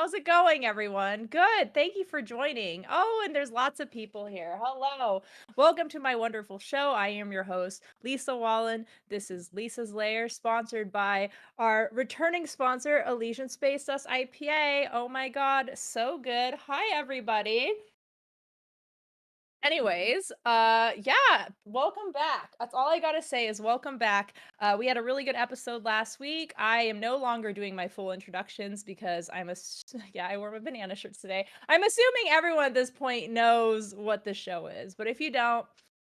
How's it going, everyone? Good. Thank you for joining. Oh, and there's lots of people here. Hello. Welcome to my wonderful show. I am your host, Lisa Wallen. This is Lisa's Lair, sponsored by our returning sponsor, Elysian Space Dust IPA. Oh my God, so good. Hi, everybody. Anyways, yeah, welcome back. That's all I gotta say is welcome back. We had a really good episode last week. I am no longer doing my full introductions because yeah, I wore my banana shirts today. I'm assuming everyone at this point knows what the show is, but if you don't,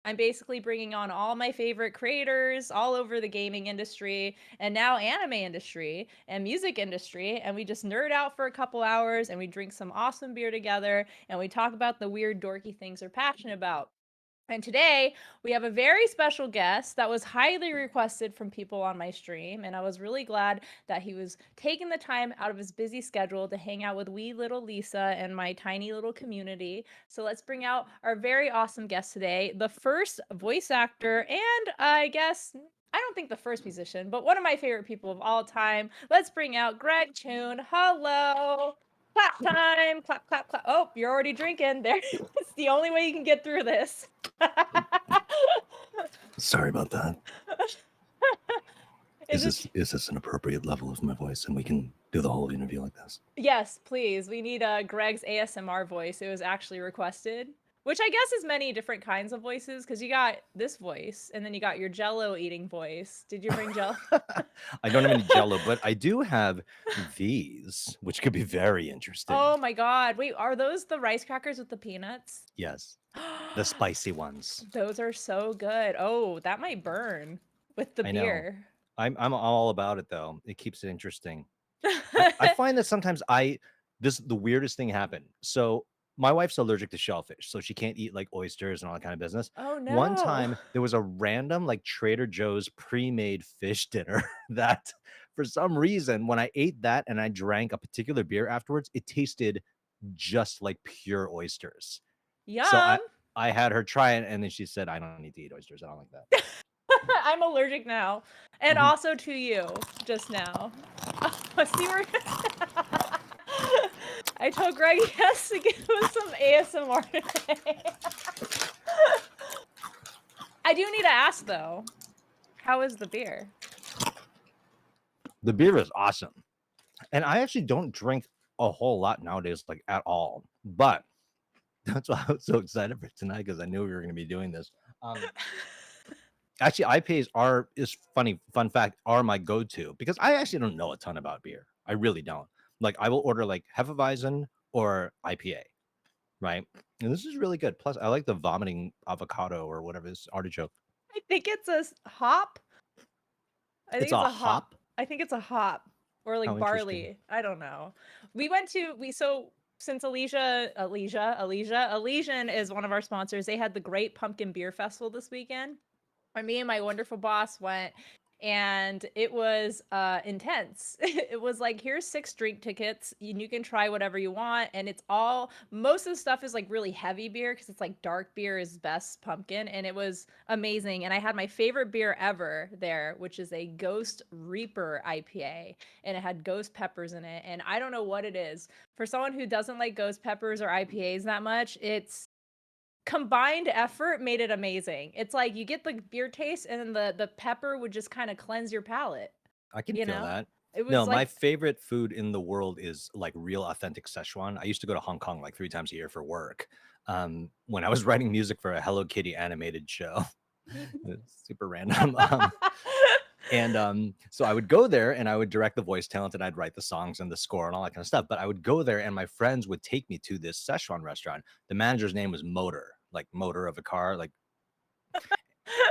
I'm basically bringing on all my favorite creators all over the gaming industry and now anime industry and music industry, and we just nerd out for a couple hours and we drink some awesome beer together and we talk about the weird dorky things we're passionate about. And today we have a very special guest that was highly requested from people on my stream. And I was really glad that he was taking the time out of his busy schedule to hang out with wee little Lisa and my tiny little community. So let's bring out our very awesome guest today, the first voice actor, and I guess I don't think the first musician, but one of my favorite people of all time. Let's bring out Greg Chun. Hello. Clap time. Clap, clap, clap. Oh, you're already drinking. There. It's the only way you can get through this. Sorry about that. Is this Is this an appropriate level of my voice, and we can do the whole interview like this? Yes, please. We need Greg's ASMR voice. It was actually requested. Which I guess is many different kinds of voices, because you got this voice, and then you got your Jello eating voice. Did you bring Jello? I don't have any Jello, but I do have these, which could be very interesting. Oh my God. Wait, are those the rice crackers with the peanuts? Yes, the spicy ones. Those are so good. Oh, that might burn with the I know. beer. I'm all about it though. It keeps it interesting. I find that sometimes the weirdest thing happened. So my wife's allergic to shellfish, so she can't eat like oysters and all that kind of business. Oh One no. time there was a random like Trader Joe's pre-made fish dinner that for some reason when I ate that and I drank a particular beer afterwards, it tasted just like pure oysters. So Yum. I had her try it and then she said, I don't need to eat oysters. I don't like that. I'm allergic now. And Mhm. also to you just now. See, we're I told Greg he has to give us some ASMR today. I do need to ask though, how is the beer? The beer is awesome. And I actually don't drink a whole lot nowadays, like at all. But that's why I was so excited for tonight because I knew we were going to be doing this. Actually, IPAs are is funny fun fact are my go-to because I actually don't know a ton about beer. I really don't. Like I will order like Hefeweizen or IPA, right? And this is really good. Plus, I like the vomiting avocado or whatever this artichoke. I think it's a hop. I think It's it's a a hop. hop. I think it's a hop or like How interesting. barley. I don't know. So since Elysian is one of our sponsors. They had the Great Pumpkin Beer Festival this weekend. And me and my wonderful boss went, and it was intense. It was like, here's 6 drink tickets and you can try whatever you want, and it's all most of the stuff is like really heavy beer because it's like dark beer is best pumpkin, and it was amazing. And I had my favorite beer ever there, which is a Ghost Reaper IPA, and it had ghost peppers in it, and I don't know what it is. For someone who doesn't like ghost peppers or IPAs that much, it's combined effort made it amazing. It's like you get the beer taste and then the pepper would just kind of cleanse your palate, I can you feel know? that. It No, was my like favorite food in the world is like real authentic Szechuan. I used to go to Hong Kong like 3 times a year for work. When I was writing music for a Hello Kitty animated show. It's super random. And so I would go there and I would direct the voice talent and I'd write the songs and the score and all that kind of stuff. But I would go there and my friends would take me to this Szechuan restaurant. The manager's name was Motor, like motor of a car. Like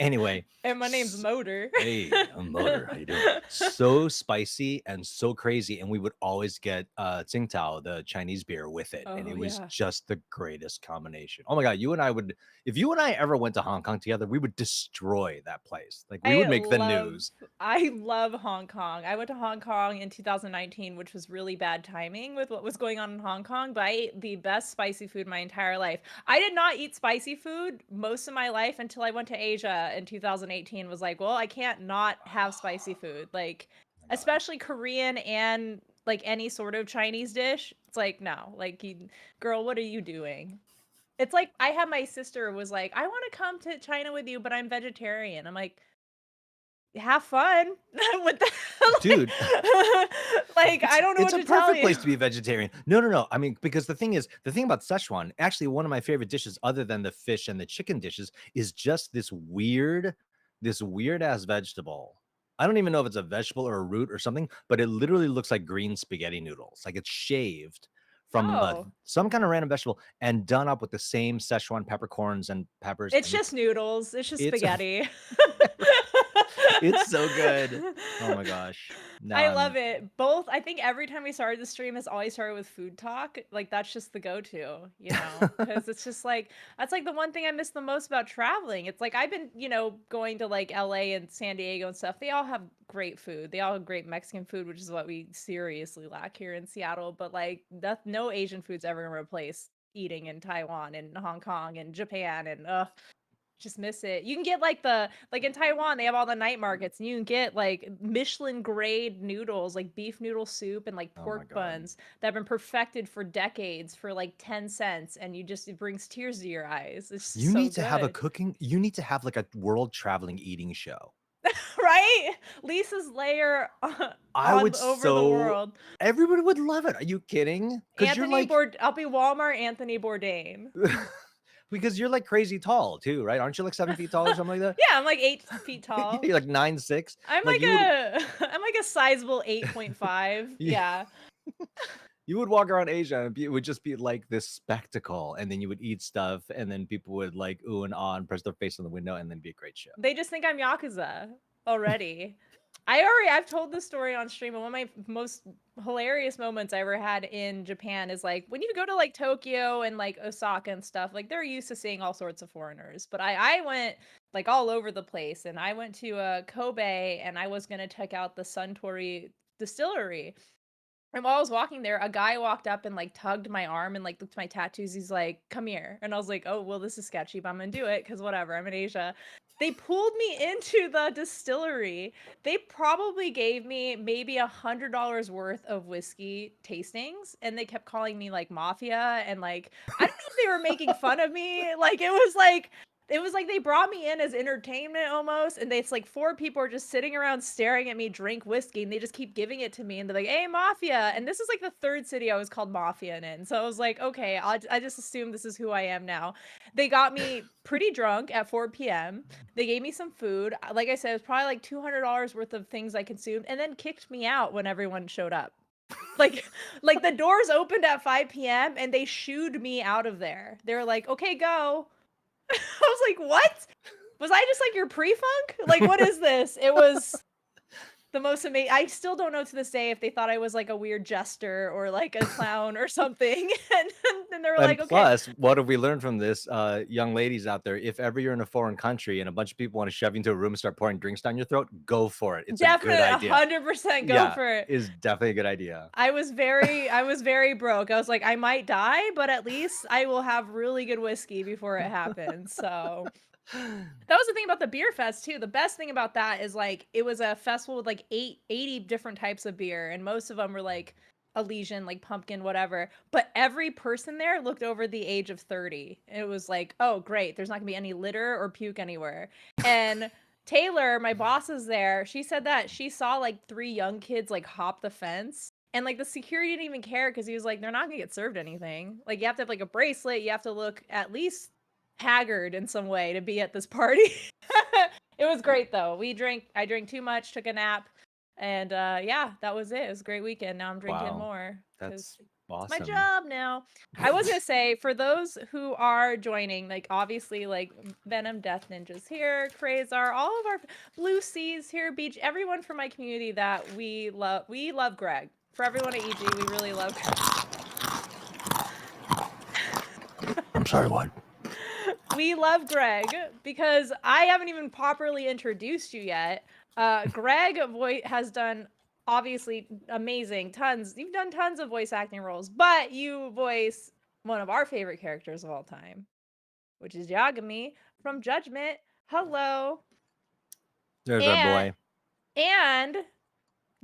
anyway, and my name's Motor. hey, I'm Motor. How you doing? So spicy and so crazy. And we would always get Tsingtao, the Chinese beer, with it. And Oh it was yeah. just the greatest combination. Oh my God. If you and I ever went to Hong Kong together, we would destroy that place. Like we would I make the love news. I love Hong Kong. I went to Hong Kong in 2019, which was really bad timing with what was going on in Hong Kong, but I ate the best spicy food my entire life. I did not eat spicy food most of my life until I went to Asia in 2018. Was like, well, I can't not have spicy food. Like Oh my God. especially Korean and like any sort of Chinese dish. It's like, no, like, girl, what are you doing? It's like I had my sister was like, I want to come to China with you, but I'm vegetarian. I'm like, have fun with that. like, Dude. like, I It's don't know it's what a to tell perfect you. place to be a vegetarian. No, no, no. I mean, because the thing about Szechuan, actually one of my favorite dishes other than the fish and the chicken dishes is just this weird ass vegetable. I don't even know if it's a vegetable or a root or something, but it literally looks like green spaghetti noodles. Like it's shaved from Oh, some kind of random vegetable and done up with the same Szechuan peppercorns and peppers, it's and just noodles. It's just it's spaghetti. it's so good. Oh my gosh. Now I love I'm it. Both, I think every time we started the stream has always started with food talk. Like that's just the go-to, because it's just like that's like the one thing I miss the most about traveling. It's like I've been, going to like LA and San Diego and stuff. They all have great food. They all have great Mexican food, which is what we seriously lack here in Seattle. But like no Asian food's ever gonna replace eating in Taiwan and Hong Kong and Japan and just miss it. You can get like in Taiwan, they have all the night markets and you can get like Michelin grade noodles, like beef noodle soup and like oh my pork god. buns that have been perfected for decades for like 10 cents and it brings tears to your eyes. It's just You so need to have good. you need to have like a world traveling eating show. Right? Lisa's Lair I on would over the so world. everybody would love it. Are you kidding? Because you're like I'll be Walmart Anthony Bourdain. because you're like crazy tall too, right? Aren't you like 7 feet tall or something like that? Yeah, I'm like 8 feet Yeah, tall. you're like 9'6". I'm Like like you would a I'm like a sizable 8.5. you, Yeah. you would walk around Asia and it would just be like this spectacle, and then you would eat stuff, and then people would like ooh and ah and press their face on the window, and then be a great show. They just think I'm Yakuza already. I've told this story on stream, and one of my most hilarious moments I ever had in Japan is like when you go to like Tokyo and like Osaka and stuff, like they're used to seeing all sorts of foreigners. But I went like all over the place, and I went to Kobe and I was gonna check out the Suntory distillery. And while I was walking there, a guy walked up and like tugged my arm and like looked at my tattoos. He's like, "Come here." And I was like, "Oh, well, this is sketchy, but I'm gonna do it because whatever, I'm in Asia." They pulled me into the distillery. They probably gave me maybe $100 worth of whiskey tastings, and they kept calling me like mafia and like I don't know if they were making fun of me. Like it was like they brought me in as entertainment almost, and it's like four people are just sitting around staring at me drink whiskey, and they just keep giving it to me, and they're like, "Hey, mafia!" And this is like the third city I was called mafia in, so I was like, "Okay, I just assume this is who I am now." They got me pretty drunk at 4 p.m. They gave me some food. Like I said, it was probably like $200 worth of things I consumed, and then kicked me out when everyone showed up. Like, like the doors opened at 5 p.m. and they shooed me out of there. They were like, "Okay, go." I was like, "What? Was I just like your pre-funk? Like, what is this?" It was the most amazing. I still don't know to this day if they thought I was like a weird jester or like a clown or something. And then they were And like, "Okay, plus, what have we learned from this, young ladies out there? If ever you're in a foreign country and a bunch of people want to shove you into a room and start pouring drinks down your throat, go for it. It's a good definitely idea. 100% go Yeah, for it." is definitely a good idea. I was very broke. I was like, I might die, but at least I will have really good whiskey before it happens. So that was the thing about the beer fest too. The best thing about that is like it was a festival with like 80 different types of beer, and most of them were like Elysian, like pumpkin, whatever. But every person there looked over the age of 30. It was like, oh great, there's not gonna be any litter or puke anywhere. And Taylor, my boss is there. She said that she saw like three young kids like hop the fence. And like the security didn't even care because he was like, they're not gonna get served anything. Like you have to have like a bracelet, you have to look at least haggard in some way to be at this party. It was great though. I drank too much, took a nap, and yeah, that was it. It was a great weekend. Now I'm drinking Wow, more because that's it's my awesome. job now. I was gonna say for those who are joining, like obviously like Venom Death Ninjas here, Crazar, all of our Blue Seas here, Beach, everyone from my community that we love. We love Greg. For everyone at EG, we really love I'm sorry, what? we love Greg because I haven't even properly introduced you yet. Greg has done obviously amazing tons. You've done tons of voice acting roles, but you voice one of our favorite characters of all time, which is Yagami from Judgment. Hello. There's our And boy. and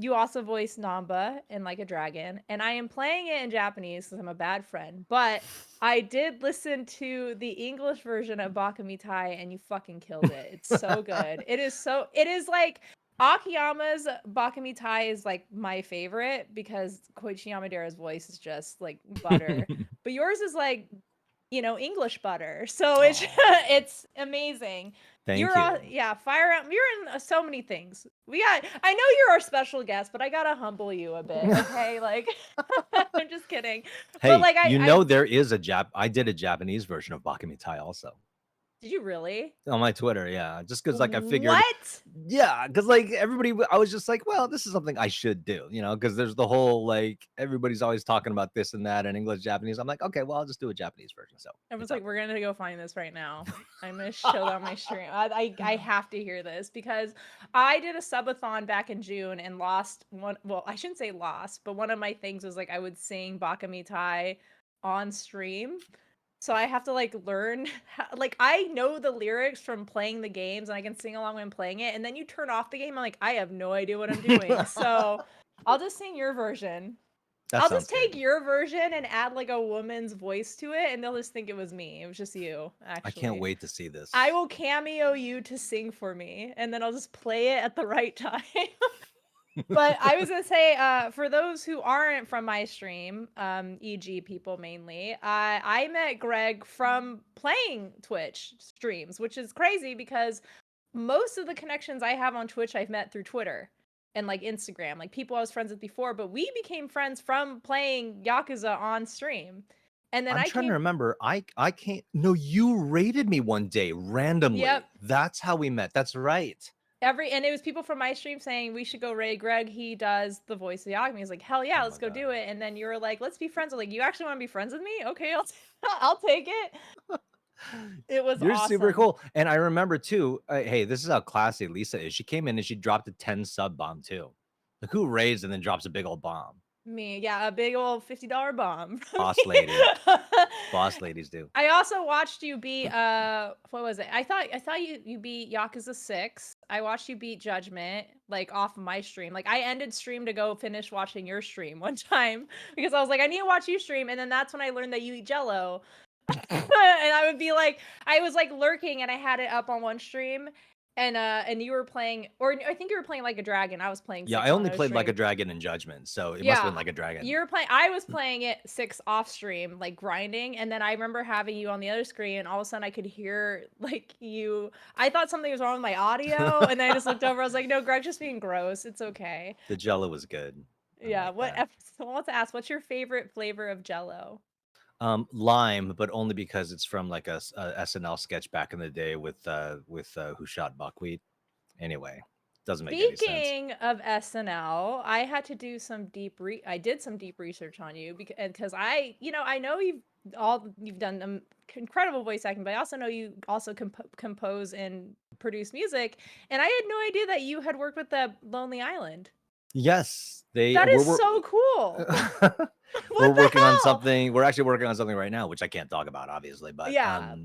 You also voice Namba in Like a Dragon, and I am playing it in Japanese because I'm a bad friend, but I did listen to the English version of Bakamitai, and you fucking killed it. It's so good. It is like Akiyama's Bakamitai is like my favorite because Koichi Yamadera's voice is just like butter. But yours is like, English butter. So it's Oh, it's amazing. thank You're all, you. yeah, fire out. You're in so many things. I know you're our special guest, but I gotta humble you a bit, okay? Like, I'm just kidding. But Hey, like, there is a I did a Japanese version of Bakamitai also. did you really? On my Twitter, yeah, just because like, I figured What? yeah, because like, I was just like, "Well, this is something I should do," because there's the whole, like, everybody's always talking about this and that in English, Japanese. I'm like, "Okay, well, I'll just do a Japanese version," so I was it's like, out we're there. gonna go find this right now. I'm gonna show that on my stream. I have to hear this because I did a subathon back in June and lost one. Well, I shouldn't say lost, but one of my things was like I would sing Bakamitai on stream. So I have to like learn like I know the lyrics from playing the games and I can sing along when playing it. And then you turn off the game, I'm like, I have no idea what I'm doing. So I'll just sing your version. That I'll sounds just take good. your version and add like a woman's voice to it, and they'll just think it was me. It was just you, I can't actually. wait to see I this. will cameo you to sing for me, and then I'll just play it at the right time. But I was gonna say, for those who aren't from my stream, e.g., people mainly, I met Greg from playing Twitch streams, which is crazy because most of the connections I have on Twitch I've met through Twitter and like Instagram, like people I was friends with before, but we became friends from playing Yakuza on stream. And then I'm I trying to came, remember. I can't no, you raided me one day yep, randomly. That's how we met. That's right. and it was people from my stream saying we should go raid Greg. He does the voice of Yagami. He's like, hell yeah, Oh let's my go god. do it. And then you were like, let's be friends. I'm like, you actually want to be friends with me? Okay, I'll take it. It was You're super awesome. cool. And I remember too, hey, this is how classy Lisa is. She came in and she dropped a 10 sub bomb too. Like, who raids and then drops a big old bomb? Me, yeah, a big old $50 bomb from Boss me. lady. Boss ladies do. I also watched you beat what was it? I thought you beat Yakuza 6. I watched you beat Judgment like off of my stream. Like I ended stream to go finish watching your stream one time because I was like I need to watch you stream and then that's when I learned that you eat jello. And I would be like I was like lurking and I had it up on one stream and you were playing or I think you were playing like a dragon. I was playing Yeah, I 6 on only no played Like a stream. Dragon in Judgment, so it must have Yeah, been Like a Dragon. you're playing I was playing it 6 off stream, like, grinding, and then I remember having you on the other screen, and all of a sudden I could hear, like, you I thought something was wrong with my audio, and then I just looked over, I was like, "No, Greg's just being gross, it's okay." The Jello was good. I Yeah, like what that. ep someone wants to ask, what's your favorite flavor of Jello? Lime, but only because it's from like a SNL sketch back in the day with Who Shot Buckwheat. Anyway, doesn't make any sense. Speaking of SNL, I had to do some I did some deep research on you because I know you've done incredible voice acting, but I also know you also compose and produce music, and I had no idea that you had worked with the Lonely Island. Yes, they That is so cool. we're What the working on hell? something. We're actually working on something right now, which I can't talk about, obviously. But Yeah.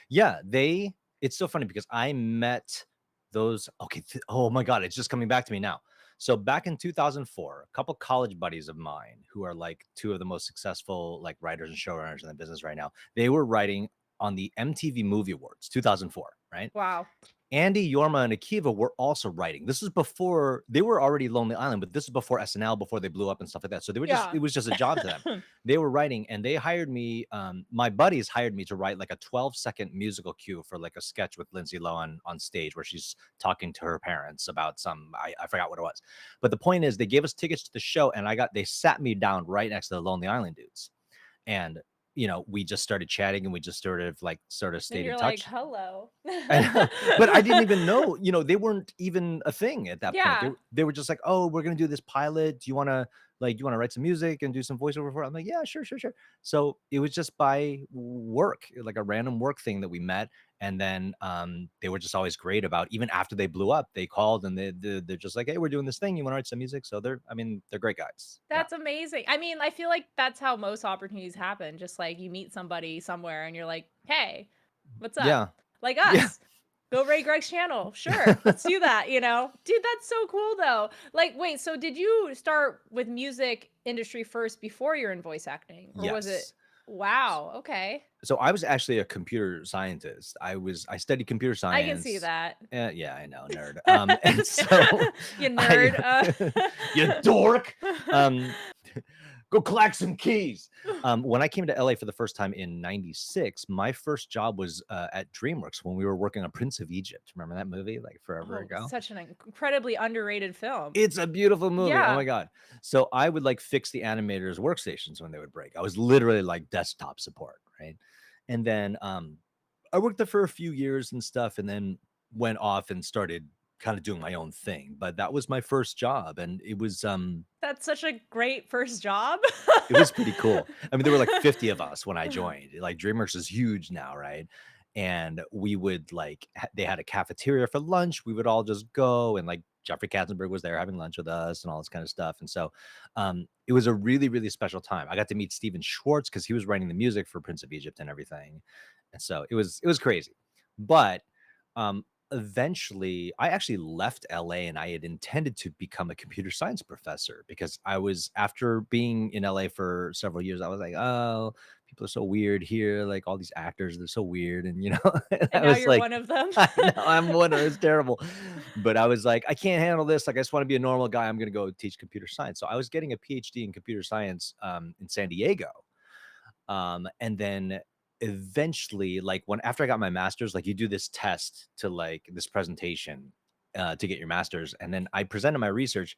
yeah, they. It's so funny because I met those. Okay, oh my god, it's just coming back to me now. So back in 2004, a couple college buddies of mine who are like two of the most successful like writers and showrunners in the business right now. They were writing on the MTV Movie Awards 2004, right? Wow. Andy, Yorma, and Akiva were also writing. This is before they were already Lonely Island, but this is before SNL, before they blew up and stuff like that. So they were just, Yeah. it was just a job to them. They were writing and they hired me. My buddies hired me to write like a 12-second musical cue for like a sketch with Lindsay Lohan on stage where she's talking to her parents about I forgot what it was. But the point is, they gave us tickets to the show and they sat me down right next to the Lonely Island dudes. And we just started chatting and we just sort of Then stayed in you're like, touch. "Hello." But I didn't even know, they weren't even a thing at that point. They Yeah. were they were just like, "Oh, we're gonna do this pilot. Do you wanna write some music and do some voiceover for it?" I'm like, "Yeah, sure, sure, sure." So it was just by work, like a random work thing that we met. And then they were just always great about even after they blew up, they called and they're just like, "Hey, we're doing this thing. You want to write some music?" So they're great guys. Yeah. That's amazing. I mean, I feel like that's how most opportunities happen. Just like you meet somebody somewhere and you're like, "Hey, what's up?" Yeah. Like Yeah. us. Go Ray Greg's channel. Sure, let's do that, you know? Dude, that's so cool though. Like, wait, so did you start with music industry first before you're in voice acting? Or was it Yes. wow, okay. So I was actually a computer scientist. I studied computer I can see science. that. Yeah, I know, nerd. And so You I, nerd. you dork. Um, Go collect some keys. When I came to LA for the first time in '96, my first job was at DreamWorks when we were working on Prince of Egypt. Remember that movie, like forever Oh, ago? such an incredibly underrated film. It's a beautiful movie. Oh Yeah, my god. So I would like fix the animators' workstations when they would break. I was literally like desktop support, right? And then I worked there for a few years and stuff, and then went off and started kind of doing my own thing. But that was my first job, and that's such a great first job. it was pretty cool. I mean, there were like 50 of us when I joined. Like DreamWorks is huge now, right? And we would like they had a cafeteria for lunch. We would all just go and like Jeffrey Katzenberg was there having lunch with us and all this kind of stuff. And so it was a really, really special time. I got to meet Steven Schwartz because he was writing the music for Prince of Egypt and everything. And so it was crazy. But um eventually I actually left LA and I had intended to become a computer science professor because I was after being in LA for several years, I was like, oh, people are so weird here. Like all these actors, they're so weird. And and And I now was you're like, one of them. I know I'm one of it's terrible. But I was like, I can't handle this. Like, I just want to be a normal guy. I'm gonna go teach computer science. So I was getting a PhD in computer science in San Diego. And then eventually, like when after I got my master's, like you do this test to like this presentation to get your master's. And then I presented my research.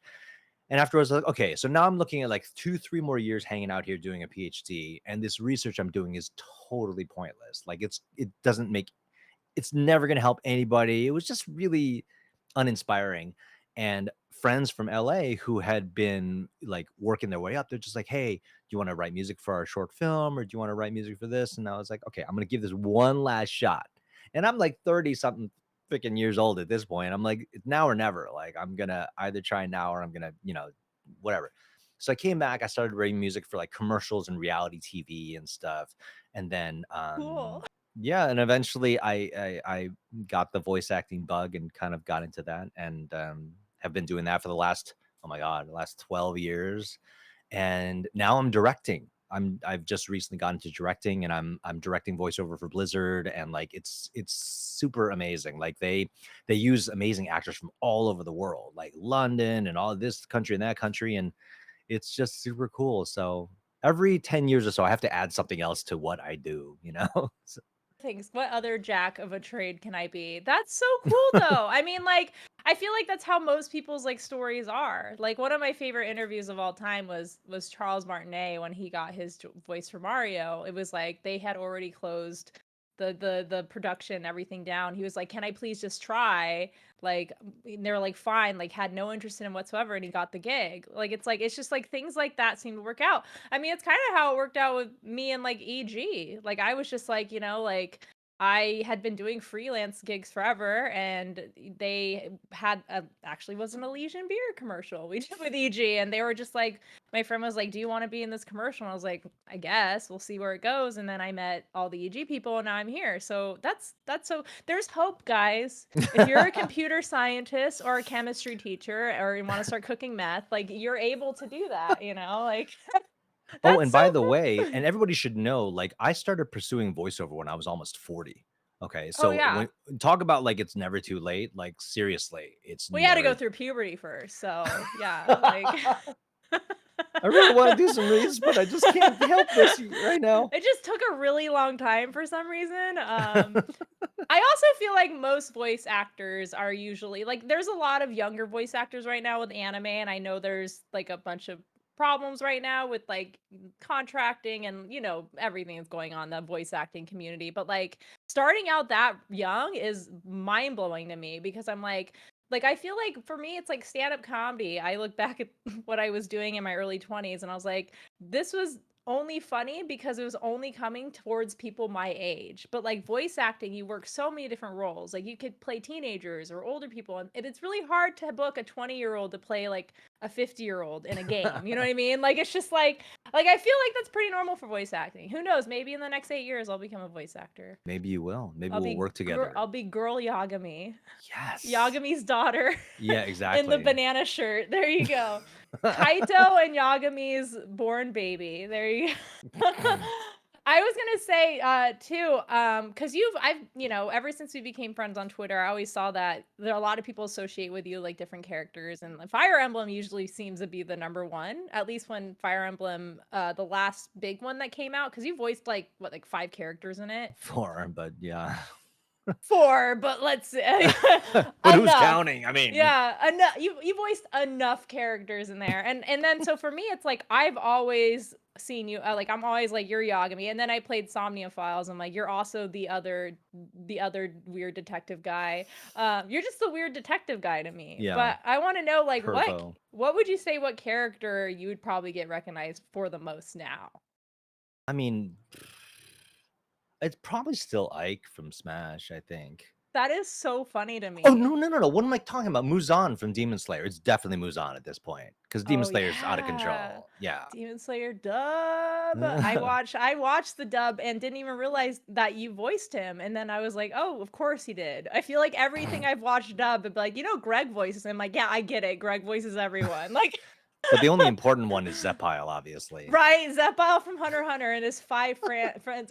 And afterwards, like, okay, so now I'm looking at like 2, 3 more years hanging out here doing a PhD. And this research I'm doing is totally pointless. Like it doesn't make it's never gonna help anybody. It was just really uninspiring. And friends from LA who had been like working their way up, they're just like, "Hey, do you want to write music for our short film, or do you want to write music for this?" And I was like, "Okay, I'm gonna give this one last shot." And I'm like 30 something freaking years old at this point. I'm like, it's now or never. Like, I'm gonna either try now or I'm gonna, whatever. So I came back, I started writing music for like commercials and reality TV and stuff. And then Cool. yeah, and eventually I got the voice acting bug and kind of got into that and have been doing that for the last oh my god, the last 12 years. And now I'm directing. I've just recently gotten into directing and I'm directing voiceover for Blizzard and like it's super amazing. Like they use amazing actors from all over the world, like London and all this country and that country and it's just super cool. So every 10 years or so I have to add something else to what I do. So Things. What other jack of a trade can I be? That's so cool though. I mean, like, I feel like that's how most people's like stories are. Like one of my favorite interviews of all time was Charles Martinet when he got his voice for Mario. It was like they had already closed the production, everything down. He was like, "Can I please just try?" Like and they were like, "Fine." Like had no interest in him whatsoever, and he got the gig. Like it's just like things like that seem to work out. I mean, it's kind of how it worked out with me and like EG. Like I was just like, like I had been doing freelance gigs forever and they had actually was an Elysian beer commercial we did with EG and they were just like my friend was like, "Do you want to be in this commercial?" And I was like, "I guess. We'll see where it goes." And then I met all the EG people and now I'm here. So that's so there's hope, guys. If you're a computer scientist or a chemistry teacher or you want to start cooking meth, like you're able to do that, Like Oh, that's and so by the way, cool. and everybody should know, like, I started pursuing voiceover when I was almost 40. Okay, Oh so yeah. when talk about like it's never too late, like seriously, it's We had to never go through puberty first. So, yeah, like I really want to do some reads, but I just can't help this right now. it just took a really long time for some reason. I also feel like most voice actors are usually like there's a lot of younger voice actors right now with anime, and I know there's like a bunch of problems right now with like contracting and everything that's going on in the voice acting community. But like starting out that young is mind blowing to me because I'm like I feel like for me it's like stand up comedy. I look back at what I was doing in my early 20s and I was like, this was only funny because it was only coming towards people my age. But like voice acting, you work so many different roles. Like you could play teenagers or older people, and it's really hard to book a 20-year-old to play like a 50-year-old in a game. You know what I mean? Like it's just like I feel like that's pretty normal for voice acting. Who knows? Maybe in the next 8 years I'll become a voice actor. Maybe you will. Maybe we'll work together. I'll be girl Yagami. Yes. Yagami's daughter Yeah, in the exactly. banana shirt. There you go. Kaito and Yagami's born baby. There you go. I was gonna say too, because ever since we became friends on Twitter, I always saw that there are a lot of people associate with you like different characters, and like, Fire Emblem usually seems to be the number one. At least when Fire Emblem, the last big one that came out, because you voiced like what, like 5 characters in it. 4, but yeah. 4, but let's say But who's enough. counting? I mean, Yeah, enough. You voiced enough characters in there, and then so for me, it's like I've always seen you. Like I'm always like you're Yagami, and then I played Somnia Files. I'm like you're also the other weird detective guy. You're just the weird detective guy to me. yeah, But I want to know like Pervo. what would you say what character you would probably get recognized for the most now? I mean, it's probably still Ike from Smash, I think. That is so funny to Oh, me. no, no, no, no. What am I talking about? Muzan from Demon Slayer. It's definitely Muzan at this point because Demon Oh Slayer's out of yeah. control. Yeah. Demon Slayer dub. I watched the dub and didn't even realize that you voiced him. And then I was like, oh, of course he did. I feel like everything I've watched dub, it'd be like, Greg voices him. Like, yeah, I get it. Greg voices everyone. Like But the only important one is Zepile, obviously. right, Zepile from Hunter x Hunter and his 5 friends.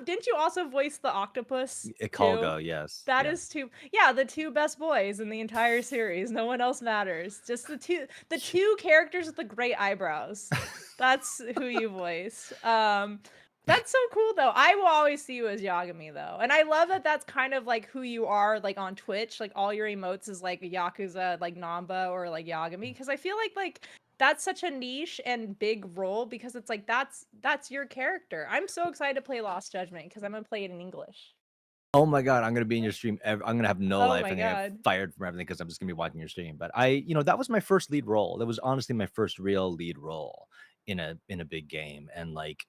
Didn't you also voice the octopus too? Ikalgo, yes. That Yeah. is yeah, the two best boys in the entire series. No one else matters. Just the two characters with the great eyebrows. That's who you voiced. That's so cool though. I will always see you as Yagami though. And I love that that's kind of like who you are like on Twitch. Like all your emotes is like Yakuza, like Namba or like Yagami because I feel like that's such a niche and big role because it's like that's your character. I'm so excited to play Lost Judgment because I'm gonna play it in English. Oh my god, I'm gonna be in your stream. I'm gonna have no Oh life. my I'm gonna get god. fired from everything because I'm just gonna be watching your stream. But that was my first lead role. That was honestly my first real lead role in a big game. And like,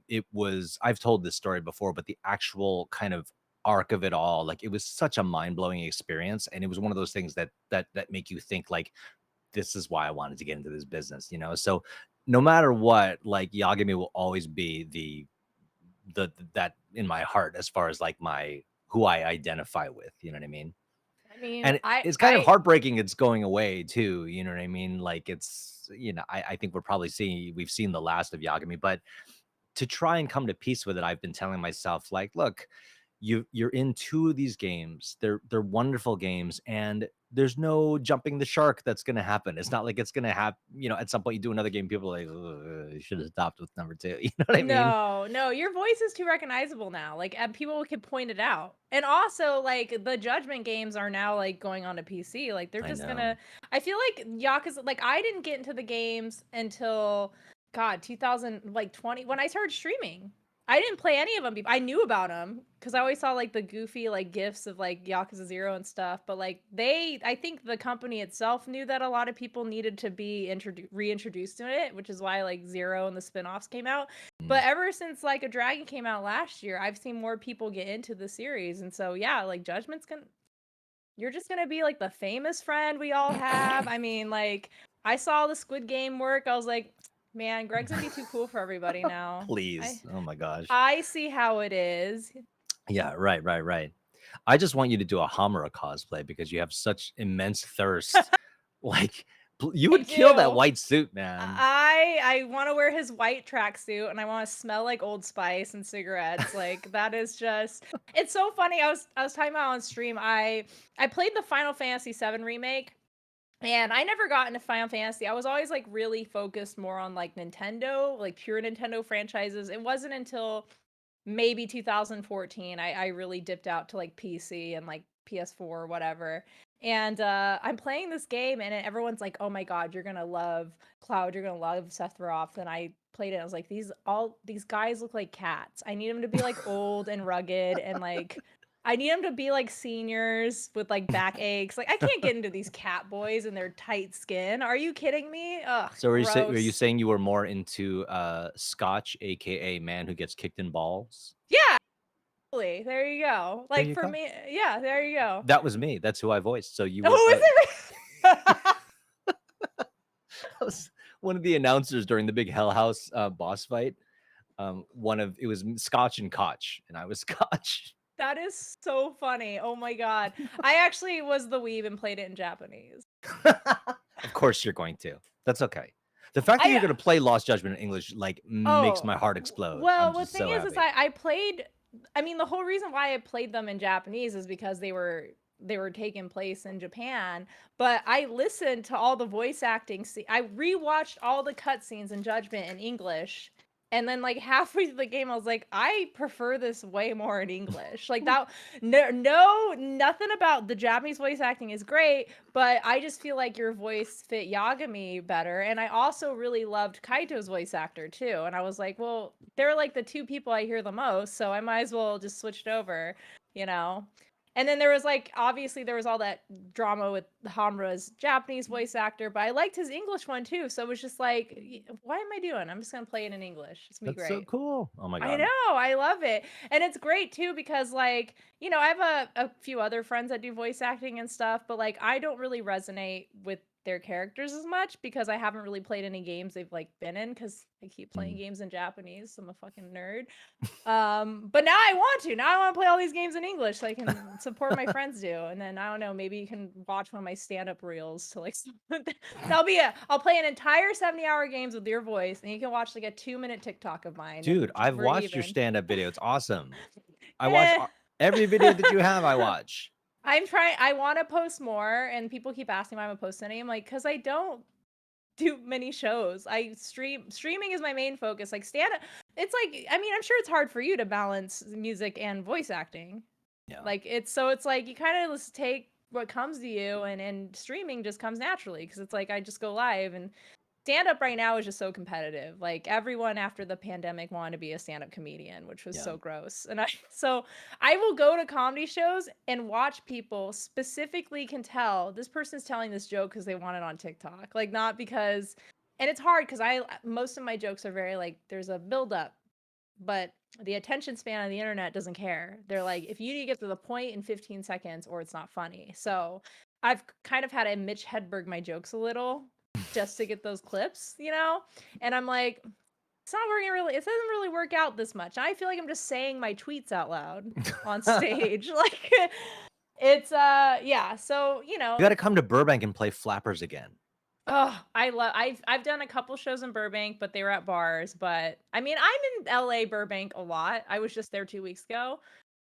it was. I've told this story before, but the actual kind of arc of it all, like, it was such a mind blowing experience, and it was one of those things that make you think like, this is why I wanted to get into this business. So no matter what, like Yagami will always be that in my heart as far as like my who I identify with, you know what I mean? I mean, And I it's kind of I heartbreaking it's going away too, you know what I mean? Like I think we've seen the last of Yagami, but to try and come to peace with it, I've been telling myself, like, look, you're in two of these games. They're wonderful games, and there's no jumping the shark that's gonna happen. It's not like it's gonna happen, at some point you do another game, people are like, "Ugh, you should have stopped with number two." You know what I mean? No, no, your voice is too recognizable now. Like, and people can point it out. And also, like, the Judgment games are now like going on to PC. Like, they're I just know. gonna. I feel like Yakuza. Like, I didn't get into the games until God 2020 when I started streaming. I didn't play any of them. I knew about them because I always saw like the goofy like gifs of like Yakuza Zero and stuff. But like I think the company itself knew that a lot of people needed to be reintroduced to it, which is why like Zero and the spin-offs came out. Mm. But ever since like a Dragon came out last year, I've seen more people get into the series. And so yeah, like you're just gonna be like the famous friend we all have. I mean, like I saw the Squid Game work. I was like, man, Greg's gonna be too cool for everybody now. I Please. Oh my gosh. I see how it is. Yeah, right, right, right. I just want you to do a Hamura cosplay because you have such immense thirst. Like, you I would kill that do. white suit, man. I want to wear his white tracksuit and I want to smell like Old Spice and cigarettes. Like that is just it's so funny. I was talking about on stream. I played the Final Fantasy VII remake and I never got into Final Fantasy. I was always like really focused more on like Nintendo, like pure Nintendo franchises. It wasn't until maybe 2014 I really dipped out to like PC and like PS4 or whatever. And I'm playing this game and everyone's like, "Oh my god, you're going to love Cloud, you're going to love Sephiroth." And I played it and I was like, "These guys look like cats. I need them to be like old and rugged and like I need them to be like seniors with like back aches. Like I can't get into these cat boys and their tight skin. Are you kidding me? Ugh, So are you gross. saying you were more into Scotch, aka man who gets kicked in balls? Yeah, totally. There you go. There Like you for go. me, yeah, there you go. That was me. That's who I voiced. So you were Oh, is it? I was one of the announcers during the big Hell House boss fight. It was Scotch and Koch, and I was Scotch. That is so funny. Oh my god. I actually was the weeb and played it in Japanese. Of course you're going to. That's okay. The fact that you're I gonna play Lost Judgment in English like makes Oh, my heart explode. I'm well, the just thing so is happy. I played I mean, the whole reason why I played them in Japanese is because they were taking place in Japan, but I listened to all the voice acting I rewatched all the cutscenes in Judgment in English. And then like halfway through the game, I was like, I prefer this way more in English. Like that, nothing about the Japanese voice acting is great, but I just feel like your voice fit Yagami better. And I also really loved Kaito's voice actor too. And I was like, well, they're like the two people I hear the most, so I might as well just switch it over, you know? And then there was like obviously there was all that drama with Hamura's Japanese voice actor, but I liked his English one too. So it was just like, why am I doing? I'm just gonna play it in English. It's gonna be That's so great. cool. Oh my I god. know, I love it. And it's great too because like, I have a few other friends that do voice acting and stuff, but like I don't really resonate with their characters as much because I haven't really played any games they've like been in because I keep playing Mm. games in Japanese. So I'm a fucking nerd. But now I want to. Now I want to play all these games in English so I can support my friends do. And then I don't know, maybe you can watch one of my stand-up reels to like I'll play an entire 70-hour games with your voice and you can watch like a 2-minute TikTok of mine Dude, and I've we're watched your even. stand-up video. It's awesome. I watch Eh, every video that you have, I watch. I want to post more and people keep asking why I'm posting any. I'm like, because I don't do many shows. Streaming is my main focus. Like stand up, it's like I mean, I'm sure it's hard for you to balance music and voice acting. Yeah. Like it's like you kind of just take what comes to you and streaming just comes naturally because it's like I just go live and stand up right now is just so competitive. Like everyone after the pandemic wanted to be a stand up comedian, which was Yeah. so gross. And I will go to comedy shows and watch people specifically can tell this person's telling this joke because they want it on TikTok. Like not because and it's hard because I most of my jokes are very like there's a build up, but the attention span of the internet doesn't care. They're like, if you need to get to the point in 15 seconds or it's not funny. So I've kind of had to Mitch Hedberg my jokes a little just to get those clips, And I'm like, it's not working really, it doesn't really work out this much. I feel like I'm just saying my tweets out loud on stage. Like it's yeah, so You got to come to Burbank and play Flappers again. oh, I've done a couple shows in Burbank, but they were at bars. But I mean, I'm in LA Burbank a lot. I was just there 2 weeks ago.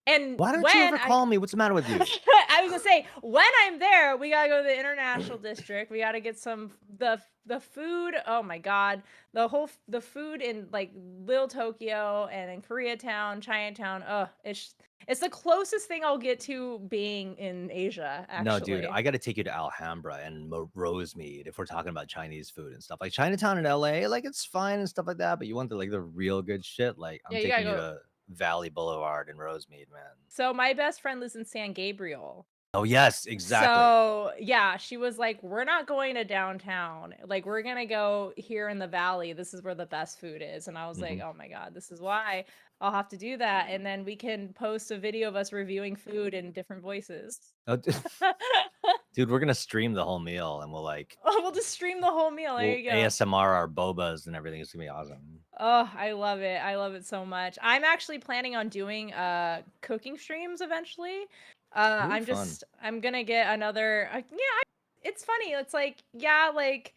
And Why don't you when ever I call me? What's the matter with you? I was gonna say, when I'm there, we gotta go to the international district. We gotta get some the food. Oh my god, the food in like Little Tokyo and in Koreatown, Chinatown. Oh, it's the closest thing I'll get to being in Asia. No, dude, Actually, I got to take you to Alhambra and Rosemead if we're talking about Chinese food and stuff. Like Chinatown in LA, like it's fine and stuff like that, but you want the real good shit, like I'm yeah, you gotta taking you go. to Valley Boulevard and Rosemead, man. So my best friend lives in San Gabriel. Oh, yes, exactly. So, yeah, she was like, "We're not going to downtown. Like, we're gonna go here in the valley. This is where the best food is." And I was like, Mhm. "Oh my god, this is why I'll have to do that." And then we can post a video of us reviewing food in different voices. Oh, dude, we're gonna stream the whole meal and Oh, we'll just stream the whole meal. There we'll you go. ASMR our bobas and everything. It's gonna be awesome. Oh, I love it. I love it so much. I'm actually planning on doing cooking streams eventually. Ooh, fun. I'm gonna get another it's funny. It's like yeah, like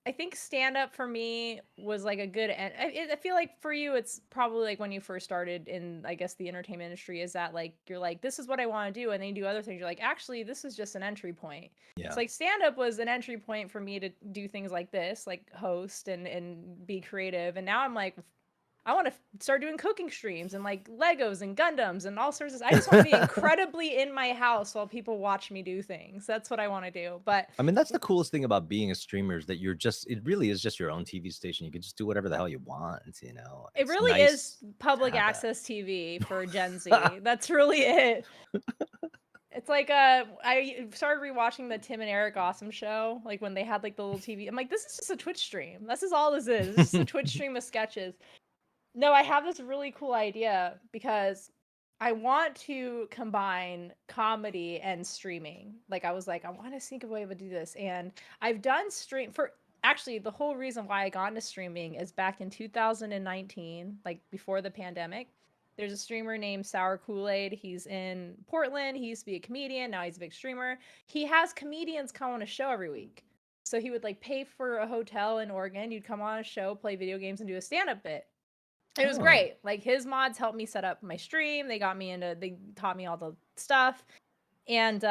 I think stand up for me was like a good and I feel like for you it's probably like when you first started in I guess the entertainment industry is that like you're like this is what I want to do and then you do other things you're like actually this is just an entry point. It's Yeah. like stand up was an entry point for me to do things like this like host and be creative and now I'm like I want to start doing cooking streams and like Legos and Gundams and all sorts of. I just want to be incredibly in my house while people watch me do things. That's what I want to do. But I mean, that's the coolest thing about being a streamer is that it really is just your own TV station. You can just do whatever the hell you want, you know. it It's really is nice to public have that. access TV for Gen Z. That's really it. It's like I started rewatching the Tim and Eric Awesome show, like when they had like the little TV. I'm like, this is just a Twitch stream. This is all this is. This is a Twitch stream of sketches. No, I have this really cool idea because I want to combine comedy and streaming. Like I was like, I want to think of a way to do this. And I've done stream for actually the whole reason why I got into streaming is back in 2019, like before the pandemic. There's a streamer named Sour Kool-Aid. He's in Portland. He used to be a comedian. Now he's a big streamer. He has comedians come on a show every week. So he would like pay for a hotel in Oregon. You'd come on a show, play video games, and do a stand-up bit. It was Oh, great. Like his mods helped me set up my stream. They taught me all the stuff. And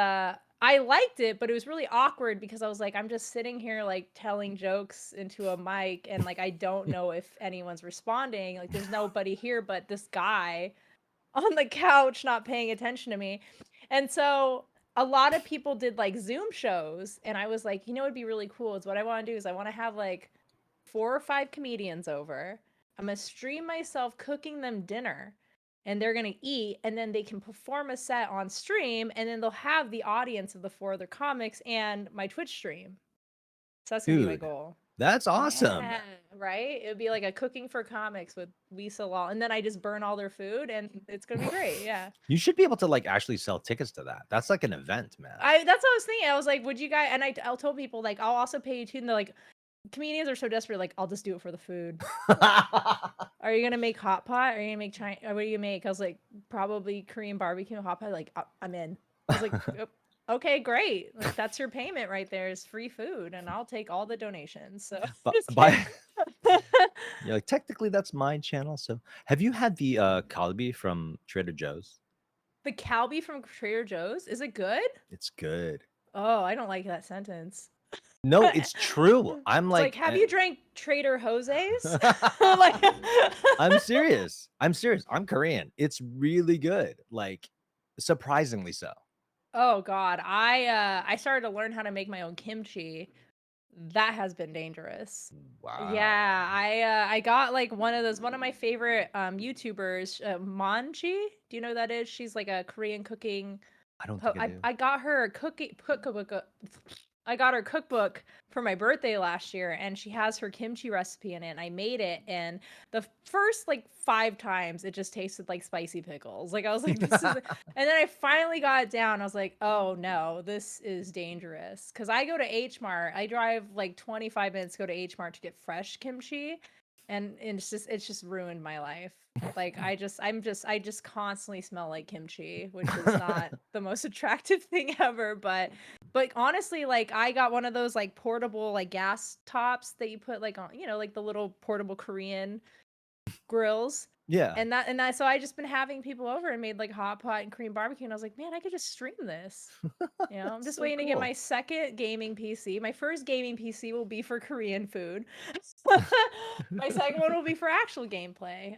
I liked it, but it was really awkward because I was like, I'm just sitting here like telling jokes into a mic and like I don't know if anyone's responding. Like there's nobody here but this guy on the couch not paying attention to me. And so a lot of people did like Zoom shows and I was like, you know what'd be really cool is what I want to do is I want to have like 4 or 5 comedians over. I'm gonna stream myself cooking them dinner and they're gonna eat and then they can perform a set on stream and then they'll have the audience of the 4 other comics and my Twitch stream. So that's gonna be my dude, goal. that's awesome. Yeah, right? It would be like a cooking for comics with Lisa Law. And then I just burn all their food and it's gonna be great. Yeah. You should be able to like actually sell tickets to that. That's like an event, man. That's what I was thinking. I was like, would you guys and I'll tell people like I'll also pay you too. And they're like, comedians are so desperate, like, I'll just do it for the food. Are you gonna make hot pot? Are you gonna make China? What do you make? I was like, probably Korean barbecue hot pot. Like, I'm in. I was like, okay, great. Like, that's your payment right there is free food, and I'll take all the donations. So But just by kidding. you're like, technically that's my channel. So have you had the kalbi from Trader Joe's? The Calbee from Trader Joe's, is it good? It's good. Oh, I don't like that sentence. No, it's true. I'm It's like, like, have you drank Trader Jose's? Like, I'm serious. I'm serious. I'm Korean. It's really good. Like, surprisingly so. oh God, I started to learn how to make my own kimchi. That has been dangerous. Wow. Yeah, I got like one of my favorite YouTubers, Monchi. Do you know who that is? She's like a Korean cooking. I don't think I do. I got her a cookbook. I got her cookbook for my birthday last year, and she has her kimchi recipe in it. And I made it, and the first like 5 times, it just tasted like spicy pickles. Like I was like, this is. And then I finally got it down. I was like, oh no, this is dangerous. Because I go to H Mart. I drive like 25 minutes to go to H Mart to get fresh kimchi, and it's just ruined my life. Like I just constantly smell like kimchi, which is not the most attractive thing ever. But honestly, like I got one of those like portable like gas tops that you put like on, like the little portable Korean grills. Yeah. And that so I just been having people over and made like hot pot and Korean barbecue and I was like, man, I could just stream this. I'm just So waiting to get cool. my second gaming PC. My first gaming PC will be for Korean food. My second one will be for actual gameplay.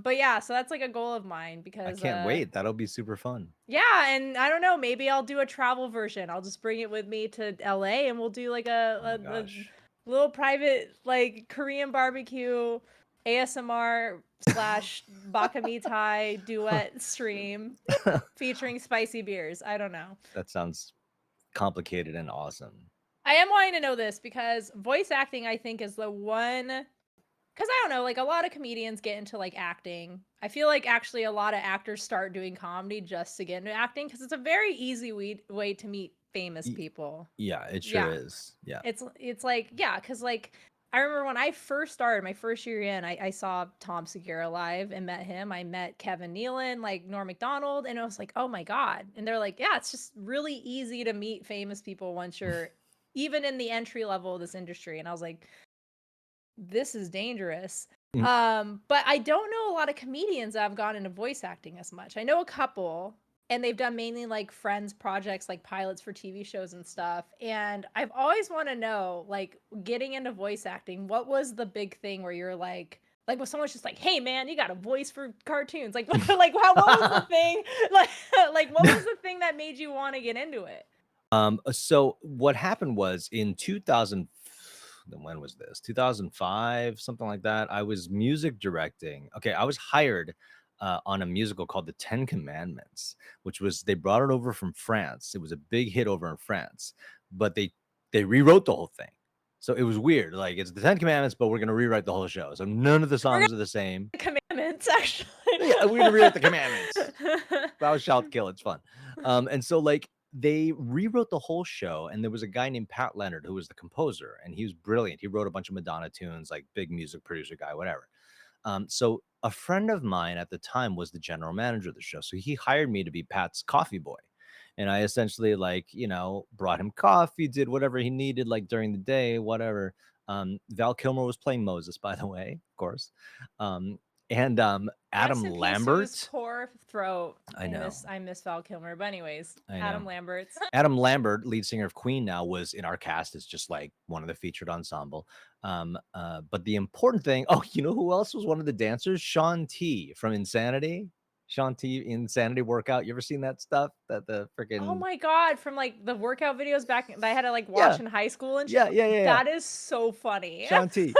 But yeah, so that's like a goal of mine I because can't wait. That'll be super fun. yeah, and I don't know, maybe I'll do a travel version. I'll just bring it with me to LA and we'll do like Oh my a gosh. little private like Korean barbecue ASMR slash Bakamitai duet stream featuring spicy beers. I don't know. That sounds complicated and awesome. I am wanting to know this because voice acting, I think, is the one. Because I don't know, like a lot of comedians get into like acting. I feel like actually a lot of actors start doing comedy just to get into acting because it's a very easy way to meet famous Y- people. Yeah, it sure Yeah. is. Yeah. It's like, yeah, because like I remember when I first started my first year in, I saw Tom Segura live and met him. I met Kevin Nealon, like Norm Macdonald, and I was like, oh my God. And they're like, yeah, it's just really easy to meet famous people once you're even in the entry level of this industry. And I was like, this is dangerous. Mm. But I don't know a lot of comedians that have gone into voice acting as much. I know a couple, and they've done mainly like friends projects, like pilots for TV shows and stuff. And I've always want to know, like, getting into voice acting, what was the big thing where you're like, Like, when someone's just like, "Hey, man, you got a voice for cartoons." Like, like, what was the thing? Like, like, what was the thing that made you wanna get into it? So what happened was in 2000, when was this? 2005, something like that. I was music directing. Okay, I was hired on a musical called The Ten Commandments, which was they brought it over from France. It was a big hit over in France, but they rewrote the whole thing. So it was weird. Like it's the Ten Commandments, but we're gonna rewrite the whole show. So none of the We're gonna songs are the same. commandments, actually. Yeah, we're gonna rewrite the commandments. Thou shalt kill. It's fun. And so like they rewrote the whole show, and there was a guy named Pat Leonard who was the composer, and he was brilliant. He wrote a bunch of Madonna tunes, like big music producer guy, whatever. So a friend of mine at the time was the general manager of the show, so he hired me to be Pat's coffee boy. And I essentially like, brought him coffee, did whatever he needed, like during the day, whatever. Val Kilmer was playing Moses, by the way, of course. And Rest Adam in peace to his Lambert. poor throat. I know. I miss Val Kilmer, but anyways, I Adam know. Lambert's. Adam Lambert, lead singer of Queen now, was in our cast as just like one of the featured ensemble. But the important thing, oh, you know who else was one of the dancers? Sean T from Insanity. Sean T Insanity workout. You ever seen that stuff? That the Oh freaking my god, from, like, the workout videos back that I had to, like, watch yeah, in high school and shit. yeah. That is so funny. Sean T.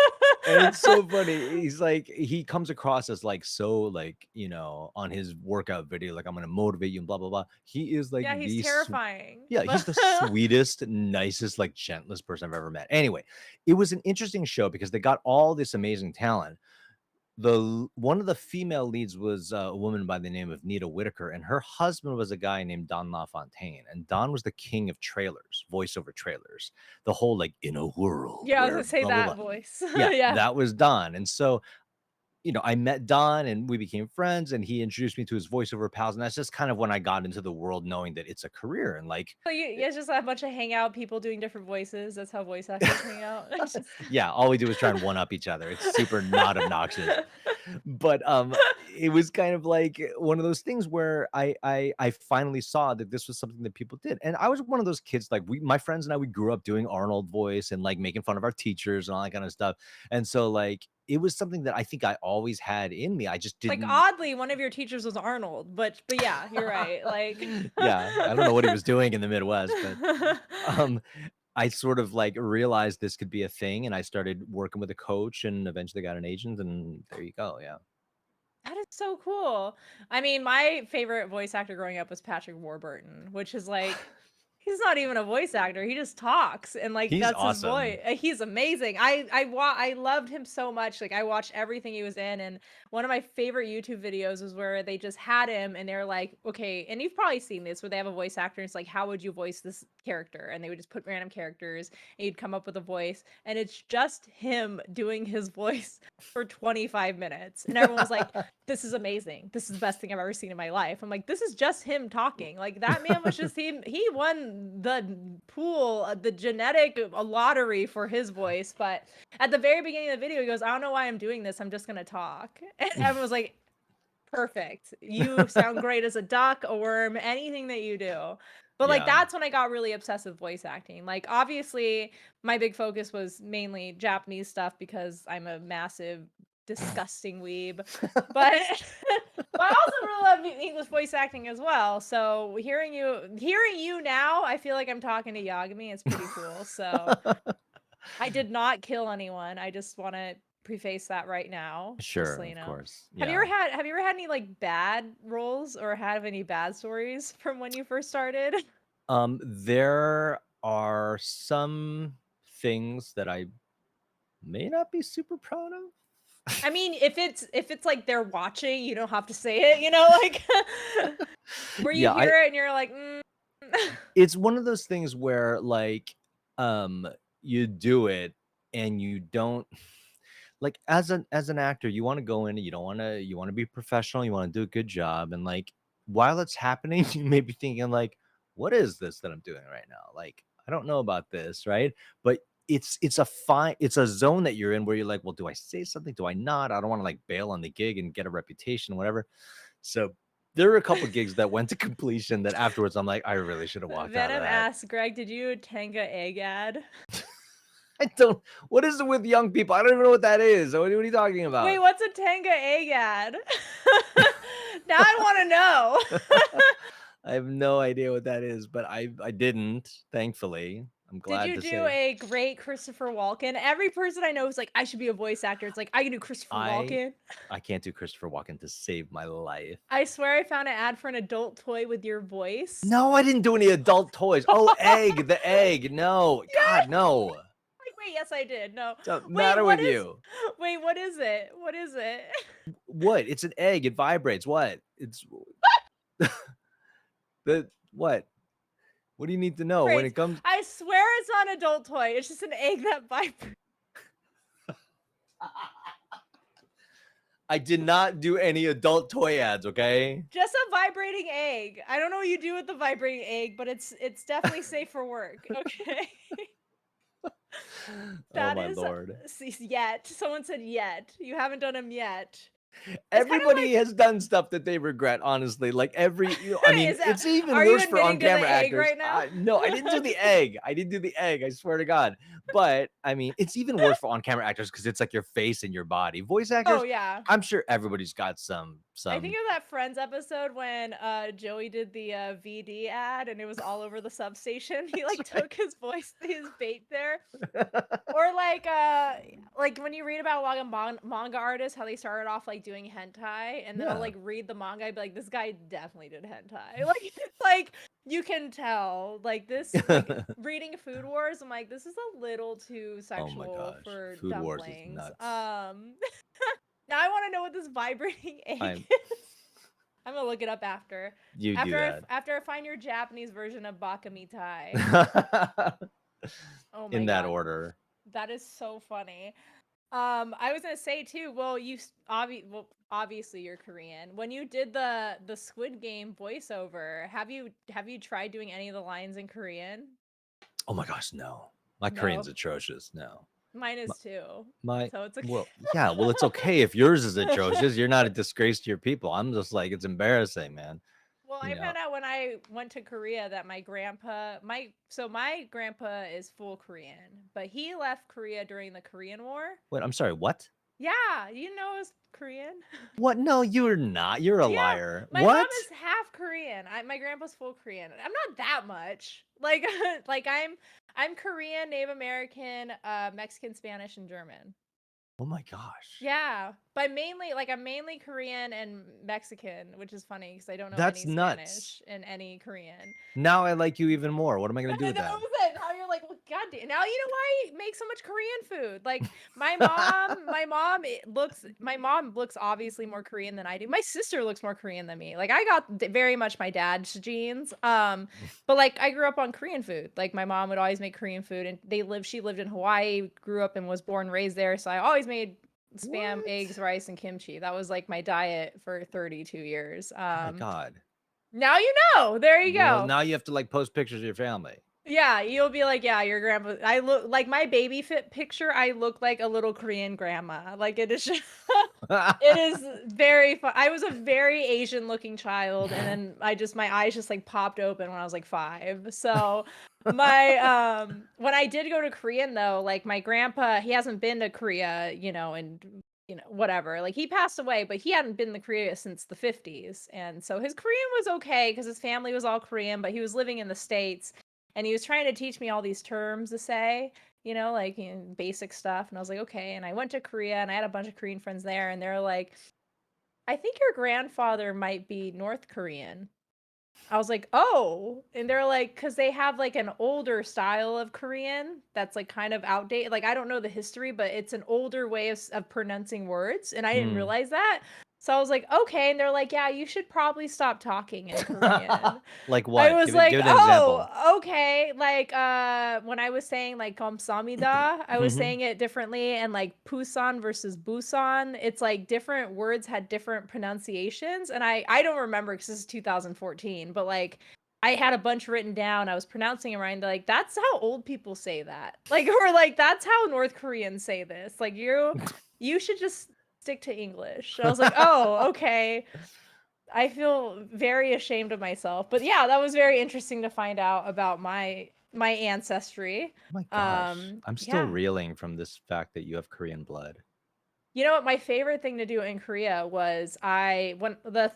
And it's so funny. He's like, he comes across as like so like, on his workout video, like I'm gonna motivate you and blah blah blah. He is like Yeah, he's terrifying, yeah, but he's the sweetest, nicest, like gentlest person I've ever met. Anyway, it was an interesting show because they got all this amazing talent. One of the female leads was a woman by the name of Nita Whitaker, and her husband was a guy named Don LaFontaine. And Don was the king of trailers, voiceover trailers. The whole like in a world yeah, I was where gonna say blah blah blah. that voice. Yeah, Yeah. that was Don. And so I met Don and we became friends and he introduced me to his voiceover pals. And that's just kind of when I got into the world knowing that it's a career and like, So you guys just have a bunch of hangout people doing different voices. That's how voice actors hang out. Just yeah, all we do is try and one up each other. It's super not obnoxious. But it was kind of like one of those things where I finally saw that this was something that people did. And I was one of those kids like my friends and I we grew up doing Arnold voice and like making fun of our teachers and all that kind of stuff. And so like it was something that I think I always had in me. I just like, didn't oddly, one of your teachers was Arnold, but yeah, you're right, like yeah, I don't know what he was doing in the Midwest, but um I sort of like realized this could be a thing and I started working with a coach and eventually got an agent and there you go. Yeah. That is so cool. I mean, my favorite voice actor growing up was Patrick Warburton, which is like he's not even a voice actor. He just talks and like He's that's his awesome. voice. He's amazing. I loved him so much. Like I watched everything he was in and one of my favorite YouTube videos was where they just had him and they're like, "Okay, and you've probably seen this where they have a voice actor and it's like, "How would you voice this character?" And they would just put random characters and you'd come up with a voice and it's just him doing his voice for 25 minutes. And everyone was like, this is amazing. This is the best thing I've ever seen in my life. I'm like, this is just him talking. Like that man was just him. He won the pool, the genetic lottery for his voice. But at the very beginning of the video, he goes, I don't know why I'm doing this. I'm just going to talk. And everyone was like, perfect. You sound great as a duck, a worm, anything that you do. But like Yeah. that's when I got really obsessed with voice acting. Like obviously my big focus was mainly Japanese stuff because I'm a massive disgusting weeb. But but I also really love English voice acting as well. So hearing you now, I feel like I'm talking to Yagami. It's pretty cool. So I did not kill anyone. I just want to preface that right now, just Sure, so you of know. course. Yeah. Have you ever had any like bad roles or have any bad stories from when you first started? There are some things that I may not be super proud of. I mean, if it's like they're watching, you don't have to say it, like where you Yeah, hear it and you're like, it's one of those things where like um you do it and you don't like as an actor, you want to go in and you want to be professional, you want to do a good job and like while it's happening, you may be thinking like what is this that I'm doing right now? Like I don't know about this, right? But it's a zone that you're in where you're like, well, do I say something? Do I not? I don't want to like bail on the gig and get a reputation, whatever. So there were a couple gigs that went to completion that afterwards I'm like, I really should have walked out of Venom that. asks, Greg, did you Tenga egg ad? I don't. What is it with young people? I don't even know what that is. What are you talking Wait, about? what's a Tenga egg ad? Now I want to know. I have no idea what that is, but I didn't. Thankfully, I'm Did glad you to do say a great Christopher Walken? Every person I know is like, I should be a voice actor. It's like, I can do Christopher I Walken. I can't do Christopher Walken to save my life. I swear I found an ad for an adult toy with your voice. No, I didn't do any adult toys. Oh, egg, the egg. No, God, Yeah. no. Like, wait, yes, I did. No. What's the Wait, matter with you? wait, what is it? What is it? What? It's an egg. It vibrates. What? It's the what? What do you need to know when Braids. it comes? I swear it's not an adult toy. It's just an egg that vibrates. I did not do any adult toy ads, okay? Just a vibrating egg. I don't know what you do with the vibrating egg, but it's definitely safe for work. Okay. Oh That my is lord. yet. Someone said yet. You haven't done them yet. It's kind of Everybody has done stuff that they regret, honestly. Like I like, mean, is that? it's even Are you worse for admitting to the on-camera egg actors. right now? No, I didn't do the egg. I didn't do the egg. I swear to God. But I mean, it's even worse for on-camera actors because it's like your face and your body. Voice Oh actors, yeah. I'm sure everybody's got some. I think of that Friends episode when Joey did the VD ad and it was all over the substation. He like That's right. took his voice, his bait there. Or like when you read about a lot of manga artists, how they started off like doing hentai, and then I'll Yeah. like read the manga, I'd be like, this guy definitely did hentai. Like it's like you can tell. Like this, like reading Food Wars, I'm like, this is a little too Oh my sexual gosh. for Food Wars is dumplings. nuts. Now I want to know what this vibrating egg I'm is. I'm gonna look it up after. you do that. After I find your Japanese version of baka mitai. Oh my In that god. order. That is so funny. I was gonna say too. Well, obviously you're Korean. When you did the Squid Game voiceover, have you tried doing any of the lines in Korean? Oh my gosh, no. My Korean's No, atrocious. No. mine My, is too. my So it's okay. well, yeah, well, it's okay if yours is atrocious. You're not a disgrace to your people. I'm just like, it's embarrassing, man. Well, You I know. found out when I went to Korea that my grandpa is full Korean, but he left Korea during the Korean War. Wait, I'm sorry, what? Yeah, you know is Korean. What? No, you're not. You're a Yeah, liar. my mom What? is half Korean. My grandpa's full Korean. I'm not that much. Like like I'm Korean, Native American, Mexican, Spanish, and German. Oh my gosh. Yeah, but mainly like I'm mainly Korean and Mexican, which is funny because I don't know any That's nuts. Spanish and any Korean. Now I like you even more. What am I gonna do with That that? was it. Now you're like, well, God damn. Now you know why I make so much Korean food. Like my mom looks obviously more Korean than I do. My sister looks more Korean than me. Like I got very much my dad's genes. But like I grew up on Korean food. Like my mom would always make Korean food, and she lived in Hawaii, grew up and was born raised there. So I always made spam, What? eggs, rice, and kimchi. That was like my diet for 32 years. Oh my god. Now you know. There you Well, go. now you have to like post pictures of your family. Yeah, you'll be like, yeah, your grandpa. I look like my baby fit picture. I look like a little Korean grandma. Like it is just, it is very fun. I was a very Asian looking child, and then my eyes just like popped open when I was like 5. So when I did go to Korean though, like my grandpa, he hasn't been to Korea, and whatever. Like he passed away, but he hadn't been to Korea since the 50s. And so his Korean was okay because his family was all Korean, but he was living in the States and he was trying to teach me all these terms to say, like basic stuff. And I was like, okay. And I went to Korea and I had a bunch of Korean friends there, and they're like, I think your grandfather might be North Korean. I was like, oh. And they're like, because they have like an older style of Korean that's like kind of outdated. Like, I don't know the history, but it's an older way of pronouncing words. And I didn't Hmm. realize that. So I was like, okay. And they're like, yeah, you should probably stop talking in Korean. Like I what? was like, Give it an example. oh, okay. Like when I was saying like 감사합니다, I was Hmm. saying it differently, and like Busan versus Busan, it's like different words had different pronunciations, and I don't remember because this is 2014, but like I had a bunch written down. I was pronouncing it right, and they're like, that's how old people say that. Like or like that's how North Koreans say this. Like you should just stick to English. I was like, oh, okay. I feel very ashamed of myself. But yeah, that was very interesting to find out about my my ancestry. Oh my gosh. I'm still Yeah. reeling from this fact that you have Korean blood. You know what? My favorite thing to do in Korea was when the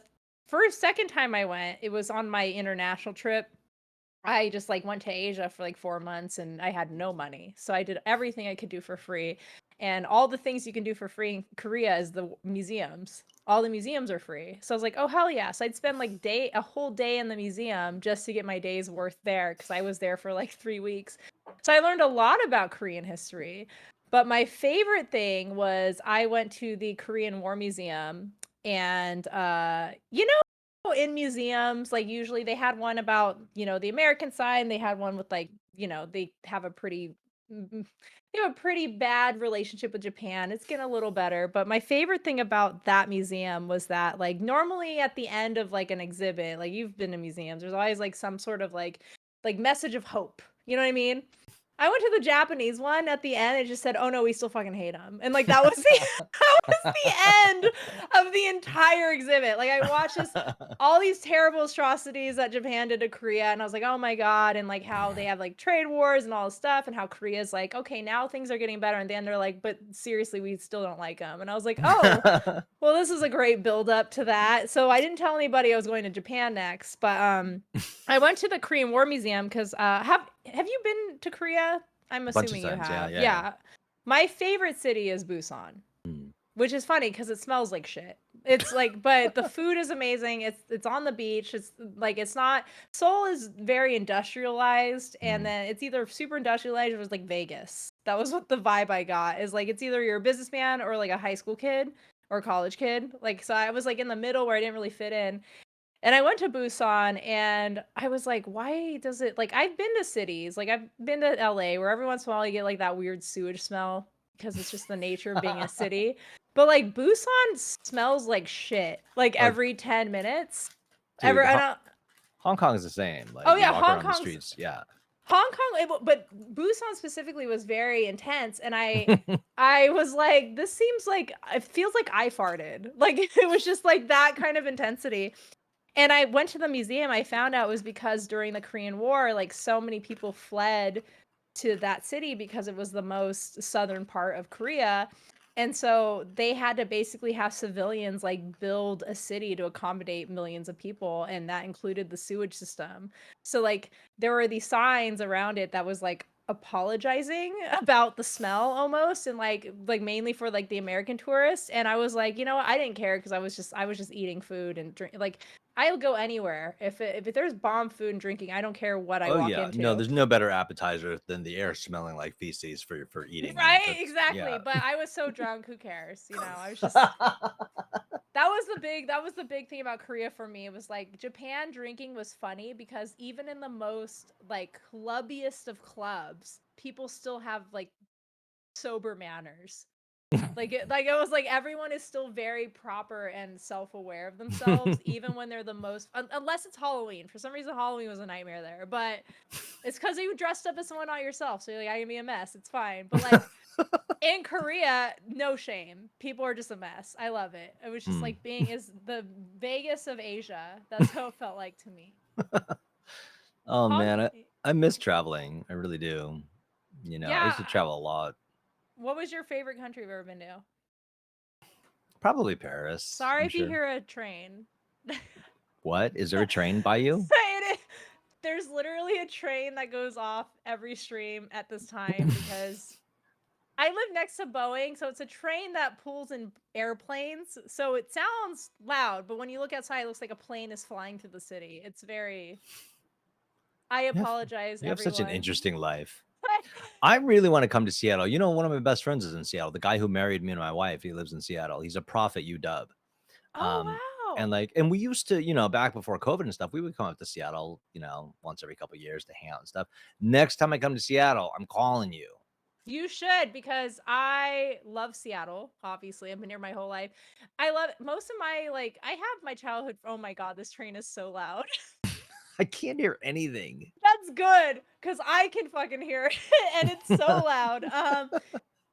first second time I went, it was on my international trip. I just like went to Asia for like 4 months and I had no money. So I did everything I could do for free. And all the things you can do for free in Korea is the museums. All the museums are free. So I was like, "Oh hell yeah." So I'd spend like a whole day in the museum just to get my day's worth there cuz I was there for like 3 weeks. So I learned a lot about Korean history. But my favorite thing was I went to the Korean War Museum and in museums, like, usually they had one about, the American side, and they had one with, like, they have a pretty mm, they have a pretty bad relationship with Japan. It's getting a little better, but my favorite thing about that museum was that, like, normally at the end of, like, an exhibit, like, you've been to museums, there's always, like, some sort of, like, message of hope, you know what I mean? I went to the Japanese one at the end, it just said, "Oh, no, we still fucking hate him," and, like, that was the that was the end of the entire exhibit. Like, I watched this all these terrible atrocities that Japan did to Korea, and I was like, "Oh my god," and, like, how they have, like, trade wars and all this stuff, and how Korea's like, "Okay, now things are getting better," and then they're like, "But seriously, we still don't like them." And I was like, "Oh, well, this is a great build up to that." So I didn't tell anybody I was going to Japan next, but, I went to the Korean War Museum because have you been to Korea? I'm Bunch of assuming you times. Yeah, have. yeah, yeah. Yeah. My favorite city is Busan. Mm. Which is funny because it smells like shit. It's like but the food is amazing, it's on the beach, it's like, it's not Seoul is very industrialized, and Mm. then it's either super industrialized or it's like Vegas. That was what the vibe I got, is like, it's either you're a businessman or, like, a high school kid or a college kid, like, so I was, like, in the middle where I didn't really fit in, and I went to Busan, and I was like, "Why does it" like, I've been to cities, like, I've been to LA where every once in a while you get, like, that weird sewage smell because it's just the nature of being in a city, but, like, Busan smells like shit, like, Oh, every 10 minutes. dude, I don't Hong Kong is the same. Oh, Like you yeah, walk around the streets. Yeah. Hong Kong, but Busan specifically was very intense, and I was like, "This seems like it feels like I farted." Like, it was just, like, that kind of intensity. And I went to the museum, I found out it was because during the Korean War, like, so many people fled to that city because it was the most southern part of Korea, and so they had to basically have civilians, like, build a city to accommodate millions of people, and that included the sewage system. So, like, there were these signs around it that was, like, apologizing about the smell almost, and, mainly for, like, the American tourists, and I was like, "You know what? I didn't care because I was just eating food and drink like, I'll go anywhere. If there's bomb food and drinking, I don't care what I Oh walk yeah. No, into." there's no better appetizer than the air smelling like feces for eating. Right? That's Exactly. yeah. But I was so drunk, who cares? I was just that was the big thing about Korea for me. It was like Japan drinking was funny because even in the most like clubbiest of clubs, people still have like sober manners. Like it was like everyone is still very proper and self-aware of themselves, even when they're the most unless it's Halloween. For some reason, Halloween was a nightmare there, but it's because you dressed up as someone not yourself, so you're like, I can be a mess. It's fine. But like in Korea, no shame. People are just a mess. I love it. It was just Hmm. like being is the Vegas of Asia. That's how it felt like to me. Oh Hong, man, I miss traveling. I really do. I used yeah. to travel a lot. What was your favorite country you've ever been to? Probably Paris, Sorry I'm if you sure. hear a train. What? Is there a train by you? There's literally a train that goes off every stream at this time because I live next to Boeing, so it's a train that pulls in airplanes. So it sounds loud, but when you look outside, it looks like a plane is flying through the city. It's very. I You have apologize, you have such an everyone. interesting life. I really want to come to Seattle. One of my best friends is in Seattle. The guy who married me and my wife, he lives in Seattle. He's a prof at UW. Um, Oh, and wow. we used to, back before COVID and stuff, we would come up to Seattle, once every couple of years to hang out and stuff. Next time I come to Seattle, I'm calling you. You should because I love Seattle. Obviously, I've been here my whole life. I love most of my I have my childhood. Oh my god, this train is so loud. I can't hear anything. That's good because I can fucking hear it and it's so loud.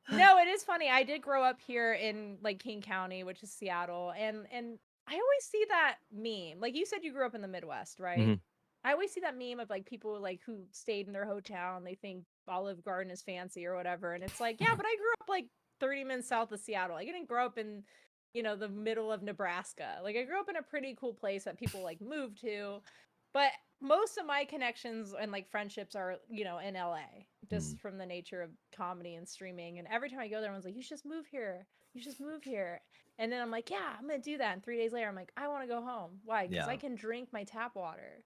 No, it is funny. I did grow up here in like King County, which is Seattle, and I always see that meme. Like you said, you grew up in the Midwest, right? Mhm. I always see that meme of like people like who stayed in their hotel and they think Olive Garden is fancy or whatever. And it's like, yeah, but I grew up like 30 minutes south of Seattle. Like, I didn't grow up in, the middle of Nebraska. Like, I grew up in a pretty cool place that people like move to. But most of my connections and like friendships are, in LA, Mm, just from the nature of comedy and streaming. And every time I go there, everyone's like, you should just move here. You should just move here. And then I'm like, yeah, I'm going to do that. And 3 days later, I'm like, I want to go home. Why? Because I yeah. can drink my tap water.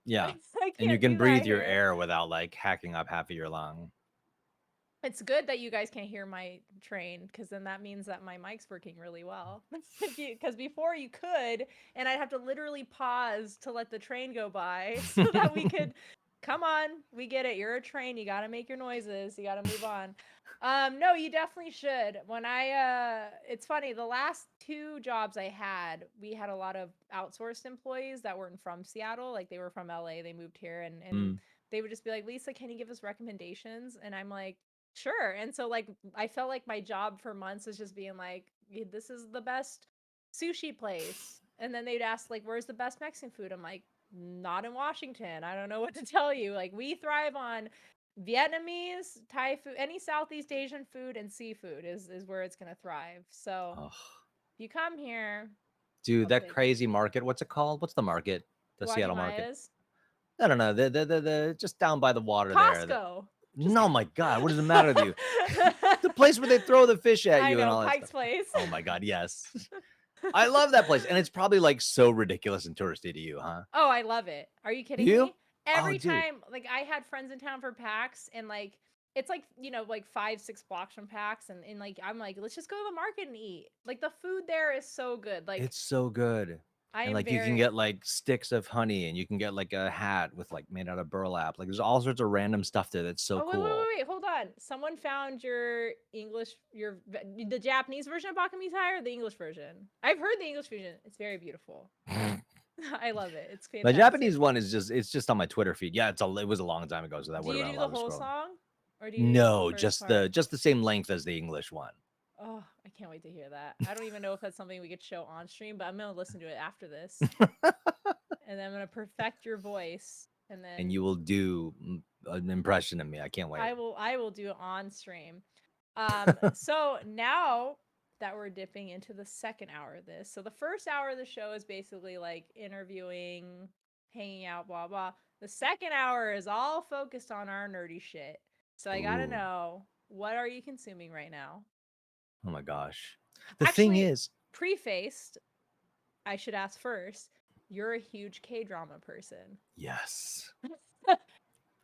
Yeah. I And you can't can do that breathe your here. air without like hacking up half of your lung. It's good that you guys can't hear my train because then that means that my mic's working really well. Because before you could, and I'd have to literally pause to let the train go by so that we could. Come on, we get it. You're a train. You got to make your noises. You got to move on. No, you definitely should. It's funny. The last 2 jobs I had, we had a lot of outsourced employees that weren't from Seattle. Like they were from LA. They moved here, and Mm, they would just be like, Lisa, can you give us recommendations? And I'm like, sure. And so like I felt like my job for months was just being like, this is the best sushi place. And then they'd ask like, where's the best Mexican food? I'm like, not in Washington. I don't know what to tell you. Like we thrive on Vietnamese, Thai food, any Southeast Asian food and seafood is where it's gonna thrive. So oh, if you come here, dude, I'll that take you. crazy market. What's it called? What's the market? The Seattle market. Guacamayas. I don't know. The just down by the water there. Costco. Just No, my God, what does it matter with you? The place where they throw the fish at I you and know, all that stuff. Pike's Place. Oh my God, yes. I love that place. And it's probably like so ridiculous and touristy to you, huh? Oh, I love it. Are you Do kidding you? me? Oh, Every dude. time, like I had friends in town for PAX and like it's like, like 5, 6 blocks from PAX and like I'm like, let's just go to the market and eat. Like the food there is so good. Like It's so good. I And am like you can very get like sticks of honey and you can get like a hat with like made out of burlap. Like there's all sorts of random stuff there that's so Oh wait, wait, cool. wait, wait, hold on. Someone found your the Japanese version of Bakami Thai or the English version? I've heard the English version. It's very beautiful. I love it. It's The fantastic. Japanese one is just on my Twitter feed. Yeah, it was a long time ago, so that Do would have you been a do the lot of whole scrolling. song or do you do just the No, first just part? the same length as the English one. Oh, I can't wait to hear that. I don't even know if that's something we could show on stream, but I'm gonna listen to it after this, and then I'm gonna perfect your voice, and And then you will do an impression of me. I can't wait. I will do it on stream. So now that we're dipping into the second hour of this, so the first hour of the show is basically like interviewing, hanging out, blah blah. The second hour is all focused on our nerdy shit. So I gotta Ooh, know, what are you consuming right now? oh my gosh. The thing Actually, is, prefaced, I should ask first, you're a huge K drama person. yes.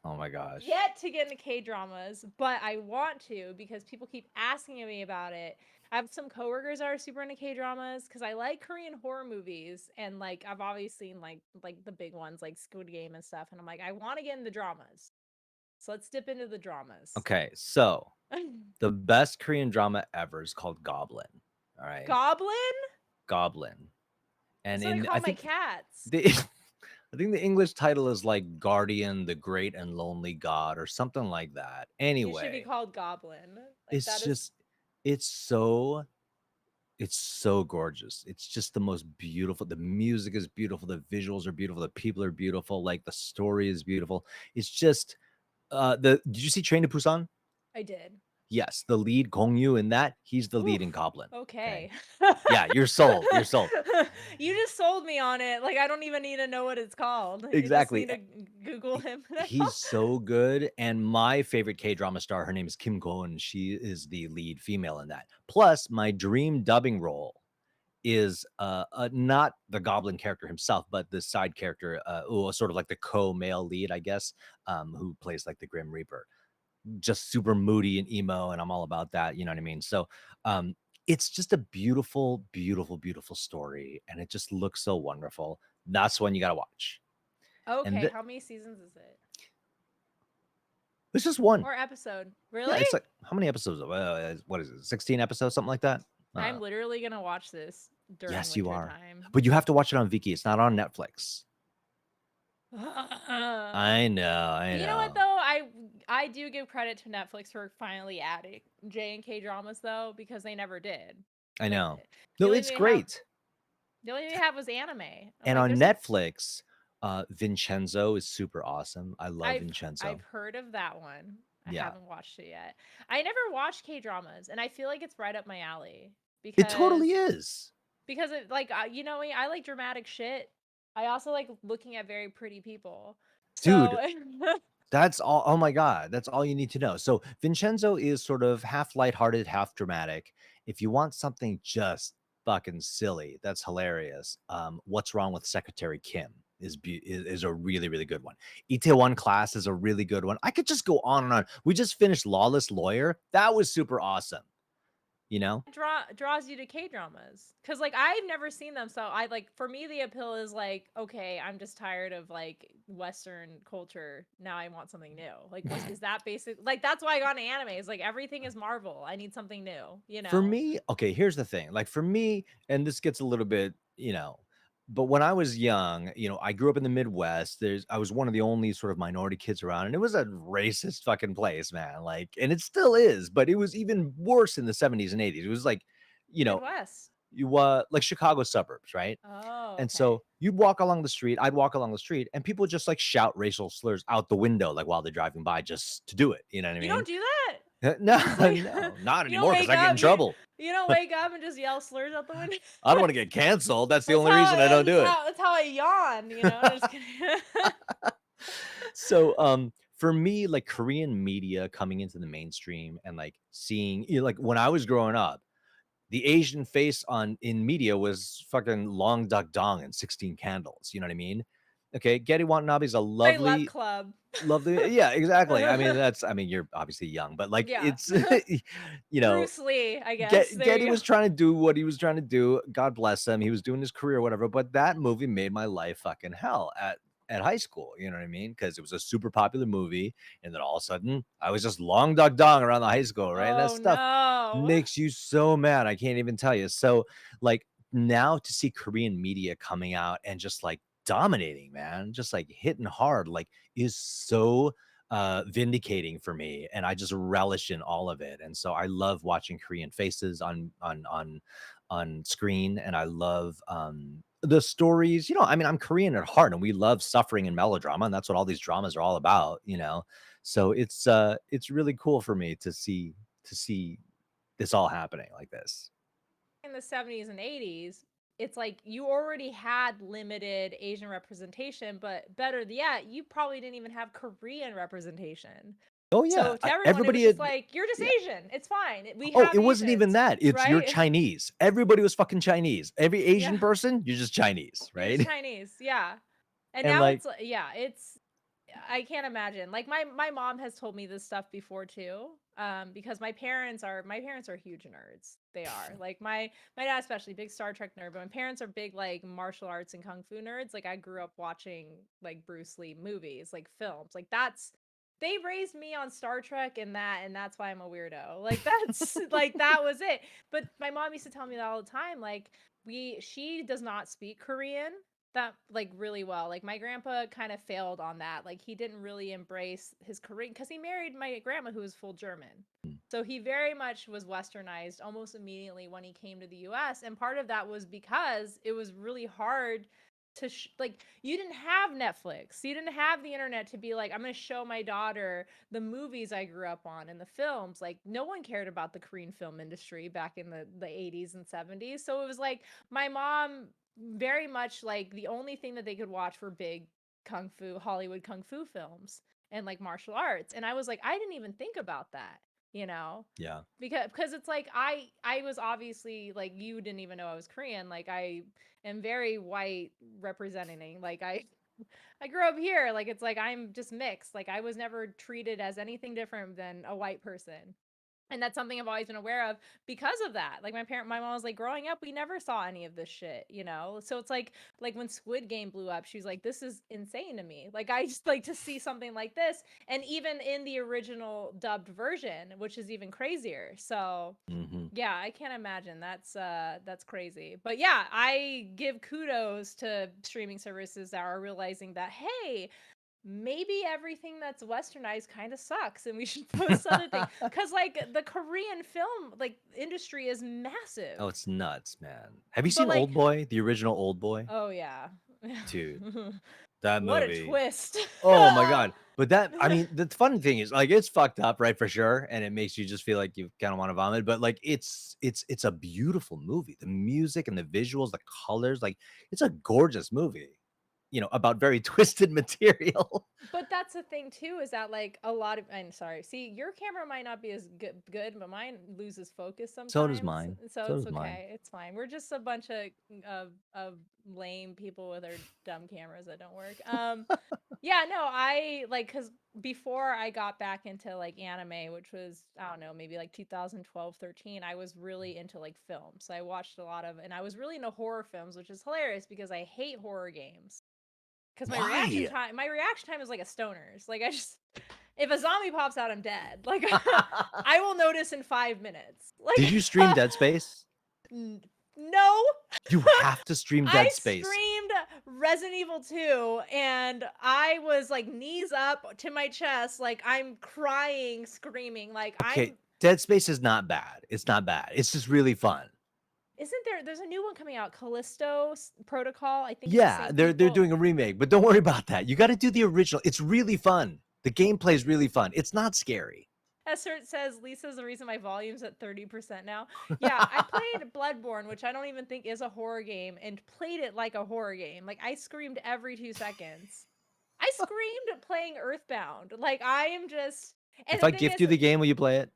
Oh my gosh. Yet to get into K dramas, but I want to because people keep asking me about it. I have some coworkers that are super into K dramas because I like Korean horror movies and like I've obviously seen like the big ones like Squid Game and stuff, and I'm like I want to get into dramas. So let's dip into the dramas. Okay, so the best Korean drama ever is called Goblin. All right, Goblin? Goblin. And That's what I in call my cats. the I think the English title is like Guardian, the Great and Lonely God, or something like that. You should be Anyway, called Goblin. Like it's that is just it's so it's so gorgeous. It's just the most beautiful. The music is beautiful. The visuals are beautiful. The people are beautiful. Like the story is beautiful. It's just the did you see Train to Busan? I did. Yes, the lead Gong Yu in that, he's the lead Oof. in Goblin. Okay. Okay. Yeah, you're sold. You're sold. You just sold me on it. Like I don't even need to know what it's called. I just Exactly. need to Google him now. He's so good. And my favorite K drama star, her name is Kim Goon. She is the lead female in that. Plus, my dream dubbing role is not the Goblin character himself, but the side character, sort of like the co-male lead, I guess, who plays like the Grim Reaper. Just super moody and emo, and I'm all about that. You know what I mean? So, it's just a beautiful, beautiful, beautiful story, and it just looks so wonderful. That's one you got to watch. And Okay, how many seasons is it? it's just one. Or episode? Yeah, Really? it's like how many episodes? What is it? 16 episodes, something like that. I don't I'm know. literally gonna watch this during Yes, you winter are, time. but you have to watch it on Viki. It's not on Netflix. I know, I You know what know, though? I do give credit to Netflix for finally adding J and K dramas though, because they never did. I Like know. the No, only it's thing they have great. the only thing they have was anime. I'm And like, on there's some Netflix, Vincenzo is super awesome. I love I've Vincenzo. heard of that one. I Yeah, haven't watched it yet. I never watched K-dramas, and I feel like it's right up my alley it because totally is, it like you know me, I like dramatic shit. I also like looking at very pretty people. So dude. That's all. Oh my god, that's all you need to know. So Vincenzo is sort of half lighthearted, half dramatic. If you want something just fucking silly, that's hilarious. What's wrong with Secretary Kim is a really really good one. Itaewon Class is a really good one. I could just go on and on. We just finished Lawless Lawyer. That was super awesome. You know, draws you to K-dramas? Because like I've never seen them, so I like for me the appeal is like, okay, I'm just tired of like Western culture. Now I want something new. Like, was is that basic? Like that's why I got into anime. Is like everything is Marvel. I need something new. You for know. me, okay, here's the thing. Like for me, and this gets a little bit, but when I was young, I grew up in the Midwest. I was one of the only sort of minority kids around, and it was a racist fucking place, man. Like, and it still is, but it was even worse in the 70s and 80s. It was like, you know, Midwest. you like Chicago suburbs, right? Oh, And okay. so you'd walk along the street, I'd walk along the street, and people just like shout racial slurs out the window, like while they're driving by, just to do it. You know what I You mean? don't do that. No, Just like no, not you don't anymore because wake I get in up. trouble. You don't wake up and just yell slurs out the window. I don't want to get canceled. That's the That's only how reason I don't do it. that's how I yawn. You know. Just kidding. So, for me, like Korean media coming into the mainstream and like seeing, like when I was growing up, the Asian face on in media was fucking Long Duck Dong and 16 Candles. You know what I mean? Okay, Getty Watanabe's a My love lovely, club. lovely. Yeah, exactly. I mean, you're obviously young, but like Yeah. it's, you know, Bruce Lee, I guess. There Getty you go. was trying to do what he was trying to do. God bless him. He was doing his career, whatever. But that movie made my life fucking hell at high school. You know what I mean? Because it was a super popular movie, and then all of a sudden, I was just long dog dong around the high school, right? And that Oh stuff no. makes you so mad. I can't even tell you. So, like now to see Korean media coming out and just like dominating, man, just like hitting hard, like is so vindicating for me, and I just relish in all of it. And so I love watching Korean faces on screen, and I love the stories. I mean, I'm Korean at heart, and we love suffering and melodrama, and that's what all these dramas are all about. So it's really cool for me to see this all happening like this. In the 70s and 80s, it's like you already had limited Asian representation, but better yet, you probably didn't even have Korean representation. Oh yeah, So to everyone, it was everybody just had. like, you're just Yeah. Asian. It's fine. We Oh, have it wasn't even Asians, that. It's you're right? Chinese. Everybody was fucking Chinese. Every Yeah. Asian person, you're just Chinese, You're just right? Chinese. Yeah. And And now like, it's yeah, it's I can't imagine. Like my mom has told me this stuff before too. Because my parents are huge nerds. They are. Like my dad especially big Star Trek nerd, but my parents are big like martial arts and kung fu nerds. Like I grew up watching like Bruce Lee movies, like films. Like that's they raised me on Star Trek and that's why I'm a weirdo. Like that's like that was it. But my mom used to tell me that all the time. Like she does not speak Korean that like really well. Like my grandpa kind of failed on that. Like he didn't really embrace his Korean because he married my grandma who was full German. So he very much was westernized almost immediately when he came to the US, and part of that was because it was really hard to like you didn't have Netflix. You didn't have the internet to be like I'm going to show my daughter the movies I grew up on and the films. Like no one cared about the Korean film industry back in the 80s and 70s. So it was like my mom very much like the only thing that they could watch were big Hollywood kung fu films and like martial arts. And I was like, I didn't even think about that, you know? yeah, Because it's like I was obviously like you didn't even know I was Korean. Like I am very white representing. Like I grew up here. Like it's like I'm just mixed. Like I was never treated as anything different than a white person, and that's something I've always been aware of because of that. Like my mom was like, growing up, we never saw any of this shit, you know? So it's like when Squid Game blew up, she was like, this is insane to me. Like I just like to see something like this. And even in the original dubbed version, which is even crazier. So hmm yeah, I can't imagine. That's crazy. But yeah, I give kudos to streaming services that are realizing that, hey, maybe everything that's westernized kind of sucks and we should post other things because like the Korean film like industry is Oh, massive, it's nuts, man. Have you but seen like, Old Boy, the original Old Boy? oh yeah. Dude, that What a movie. twist. Oh my god. But that, I mean, the fun thing is like it's fucked up, right? For sure. And it makes you just feel like you kind of want to vomit. But like it's a beautiful movie. The music and the visuals, the colors, like it's a gorgeous movie, about very twisted material. But that's the thing too, is that like a lot of, I'm sorry. See, your camera might not be as good, but mine loses focus So does sometimes. mine. So So it's does mine. okay. It's fine. We're just a bunch of lame people with our dumb cameras that don't work. Yeah, no, I like cuz before I got back into like anime, which was I don't know, maybe like 2012, 13, I was really into like film. So I watched a lot of and I was really into horror films, which is hilarious because I hate horror games. Because Why? my reaction time is like a stoner's. Like I just, if a zombie pops out, I'm dead. Like I will notice in 5 minutes. Did Like you stream Dead Space? no, You have to stream I Dead Space. streamed Resident Evil 2 and I was like knees up to my chest, like I'm crying, screaming, like Okay, I'm. Dead Space is not bad. It's not bad. It's just really fun. Isn't there's a new one coming out, Callisto Protocol? I think it's the Yeah, same they're people. doing a remake, but don't worry about that. You got to do the original. It's really fun. The gameplay is really fun. It's not scary. Essert says Lisa's the reason my volume's at 30% now. Yeah, I played Bloodborne, which I don't even think is a horror game, and played it like a horror game. Like I screamed every 2 seconds. I screamed playing Earthbound. Like I am just, and If the I thing gift is, you the game, will you play it?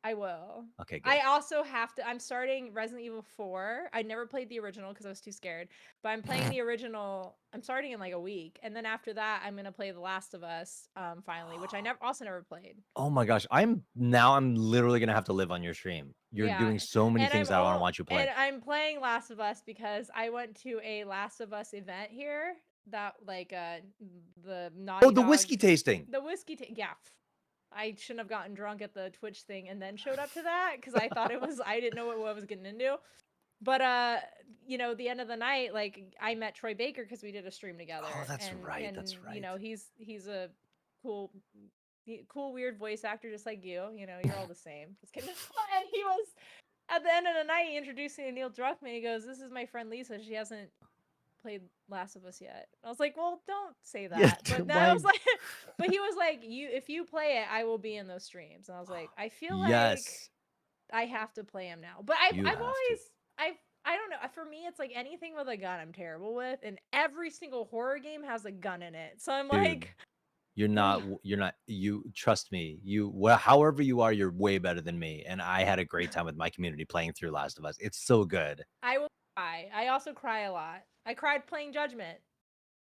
I will. Okay, good. I also have to. I'm starting Resident Evil 4. I never played the original because I was too scared. But I'm playing the original. I'm starting in like a week, and then after that, I'm gonna play The Last of Us. Finally, which I never played. Oh my gosh, I'm literally gonna have to live on your stream. You're Yeah, doing so many and things that I want to watch you play. I'm playing Last of Us because I went to a Last of Us event here that like the Oh, Naughty the Dog, whiskey tasting. the yeah. I shouldn't have gotten drunk at the Twitch thing and then showed up to that because I thought it was I didn't know what I was getting into. But the end of the night, like I met Troy Baker because we did a stream together, Oh, that's and right. That's right. he's a cool cool weird voice actor just like you. You're all the same. Just kidding. And he was at the end of the night, he introduced me to Neil Druckmann. He goes, "This is my friend Lisa. She hasn't played Last of Us yet." I was like, "Well, don't say Yeah, that." But then I why? was like, but he was like, if you play it, I will be in those streams." And I was like, I feel like Yes, I have to play him now. But you I've have to. always I don't know. For me, it's like anything with a gun, I'm terrible with, and every single horror game has a gun in it. So I'm Dude, like, you trust me. However you are, you're way better than me. And I had a great time with my community playing through Last of Us. It's so good. I will cry. I also cry a lot. I cried playing Judgment.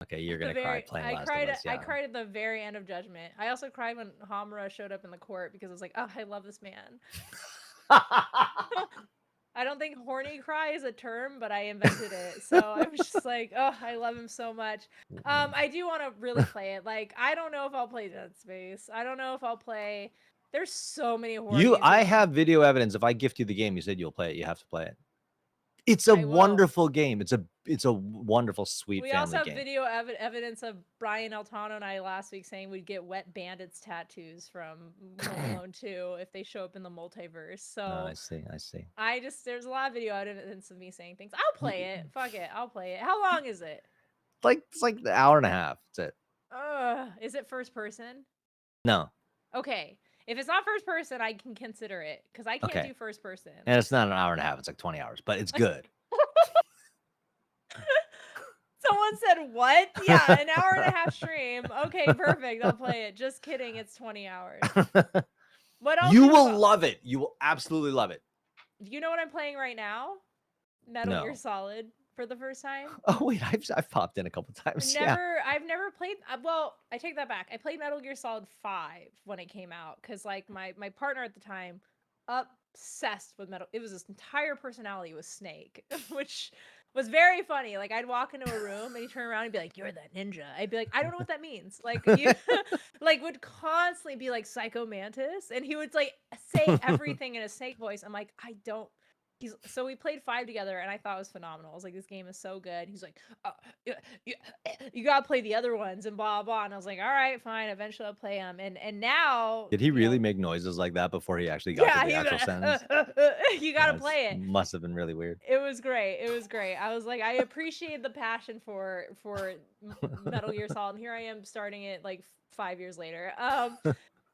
Okay, you're The gonna cry very playing Last of Us. I Yeah. cried at the very end of Judgment. I also cried when Hamura showed up in the court because I was like, oh, I love this man. I don't think horny cry is a term, but I invented it. So I was just like, oh, I love him so much. I do want to really play it. Like, I don't know if I'll play Dead Space. I don't know if I'll play. There's so many horror games. I have video evidence. If I gift you the game, you said you'll play it. You have to play it. It's a I will. wonderful game. It's a wonderful, sweet We also family have game. video evidence of Brian Altano and I last week saying we'd get Wet Bandits tattoos from Home Alone 2 if they show up in the multiverse. So I see. I see. there's a lot of video evidence of me saying things. I'll play it. Fuck it. I'll play it. How long is it? It's like the hour and a half. That's it. Is it first person? No. Okay. If it's not first person, I can consider it because I can't Okay. do first person. And it's not an hour and a half. It's like 20 hours, but it's good. Someone said what? Yeah, an hour and a half stream. Okay, perfect. I'll play it. Just kidding. It's 20 hours. What else? You will love it. You will absolutely love it. You know what I'm playing right now? Metal Gear Solid for the first time. Oh wait, I've popped in a couple times. I've never played. Well, I take that back. I played Metal Gear Solid 5 when it came out because like my partner at the time, obsessed with metal. It was his entire personality was Snake, which was very funny. Like I'd walk into a room and he'd turn around and be like, "You're that ninja." I'd be like, "I don't know what that means." Like you, like would constantly be like Psycho Mantis, and he would like say everything in a Snake voice. I'm like, I don't. So we played 5 together, and I thought it was phenomenal. I was like, "This game is so good." He's like, yeah, yeah, you gotta play the other ones and blah blah." And I was like, "All right, fine. Eventually, I'll play them." And now, Did he really make noises like that before he actually got to yeah, the actual sentence? you gotta That's play it. must have been really weird. It was great. It was great. I was like, I appreciate the passion for Metal Gear Solid. And here I am starting it like 5 years later.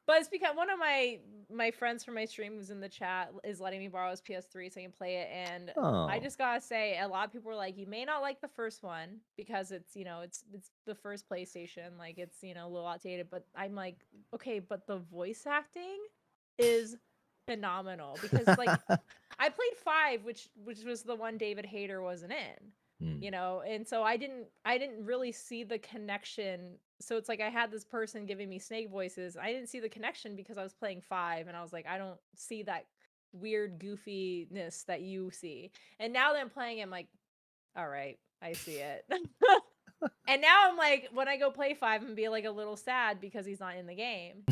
But it's because one of my friends from my stream who's in the chat is letting me borrow his PS3 so I can play it. And I Oh. just gotta say, a lot of people were like, you may not like the first one because it's it's the first PlayStation, like it's a little outdated. But I'm like, okay, but the voice acting is phenomenal because like I played 5, which was the one David Hayter wasn't in. Hmm. And so I didn't really see the connection. So it's like I had this person giving me snake voices. I didn't see the connection because I was playing 5 and I was like, I don't see that weird goofiness that you see. And now that I'm playing, I'm like, all right, I see it. And now I'm like, when I go play 5, I'm gonna be like a little sad because he's not in the game.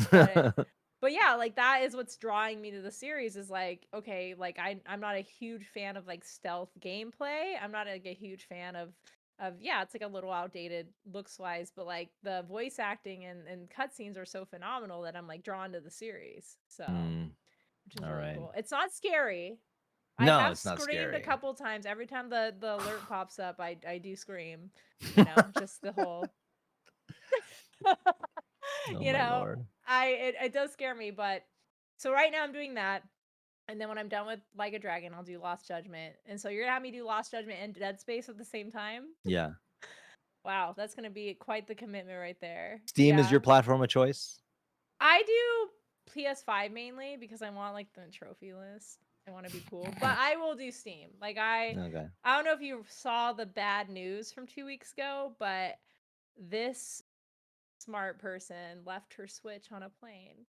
But yeah, like that is what's drawing me to the series is like, okay, like I'm not a huge fan of like stealth gameplay. I'm not like a huge fan of yeah, it's like a little outdated looks wise, but like the voice acting and cutscenes are so phenomenal that I'm like drawn to the series. So, Hmm. which is All really right. cool. It's not scary. I No, have it's not screamed a scary. couple times. Every time the alert pops up, I do scream. Just the whole Oh you my know, lord. it does scare me, but so right now I'm doing that. And then when I'm done with Like a Dragon, I'll do Lost Judgment. And so you're gonna have me do Lost Judgment and Dead Space at the same time? Yeah. Wow, that's gonna be quite the commitment right there. Steam is Yeah. your platform of choice? I do PS5 mainly because I want like the trophy list. I want to be cool. But I will do Steam. Like Okay. I don't know if you saw the bad news from 2 weeks ago, but this smart person left her Switch on a plane.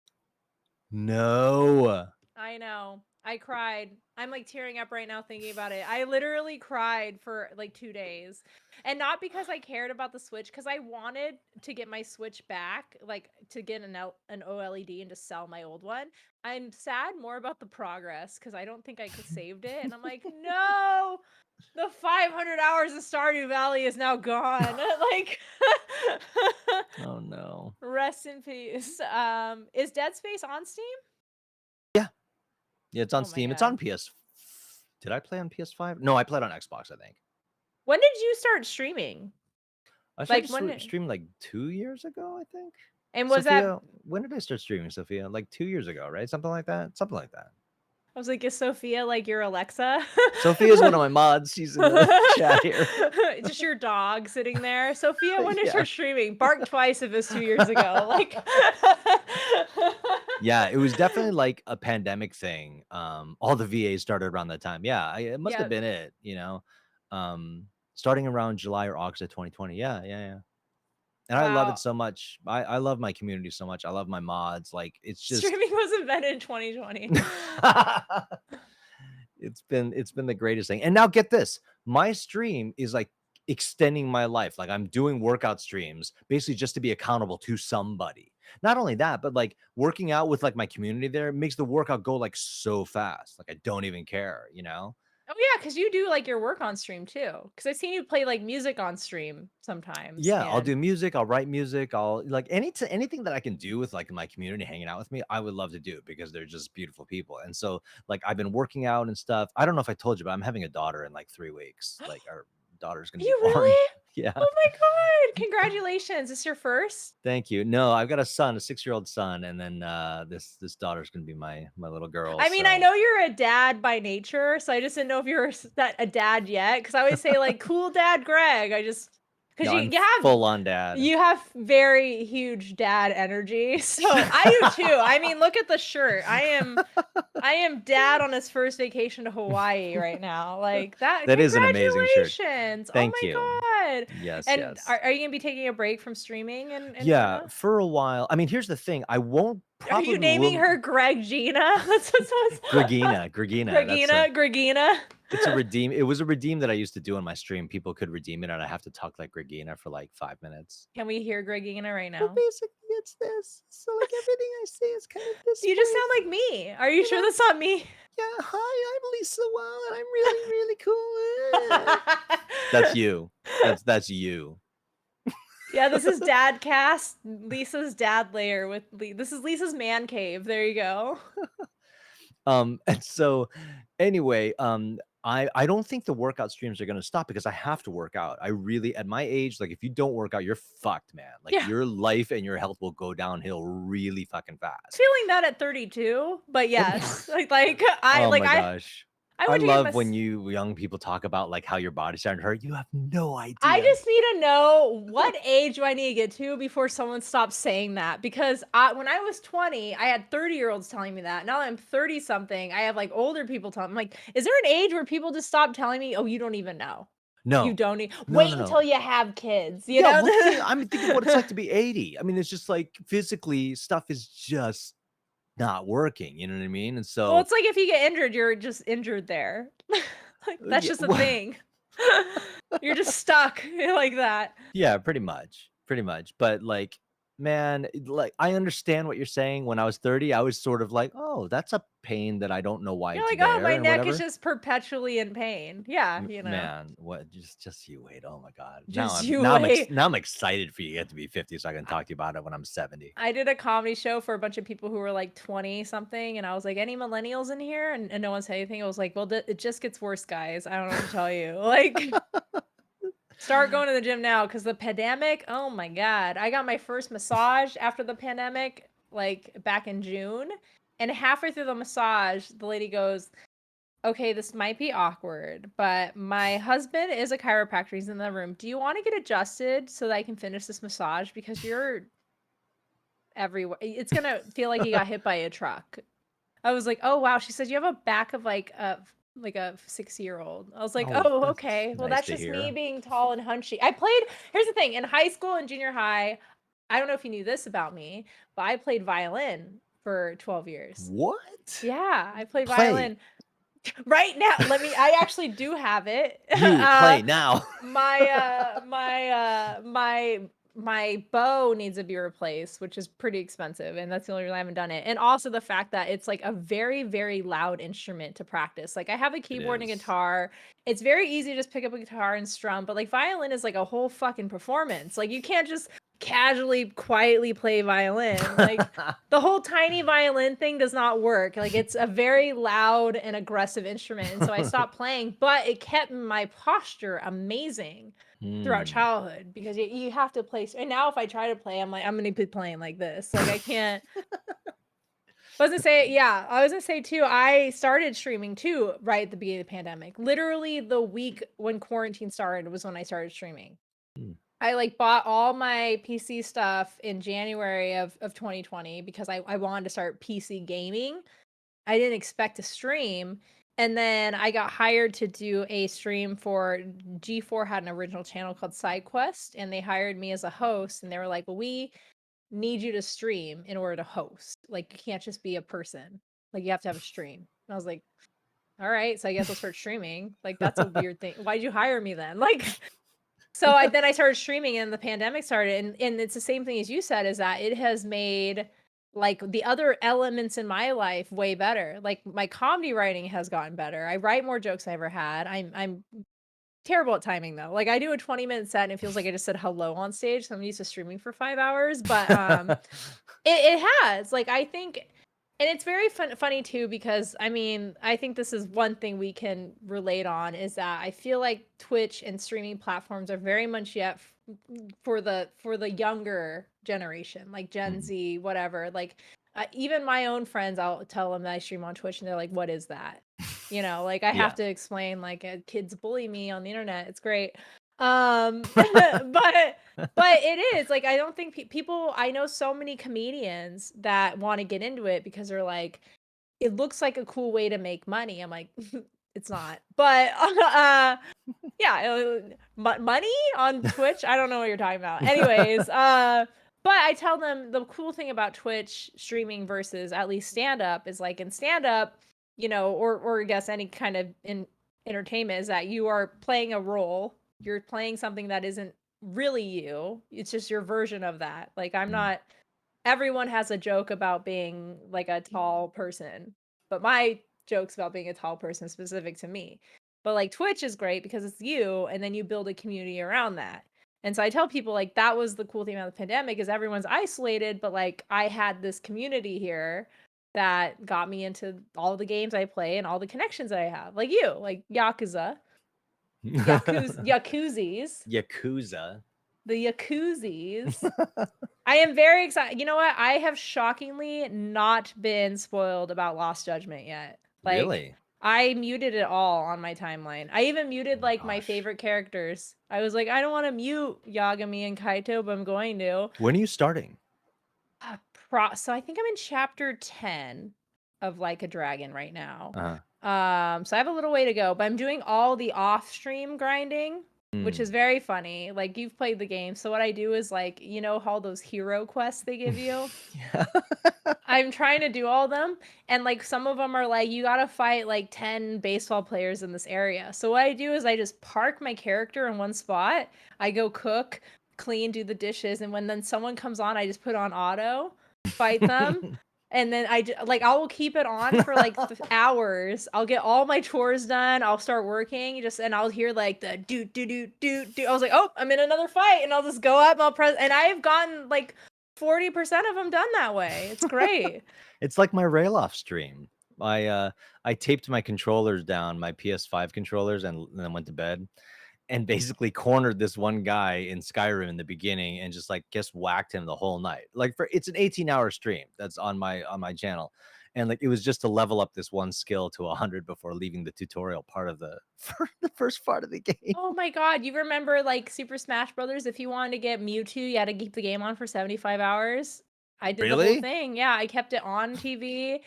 No. I know. I cried. I'm like tearing up right now thinking about it. I literally cried for like 2 days. And not because I cared about the Switch, because I wanted to get my Switch back, like to get an OLED and to sell my old one. I'm sad more about the progress because I don't think I could saved it. And I'm like, no, the 500 hours of Stardew Valley is now gone. Like, Oh no. rest in peace. Is Dead Space on Steam? Yeah. Yeah, it's on Oh my Steam. It's God. on PS. Did I play on PS5? No, I played on Xbox, I think. When did you start streaming? I Like started when streaming like 2 years ago, I think. and was that Sophia, when did I start streaming, Sophia? Like 2 years ago, right? Something like that. Something like that. I was like, is Sophia like your Alexa? Sophia's one of my mods. She's in the chat here. Just your dog sitting there. Sophia, when did you Yeah. start streaming? Bark twice if it's 2 years ago. Like Yeah, it was definitely like a pandemic thing. All the VAs started around that time. Yeah, it must have Yeah. been it. Starting around July or August of 2020. Yeah, yeah, yeah. And I love it Wow. so much. I love my community so much. I love my mods. Like it's just Streaming was invented in 2020. it's been the greatest thing. And now get this. My stream is like extending my life. Like I'm doing workout streams basically just to be accountable to somebody. Not only that, but like working out with like my community there makes the workout go like so fast. Like I don't even care. Oh yeah, because you do like your work on stream too. Because I've seen you play like music on stream sometimes. Yeah, I'll And do music, I'll write music, I'll like anything that I can do with like my community hanging out with me, I would love to do because they're just beautiful people. And so like I've been working out and stuff. I don't know if I told you, but I'm having a daughter in like 3 weeks. Like our daughter's gonna be you born. really? Yeah. Oh my God. Congratulations. Is this your first? Thank you. No, I've got a son, a 6-year-old son, and then this daughter's gonna be my little girl. I mean, I So know you're a dad by nature, so I just didn't know if you were a dad yet. Because I always say like, "Cool dad, Greg." Because no, I'm you have full on dad. you have very huge dad energy. So I do too. I mean, look at the shirt. I am dad on his first vacation to Hawaii right now. Like that. That is an amazing shirt. Congratulations. Oh Thank you. my God. Yes, And yes. are you gonna be taking a break from streaming and Yeah, whatnot? for a while. I mean, here's the thing. I won't Are you probably naming will her Greg Gina? That's what Gregina. That's a Gregina. it's a redeem. It was a redeem that I used to do on my stream. People could redeem it, and I have to talk like Gregina for like 5 minutes. Can we hear Gregina right Well, now? basically, gets this. So like everything I say is kind of this You just way. sound like me. Are you You sure know? that's not me? Yeah, hi, I'm Lisa Wallen. I'm really, really cool. That's you. That's you. Yeah, this is dad cast, Lisa's dad layer with this is Lisa's man cave. There you go. And so anyway, I don't think the workout streams are gonna stop because I have to work out. I really at my age, like if you don't work out, you're fucked, man. Like Yeah. your life and your health will go downhill really fucking fast. Feeling that at 32, but yes. Oh my I gosh. I I went to get love mas when you young people talk about like how your body's starting to hurt. You have no I idea. just need to know what age do I need to get to before someone stops saying that, because when I was 20, I had 30-year-olds telling me that. Now that I'm 30 something, I have like older people telling me, like, is there an age where people just stop telling me, "Oh, you don't even know. You No. don't need No, no, wait no. until you have kids," you Yeah, know? well, think of what it's like to be 80. I mean, it's just like physically stuff is just not working, you know what I mean? And Well, so it's like if you get injured, you're just injured there. Like, that's yeah, just a thing. You're just stuck like that. yeah, pretty much, pretty much. But like, man, like I understand what you're saying. When I was 30, I was sort of like, oh, that's a pain that I don't know why You're it's like, "Oh, there my and neck is whatever. just perpetually in pain." Yeah, Man, what just you wait. Oh my God. just you wait. Now I'm excited for you to get to be 50 so I can talk to you about it when I'm 70. I did a comedy show for a bunch of people who were like 20 something, and I was like, "Any millennials in here?" And no one said anything. I was like, "Well, it just gets worse, guys. I don't know what to tell you." Like, start going to the gym now because the pandemic, oh my God. I got my first massage after the pandemic, like back in June. And halfway through the massage, the lady goes, "Okay, this might be awkward, but my husband is a chiropractor. He's in the room. Do you want to get adjusted so that I can finish this massage? Because you're everywhere. It's gonna feel like you got hit by a truck." I was like, "Oh wow." She said, "You have a back of like a 60-year-old." I was like, Oh, "Oh, that's okay. Well, nice that's to just me hear. being tall and hunchy." I played Here's the thing, in high school and junior high, I don't know if you knew this about me, but I played violin for 12 years. What? Yeah, I played Play. violin. Right now, I actually do have it. You play now. My bow needs to be replaced, which is pretty expensive, and that's the only reason I haven't done it. And also the fact that it's like a very, very loud instrument to practice. Like I have a It keyboard and a is. guitar. It's very easy to just pick up a guitar and strum, but like violin is like a whole fucking performance. Like you can't just casually, quietly play violin. Like the whole tiny violin thing does not work. Like it's a very loud and aggressive instrument. And so I stopped playing, but it kept my posture amazing throughout Hmm. childhood because you have to play. And now if I try to play, I'm like, I'm going to be playing like this. Like I can't. I was gonna say too, I started streaming too right at the beginning of the pandemic. Literally the week when quarantine started was when I started streaming. Hmm. I, like, bought all my PC stuff in January of 2020 because I wanted to start PC gaming. I didn't expect to stream, and then I got hired to do a stream for G4 had an original channel called SideQuest, and they hired me as a host, and they were like, "Well, we need you to stream in order to host. Like, you can't just be a person. Like, you have to have a stream." And I was like, "Alright, so I guess I'll start streaming." Like, that's a weird thing. Why'd you hire me then? Like, so I started streaming and the pandemic started, and it's the same thing as you said, is that it has made like the other elements in my life way better. Like my comedy writing has gotten better. I write more jokes than I ever had. I'm terrible at timing though. Like I do a 20-minute set and it feels like I just said hello on stage. So I'm used to streaming for 5 hours, but it has. Like I think, and it's very funny too because I mean I think this is one thing we can relate on is that I feel like Twitch and streaming platforms are very much yet for the younger generation, like Gen Mhm. Z, whatever. Like even my own friends, I'll tell them that I stream on Twitch, and they're like, "What is that?" You know, like I have Yeah. to explain. Like kids bully me on the internet. It's great. But it is like I don't think people. I know so many comedians that want to get into it because they're like, it looks like a cool way to make money. I'm like, it's not. But yeah, money on Twitch. I don't know what you're talking about. Anyways, but I tell them the cool thing about Twitch streaming versus at least stand up is like in stand up, or I guess any kind of entertainment is that you are playing a role. You're playing something that isn't really you. It's just your version of that. Like I'm Mm. not. everyone has a joke about being like a tall person, but my joke's about being a tall person specific to me. But like Twitch is great because it's you and then you build a community around that. And so I tell people like that was the cool thing about the pandemic is everyone's isolated, but like I had this community here that got me into all the games I play and all the connections I have. Like you, like Yakuza, Yakuzis, Yakuza. the Yakuzis. I am very excited. You know what? I have shockingly not been spoiled about Lost Judgment yet. Like, Really? I muted it all on my timeline. I even Oh muted my like my gosh. favorite characters. I was like, I don't want to mute Yagami and Kaito, but I'm going to. When are you starting? So I think I'm in chapter 10 of Like a Dragon right now. Uh-huh. So I have a little way to go, but I'm doing all the off-stream grinding, which is Mm. very funny. Like you've played the game. So what I do is like, you know, all those hero quests they give you? Yeah. I'm trying to do all of them, and, like, some of them are like, "You gotta fight, like, 10 baseball players in this area." So what I do is I just park my character in one spot, I go cook, clean, do the dishes, and when then someone comes on, I just put on auto, fight them, and then I will keep it on for, like, hours. I'll get all my chores done, I'll start working, and I'll hear, like, the doot, doot, doot, doot, doot. I was like, "Oh, I'm in another fight," and I'll just go up, I'll press and I've gotten, like, 40% of them done that way. It's great. It's like my Rayloff stream. I taped my controllers down, my PS5 controllers, and then went to bed, and basically cornered this one guy in Skyrim in the beginning and just like just whacked him the whole night. Like for it's an 18-hour stream that's on my channel. And like it was just to level up this one skill to 100 before leaving the tutorial part of the for the first part of the game. Oh my god, you remember, like, Super Smash Brothers? If you wanted to get Mewtwo, you had to keep the game on for 75 hours? I did the whole Really? thing, yeah, I kept it on TV.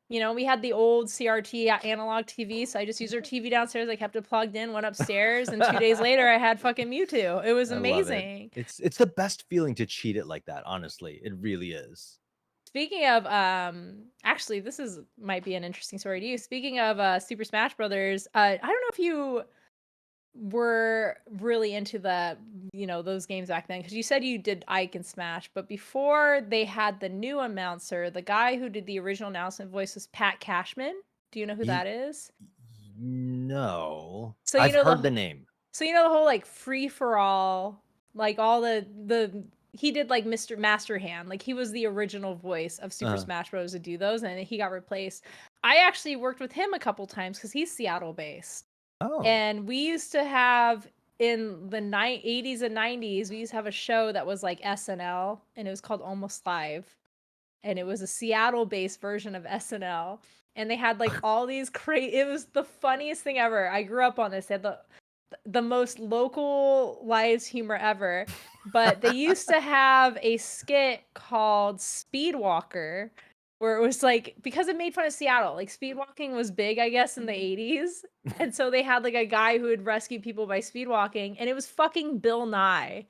You know, we had the old CRT analog TV, so I just used our TV downstairs, I kept it plugged in, went upstairs, and 2 days later, I had fucking Mewtwo. It was I love it. amazing. It's the best feeling to cheat it like that, honestly. It really is. Speaking of, actually, this is might be an interesting story to you. Speaking of, Super Smash Brothers, I don't know if you were really into those games back then because you said you did Ike and Smash, but before they had the new announcer, the guy who did the original announcement voice was Pat Cashman. Do you know who Ye that is? No. So you I've know heard the the name. so you know the whole like free for all, like all the he did like Mr. Master Hand, like he was the original voice of Super Uh, Smash Bros. To do those, and he got replaced. I actually worked with him a couple times because he's Seattle based. oh. And we used to have in the 80s and 90s, we used to have a show that was like SNL and it was called Almost Live. And it was a Seattle-based version of SNL. And they had like all these crazy it was the funniest thing ever. I grew up on this. They had the most localized humor ever. But they used to have a skit called Speedwalker, where it was like because it made fun of Seattle. Like speedwalking was big, I guess, in the 80s. And so they had like a guy who would rescue people by speedwalking, and it was fucking Bill Nye.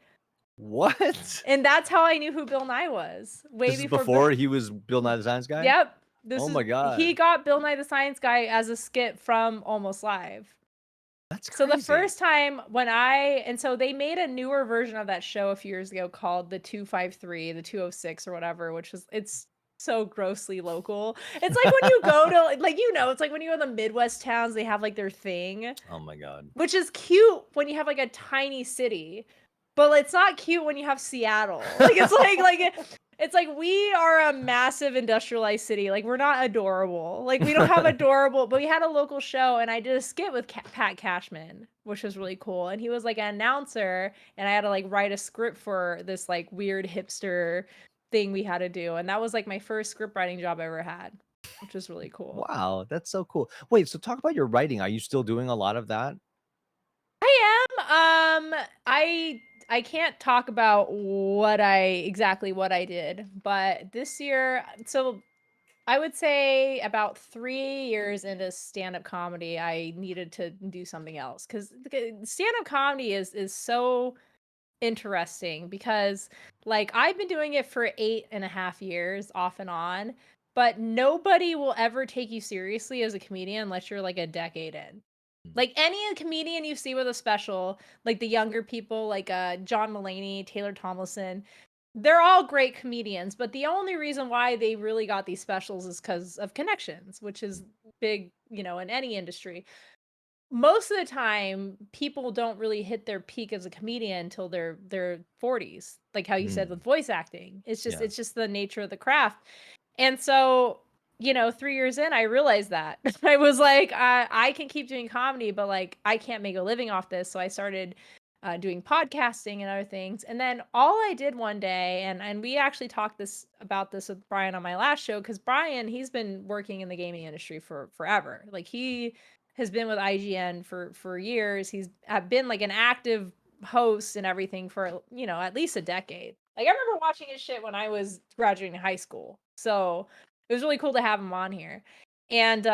What? And that's how I knew who Bill Nye was. Way This is before Bill. before he was Bill Nye the Science Guy? Yep. This Oh is my he god. got Bill Nye the Science Guy as a skit from Almost Live. That's So the crazy. first time and so they made a newer version of that show a few years ago called the 253, the 206 or whatever, which was it's so grossly local. It's like when you go to like it's like when you go to the Midwest towns, they have like their thing, Oh my god. which is cute when you have like a tiny city. But it's not cute when you have Seattle. Like it's it's like we are a massive industrialized city. Like we're not adorable. Like we don't have adorable, but we had a local show and I did a skit with Pat Cashman, which was really cool. And he was like an announcer and I had to like write a script for this like weird hipster thing we had to do. And that was like my first script writing job I ever had, which was really cool. Wow, that's so cool. Wait, so talk about your writing. Are you still doing a lot of that? I am. I can't talk about exactly what I did, but this year, so I would say about 3 years into stand-up comedy, I needed to do something else because stand-up comedy is so interesting because like I've been doing it for 8.5 years off and on, but nobody will ever take you seriously as a comedian unless you're like a decade in. Mm. Like any comedian you see with a special, like the younger people, like John Mulaney, Taylor Tomlinson, they're all great comedians, but the only reason why they really got these specials is because of connections, which is big, in any industry. Most of the time, people don't really hit their peak as a comedian until their 40s, like how you said Mm, with voice acting. It's just yeah. it's just the nature of the craft. And so, 3 years in, I realized that. I was like, I can keep doing comedy, but, like, I can't make a living off this, so I started, doing podcasting and other things, and then all I did one day, and we actually talked about this with Brian on my last show, because Brian, he's been working in the gaming industry for forever. Like, he has been with IGN for years. He's been, like, an active host and everything for, at least a decade. Like, I remember watching his shit when I was graduating high school, so it was really cool to have him on here. And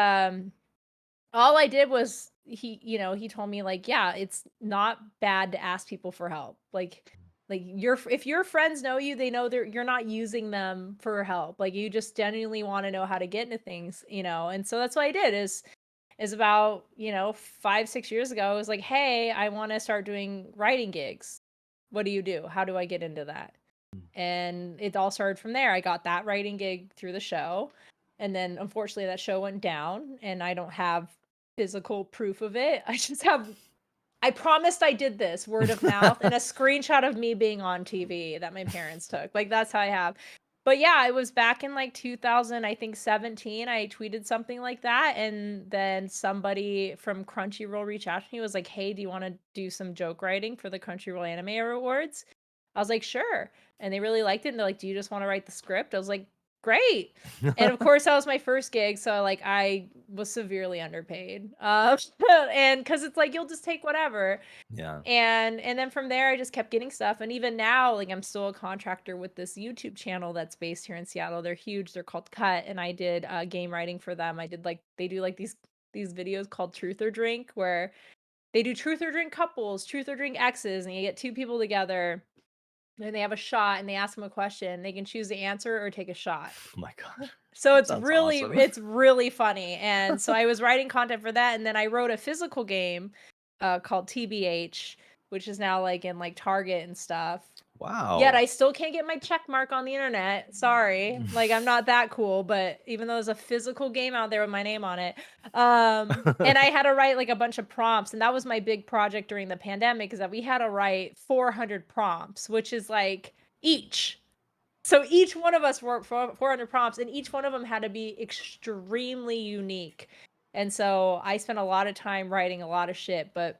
all I did was he told me, like, yeah, it's not bad to ask people for help. Like if your friends know you, they know you're not using them for help. Like, you just genuinely want to know how to get into things. And so that's what I did is about, 5, 6 years ago. I was like, hey, I want to start doing writing gigs. What do you do? How do I get into that? And it all started from there. I got that writing gig through the show. And then unfortunately that show went down and I don't have physical proof of it. I promised I did this word of mouth and a screenshot of me being on TV that my parents took. Like, that's how I have. But yeah, it was back in like 2000, I think 17. I tweeted something like that, and then somebody from Crunchyroll reached out to me. Was like, "Hey, do you want to do some joke writing for the Crunchyroll Anime Awards?" I was like, "Sure." And they really liked it. And they're like, "Do you just want to write the script?" I was like, "Great." And of course, that was my first gig, so like I was severely underpaid. And because it's like you'll just take whatever. Yeah. And then from there, I just kept getting stuff. And even now, like, I'm still a contractor with this YouTube channel that's based here in Seattle. They're huge. They're called Cut, and I did game writing for them. I did, like, they do like these videos called Truth or Drink, where they do truth or drink couples, truth or drink exes, and you get two people together and they have a shot and they ask them a question. They can choose the answer or take a shot. Oh my gosh. So That it's sounds really awesome. it's really funny, and so I was writing content for that, and then I wrote a physical game, called TBH, which is now, like, in, like, Target and stuff. Yet Wow. I still can't get my check mark on the internet, sorry, like, I'm not that cool, but even though there's a physical game out there with my name on it, and I had to write, like, a bunch of prompts, and that was my big project during the pandemic, is that we had to write 400 prompts, which is, like, each. So each one of us wrote 400 prompts, and each one of them had to be extremely unique. And so I spent a lot of time writing a lot of shit, but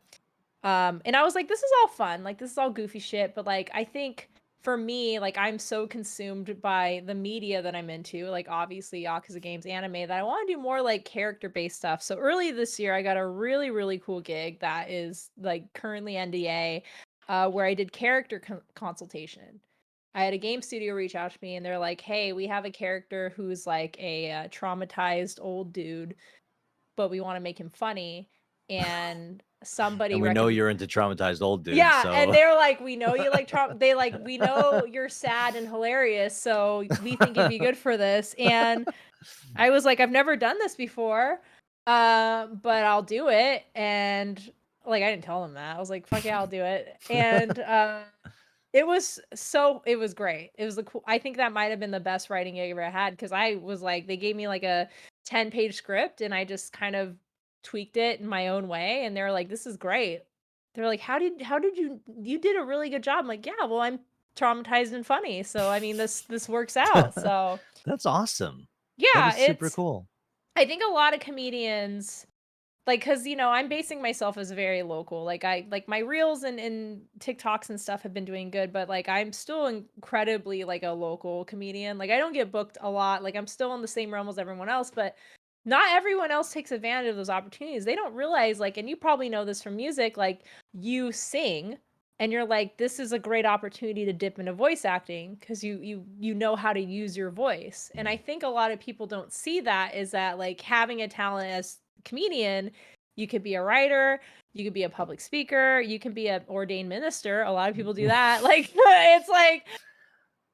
and I was like, this is all fun, like, this is all goofy shit, but, like, I think for me, like, I'm so consumed by the media that I'm into, like, obviously Yakuza games, anime, that I want to do more, like, character-based stuff. So early this year, I got a really, really cool gig that is, like, currently NDA, where I did character consultation. I had a game studio reach out to me, and they're like, "Hey, we have a character who's like a traumatized old dude, but we want to make him funny." And somebody And we know recommend, you're into traumatized old dudes, yeah, and so they're like, "We know you like they like, we know you're sad and hilarious, so we think you'd be good for this." And I was like, "I've never done this before, but I'll do it." And like, I didn't tell them that. I was like, "Fuck yeah, I'll do it." And it was great. It was the cool, I think that might have been the best writing I ever had, because I was like, they gave me like a 10-page script and I just kind of tweaked it in my own way, and they were like, "This is great." They're like, how did you did a really good job." I'm like, "Yeah, well, I'm traumatized and funny, so I mean, this works out." So that's awesome. That yeah, is super it's cool. I think a lot of comedians, like, cause I'm basing myself as very local. Like, my reels and TikToks and stuff have been doing good, but, like, I'm still incredibly, like, a local comedian. Like, I don't get booked a lot. Like, I'm still in the same realm as everyone else, but not everyone else takes advantage of those opportunities. They don't realize, like, and you probably know this from music, like, you sing and you're like, "This is a great opportunity to dip into voice acting because you know how to use your voice." And I think a lot of people don't see that, is that, like, having a talent as comedian, you could be a writer, you could be a public speaker, you can be an ordained minister. A lot of people do that. Like, it's like,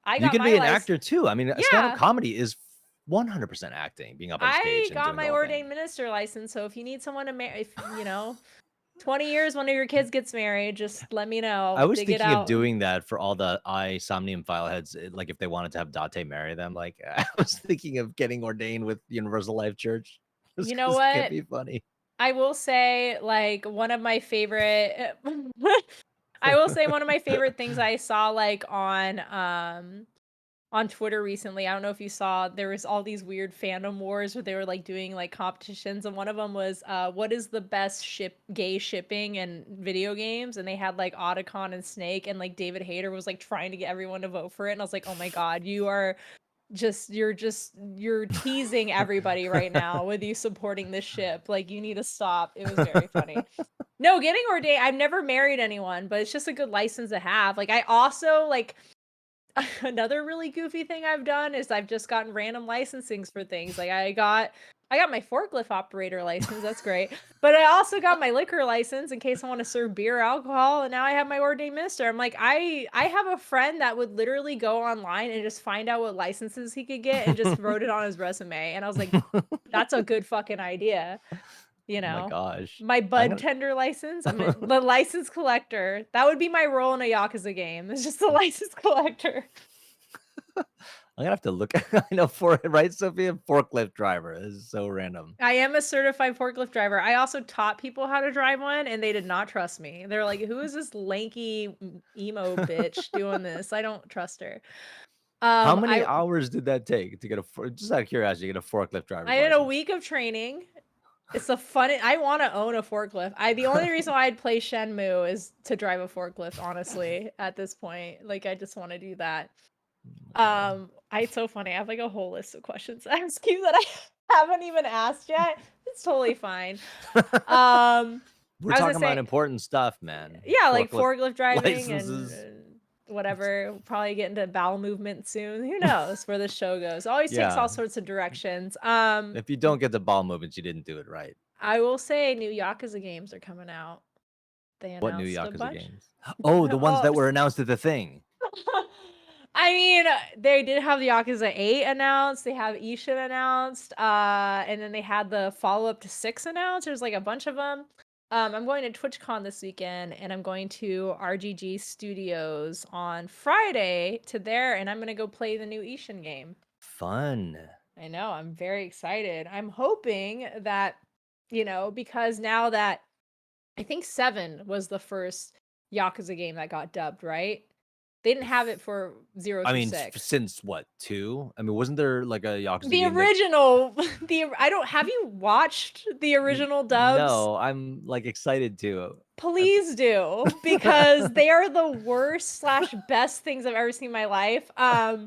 I You got can my be an license. actor too. I mean, stand-up Yeah, comedy is 100% acting, being up on I stage and got doing the my whole thing. ordained minister license. So if you need someone to 20 years, one of your kids gets married, just let me I know. was Dig it thinking of out. doing that for all the Somnium file heads, like, if they wanted to have Date marry them, like, I was thinking of getting ordained with Universal Life Church just You know 'cause it could what? be funny. I will say, like, one of my favorite I will say one of my favorite things I saw, like, on Twitter recently. I don't know if you saw, there was all these weird fandom wars where they were, like, doing, like, competitions, and one of them was, what is the best gay shipping in video games? And they had, like, Otacon and Snake, and, like, David Hayter was, like, trying to get everyone to vote for it, and I was like, "Oh my god, you're teasing everybody right now with you supporting this ship, like, you need to stop." It was very funny. No, getting ordained, I've never married anyone, but it's just a good license to have. Like, I also, like, another really goofy thing I've done is I've just gotten random licensings for things. Like, I got my forklift operator license, that's great. But I also got my liquor license in case I want to serve beer or alcohol, and now I have my ordained minister. I'm like, I have a friend that would literally go online and just find out what licenses he could get and just wrote it on his resume. And I was like, that's a good fucking idea, you Oh my know. gosh. My I'm bud gonna tender license, the license collector. That would be my role in a Yakuza game. It's just the license collector. I'm gonna have to look I know for it, right, Sophia? Forklift driver. This is so random. I am a certified forklift driver. I also taught people how to drive one, and they did not trust me. They're like, "Who is this lanky emo bitch doing this? I don't trust her." How many I hours did that take to get a for just out of curiosity, get a forklift driver's I did a license? week of training. It's a fun. I want to own a forklift. The only reason why I'd play Shenmue is to drive a forklift. Honestly, at this point, like, I just want to do that. Oh my god. It's so funny. I have like a whole list of questions to ask you that I haven't even asked yet. It's totally fine. Um, We're I was gonna talking about say, important stuff, man. yeah, like Forklift forklift driving and licenses. whatever. We'll probably get into bowel movement soon. Who knows where the show goes? Always takes all Yeah. sorts of directions. If you don't get the ball movements, you didn't do it right. I will say new Yakuza games are coming out. They What new announced a Yakuza bunch. games? Oh, the ones Oh, that were announced at the thing. I mean, they did have the Yakuza 8 announced, they have Ishin announced, and then they had the follow-up to 6 announced. There's, like, a bunch of them. I'm going to TwitchCon this weekend, and I'm going to RGG Studios on Friday to there, and I'm gonna go play the new Ishin game. Fun. I know, I'm very excited. I'm hoping that, because now that I think 7 was the first Yakuza game that got dubbed, right? They didn't have it for 0 I through mean, 6. since what, 2? I mean, wasn't there like a Yakuza The game that original, I don't have you watched the original dubs? no, I'm like excited to. I Please do, because they are the worst slash best things I've ever seen in my life. I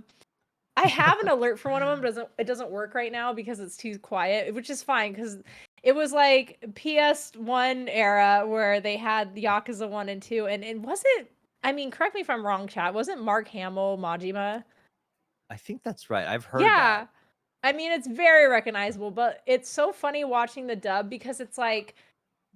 have an alert for one of them, it doesn't work right now because it's too quiet, which is fine because it was like PS1 era where they had Yakuza 1 and 2, and it wasn't, I mean, correct me if I'm wrong, chat, wasn't Mark Hamill Majima? I think that's right. I've heard that. Yeah. I mean, it's very recognizable, but it's so funny watching the dub because it's like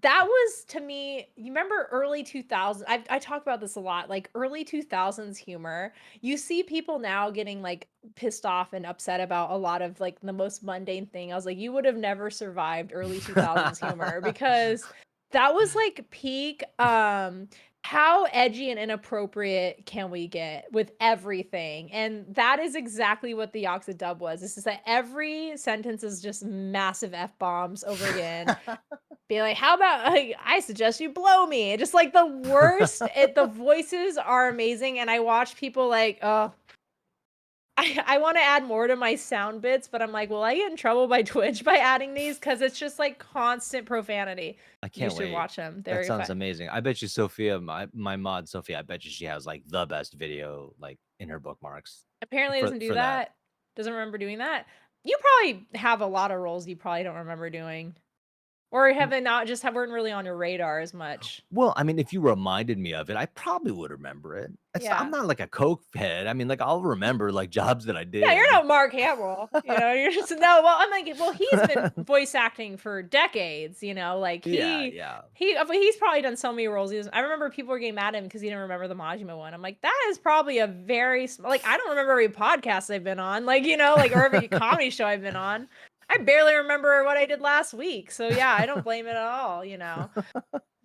that was to me, you remember early 2000s? I talk about this a lot, like early 2000s humor. You see people now getting like pissed off and upset about a lot of like the most mundane thing. I was like, you would have never survived early 2000s humor because that was like peak how edgy and inappropriate can we get with everything? And that is exactly what the Yakuza dub was. This is that every sentence is just massive F bombs over again. Be like, "How about, like, I suggest you blow me." Just, like, the worst. The voices are amazing, and I watch people like, oh, I wanna add more to my sound bits, but I'm like, "Will I get in trouble by Twitch by adding these?" Because it's just, like, constant profanity. I You can't should wait. watch them. They're That very sounds fun. amazing. I bet you Sophia, my mod Sophia, I bet you she has like the best video like in her bookmarks Apparently doesn't do for that. that. Doesn't remember doing that. You probably have a lot of roles you probably don't remember doing. Or have they not just weren't really on your radar as much. Well, I mean, if you reminded me of it, I probably would remember it. I'm Yeah. not like a coke head. I mean, like I'll remember like jobs that I Yeah, you're did. not Mark Hamill, you're just no, well, I'm like, well, he's been voice acting for decades, like Yeah, yeah. but he's probably done so many roles. I remember people were getting mad at him because he didn't remember the Majima one. I'm like, that is probably a very like, I don't remember every podcast I've been on, like, like, or every comedy show I've been on. I barely remember what I did last week. So yeah, I don't blame it at all.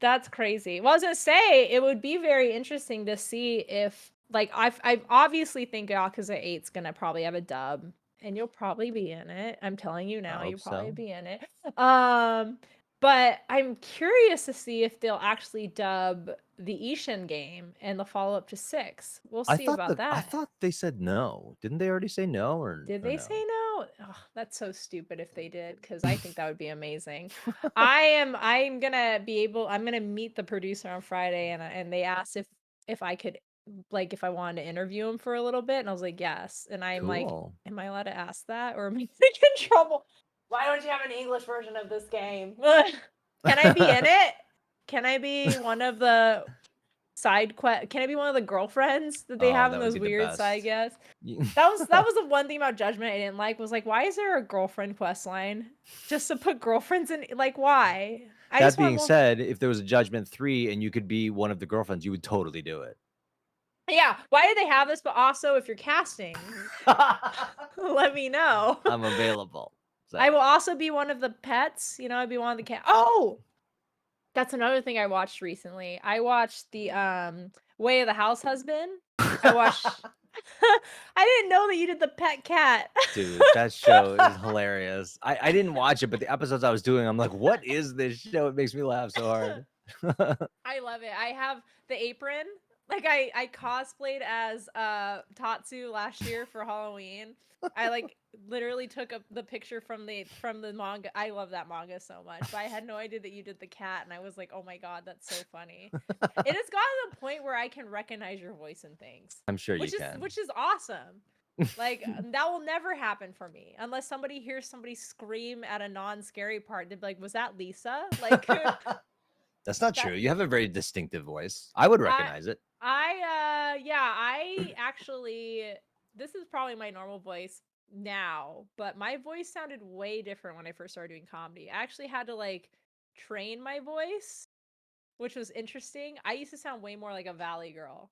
That's crazy. Well, I was gonna say it would be very interesting to see if like I obviously think Yakuza 8's gonna probably have a dub, and you'll probably be in it. I'm telling you I now, hope you'll probably so. be in it. Um, but I'm curious to see if they'll actually dub the Ishin game and the follow-up to 6. We'll see about I that. thought they said no. Didn't they already say no Did or they say no? no? Ugh, that's so stupid if they did, because I think that would be amazing. I'm gonna be able I'm gonna meet the producer on Friday, and they asked if I could like if I wanted to interview him for a little bit, and I was like, yes. And I'm like, Cool. am I allowed to ask that or am I gonna get in trouble? Why don't you have an English version of this game? Can I be in it? Can I be one of the can I be one of the girlfriends that they Oh, have in that would those be the weird side best. quests? You- That was the one thing about Judgment I didn't like, was like, why is there a girlfriend quest line? Just to put girlfriends in, like, why? I That just want being more. said, if there was a Judgment 3 and you could be one of the girlfriends, you would totally do it. Yeah, why do they have this? But also, if you're casting, let me know. I'm available. I So will also be one of the pets. I'd be one of the cat. Oh, that's another thing I watched recently. I watched the Way of the House Husband. I watched. I didn't know that you did the pet cat. dude, that show is hilarious. I didn't watch it, but the episodes I was doing, I'm like, what is this show? It makes me laugh so hard. I love it. I have the apron. Like I cosplayed as Tatsu last year for Halloween. I like literally took the picture from the manga. I love that manga so much, but I had no idea that you did the cat, and I was like, "Oh my god, that's so funny." It has gotten to the point where I can recognize your voice and things, I'm sure you which is can. which is awesome. Like that will never happen for me unless somebody hears somebody scream at a non-scary part. They'd be like, "Was that Lisa?" Like That's not that true. You have a very distinctive voice. I would I recognize it. yeah, I actually this is probably my normal voice now, but my voice sounded way different when I first started doing comedy. I actually had to like train my voice, which was interesting. I used to sound way more like a valley girl,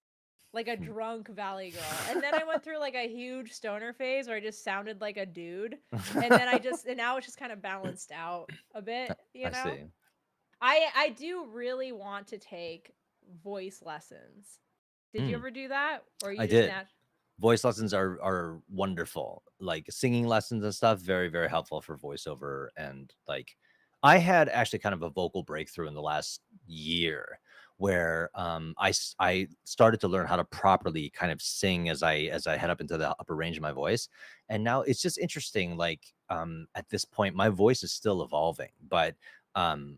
like a drunk valley girl. And then I went through like a huge stoner phase where I just sounded like a dude. And then and now it's just kind of balanced out a bit, you I know? see. I do really want to take voice lessons. Did you Mm, ever do that? Or I you just did. nat Voice lessons are wonderful. Like singing lessons and stuff, very, very helpful for voiceover. And like I had actually kind of a vocal breakthrough in the last year where I started to learn how to properly kind of sing as I head up into the upper range of my voice. And now it's just interesting. Like at this point, my voice is still evolving, but um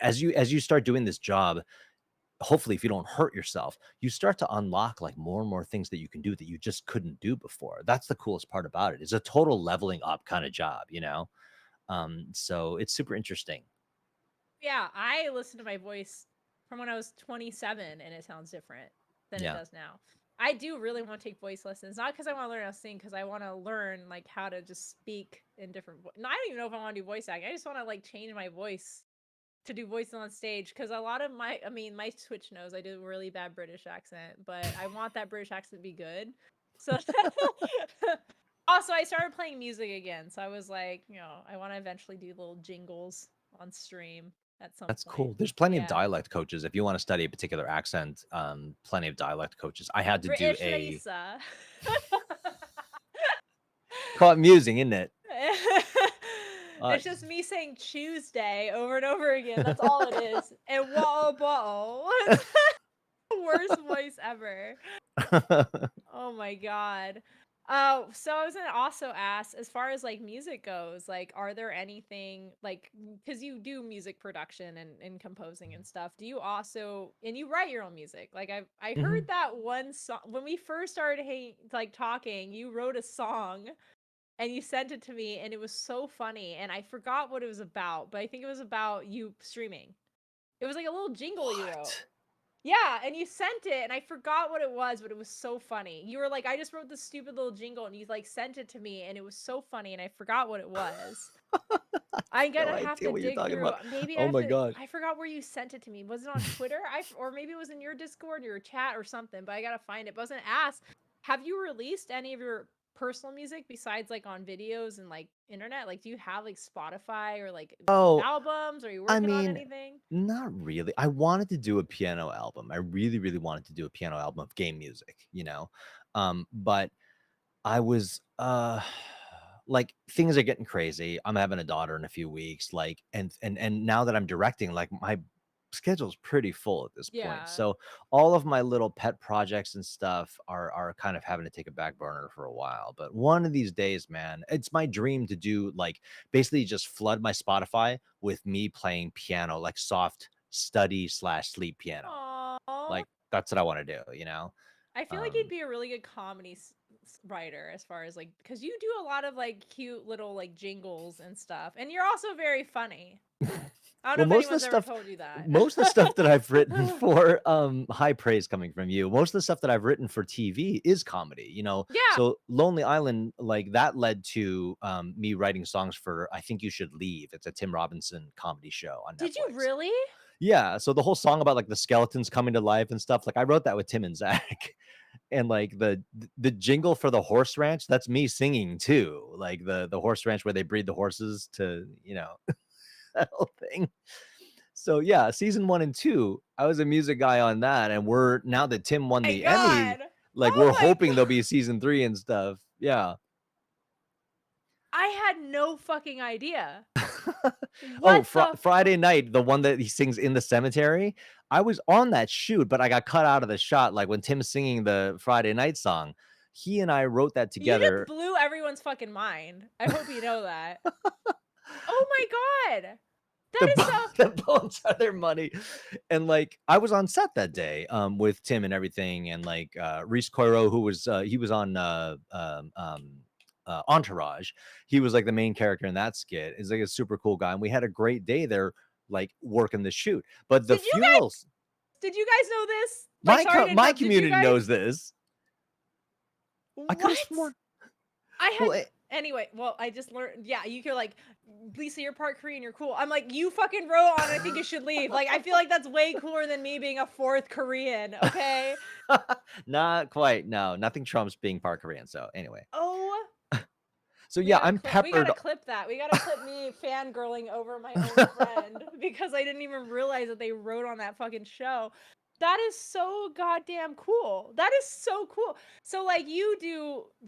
as you start doing this job, hopefully if you don't hurt yourself, you start to unlock like more and more things that you can do that you just couldn't do before. That's the coolest part about it. It's a total leveling up kind of job. So it's super interesting. Yeah, I listen to my voice from when I was 27 and it sounds different than it Yeah. does now. I do really want to take voice lessons, not because I want to learn how to sing, because I want to learn like how to just speak in different no, I don't even know if I want to do voice acting. I just want to like change my voice to do voice on stage, because a lot of my Twitch knows I do a really bad British accent, but I want that British accent to be good. So also I started playing music again, so I was like, I want to eventually do little jingles on stream at some That's point. cool. There's plenty of Yeah. dialect coaches. If you want to study a particular accent, plenty of dialect coaches. I had to do British a Lisa. call it musing, isn't it? Uh, It's just me saying Tuesday over and over again. That's all it is. And whoa, whoa. It's the worst voice ever. Oh my god. So I was gonna also ask, as far as like music goes, like, are there anything like, because you do music production and composing and stuff? Do you also and you write your own music? Like I heard Mhm. that one song when we first started like talking. You wrote a song and you sent it to me, and it was so funny. And I forgot what it was about, but I think it was about you streaming. It was like a little jingle you wrote. What? Yeah, and you sent it, and I forgot what it was, but it was so funny. You were like, "I just wrote this stupid little jingle," and you like sent it to me, and it was so funny, and I forgot what it was. I'm No gonna have idea to what you're dig talking through. about. Maybe I Oh have my to. gosh. I forgot where you sent it to me. Was it on Twitter? Or maybe it was in your Discord, your chat, or something. But I gotta find it. But I was gonna ask, have you released any of your personal music besides like on videos and like internet? Like, do you have like Spotify or like Oh, albums? Are you I working on mean, anything? not really. I wanted to do a piano album. I really, really wanted to do a piano album of game music, you know? But I was like things are getting crazy. I'm having a daughter in a few weeks, like and now that I'm directing, like my schedule's pretty full at this point. Yeah. So all of my little pet projects and stuff are kind of having to take a back burner for a while. But one of these days, man, it's my dream to do like basically just flood my Spotify with me playing piano, like soft study slash sleep piano. Aww. Like that's what I want to do, you know? I feel like you'd Um be a really good comedy writer as far as like, because you do a lot of like cute little like jingles and stuff, and you're also very funny. I don't know Well, if anyone's ever told you that. most of the stuff that I've written for, high praise coming from you. Most of the stuff that I've written for TV is comedy, you know? Yeah. So Lonely Island, like that led to me writing songs for I Think You Should Leave. It's a Tim Robinson comedy show on Did you Netflix. really? Yeah, so the whole song about like the skeletons coming to life and stuff, like I wrote that with Tim and Zach. And like the jingle for the horse ranch, that's me singing too. Like the horse ranch where they breed the horses to, you know, that whole thing. So yeah, season 1 and 2, I was a music guy on that, and we're now that Tim won My the Emmy, God. like we're Oh my hoping God. there'll be season 3 and stuff. Yeah. I had no fucking idea. Oh, What the Friday fuck? night, the one that he sings in the cemetery. I was on that shoot, but I got cut out of the shot. Like when Tim's singing the Friday night song, he and I wrote that You just together. blew everyone's fucking mind. I hope you know that. Oh my God. That The is so. the bones are their money, and like I was on set that day with Tim and everything, and like Reese Coiro, who was he was on Entourage. He was like the main character in that skit. Is like a super cool guy, and we had a great day there, like working the shoot. But the Did you guys funerals, know this? Like, sorry to my interrupt. Did you community guys? knows this. I could have What? sworn. I Well, had anyway. Well, I just learned. Yeah, you're like, Lisa, you're part Korean. You're cool. I'm like, you fucking wrote on. I think you should leave. Like, I feel like that's way cooler than me being a fourth Korean. Okay. not quite. No, nothing trumps being part Korean. So anyway, Oh, so yeah, I'm we gotta peppered. clip that. We gotta clip me fangirling over my own friend because I didn't even realize that they wrote on that fucking show. That is so goddamn cool. That is so cool. So like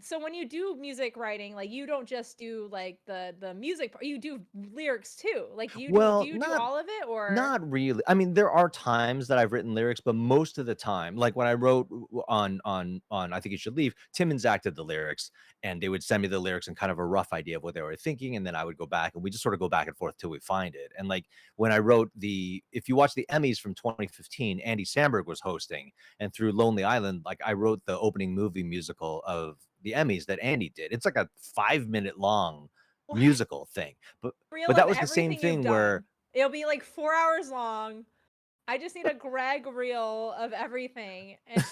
so when you do music writing, like you don't just do like the music part, you do lyrics too. Like do Well, you do all of it or? not really. I mean, there are times that I've written lyrics, but most of the time, like when I wrote on I Think You Should Leave, Tim and Zach did the lyrics, and they would send me the lyrics and kind of a rough idea of what they were thinking, and then I would go back and we just sort of go back and forth till we find it. And like when I wrote if you watch the Emmys from 2015, Andy Samberg was hosting, and through Lonely Island, like I wrote the opening movie musical of the Emmys that Andy did. It's like a 5 minute long What? musical thing, Reel but of that was the same everything you've thing where done. It'll be like 4 hours long. I just need a Greg reel of everything. And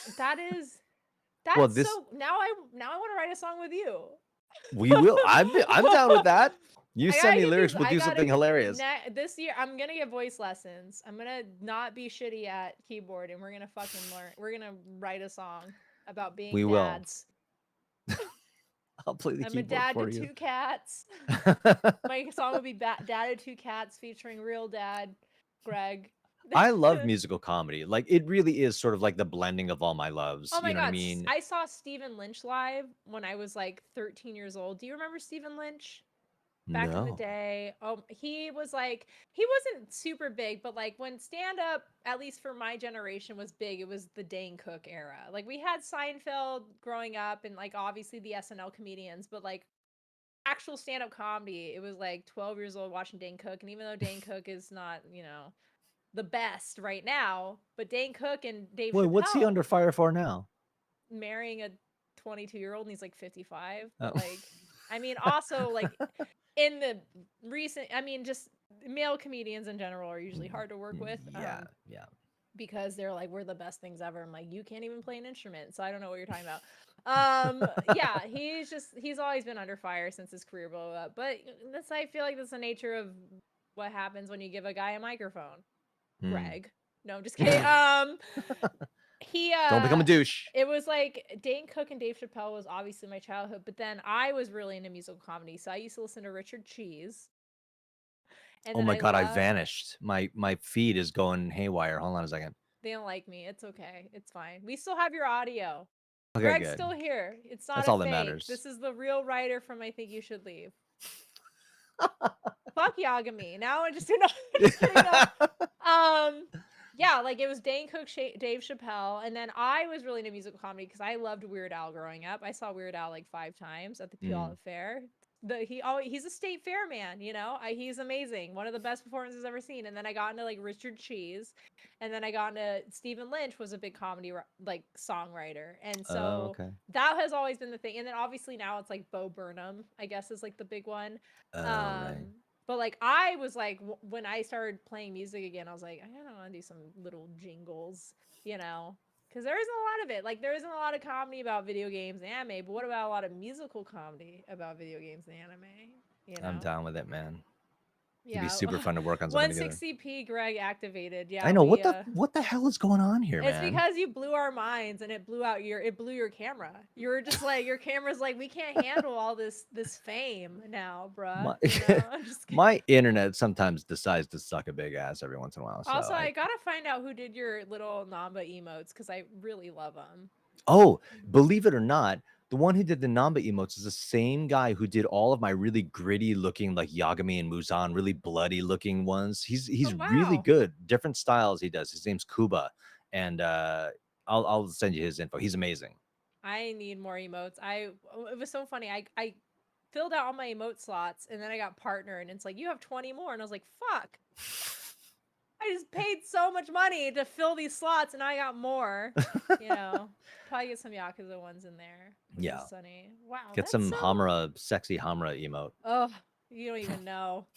well, that's this so now I want to write a song with you. we will. I'm down with that. You I send gotta me get lyrics, these. we'll I do gotta something hilarious. this year. I'm gonna get voice lessons. I'm gonna not be shitty at keyboard, and we're gonna fucking learn. We're gonna write a song about being We will. dads. I'll play the I'm a keyboard dad to for you. 2 cats. My song would be Dad to 2 Cats featuring real dad, Greg. I love musical comedy. Like it really is sort of like the blending of all my loves. Oh You my know what I God. mean? I saw Stephen Lynch live when I was like 13 years old. Do you remember Stephen Lynch? Back in the No. day. Oh, he was like, he wasn't super big, but like when stand up, at least for my generation, was big, it was the Dane Cook era. Like we had Seinfeld growing up and like obviously the SNL comedians, but like actual stand up comedy, it was like 12 years old watching Dane Cook. And even though Dane Cook is not, the best right now, but Dane Cook and Dave Boy, what's he Chappelle under fire for now? marrying a 22-year-old and he's like 55, Oh. but like I mean also like in the recent, I mean just male comedians in general are usually hard to work with Yeah, yeah. because they're like we're the best things ever. I'm like you can't even play an instrument, so I don't know what you're talking about. Yeah, he's always been under fire since his career blew up, but that's I feel like that's the nature of what happens when you give a guy a microphone. Hmm. Greg. No, I'm just kidding. He Don't become a douche. it was like Dane Cook and Dave Chappelle was obviously my childhood, but then I was really into musical comedy. So I used to listen to Richard Cheese, and Oh then my I god, I love vanished. My feed is going haywire. Hold on a second. they don't like me. It's okay. It's fine. We still have your audio. Okay, Greg's good. still here. It's not That's a all that fake. matters. This is the real writer from I Think You Should Leave. Fuck Yagami. Now I'm just no, just kidding. No. Um, yeah, like it was Dane Cook, Dave Chappelle, and then I was really into musical comedy because I loved Weird Al growing up. I saw Weird Al like 5 times at the Mm. Puyallup Fair. He's a state fair man, you know. He's amazing, one of the best performances I've ever seen. And then I got into like Richard Cheese, and then I got into Stephen Lynch was a big comedy like songwriter, and Oh, so okay. that has always been the thing. And then obviously now it's like Bo Burnham, I guess, is like the big one. Oh, right. Um, but like I was like when I started playing music again, I was like, I kind of want to do some little jingles, you know, because there isn't a lot of it. Like there isn't a lot of comedy about video games and anime, but what about a lot of musical comedy about video games and anime? You I'm know? down with it, man. It'd be Yeah. super fun to work on something together. 160p Greg activated. I Yeah, know we what the hell is going on here, it's man. because you blew our minds and it blew your camera. You were just like your camera's like we can't handle all this fame now, bruh. My You know? I'm just kidding. my internet sometimes decides to suck a big ass every once in a while. So Also, I I gotta find out who did your little Namba emotes because I really love them. oh, believe it or not, the one who did the Namba emotes is the same guy who did all of my really gritty looking like Yagami and Muzan, really bloody looking ones. Oh He's really wow! good. Different styles he does. His name's Kuba, and I'll send you his info. He's amazing. I need more emotes. It was so funny. I filled out all my emote slots and then I got partner and it's like you have 20 more and I was like fuck. I just paid so much money to fill these slots and I got more. You know, probably get some Yakuza ones in there, which is Yeah, sunny. Wow, get that's some so. Hamura, sexy Hamura emote. Oh, you don't even know.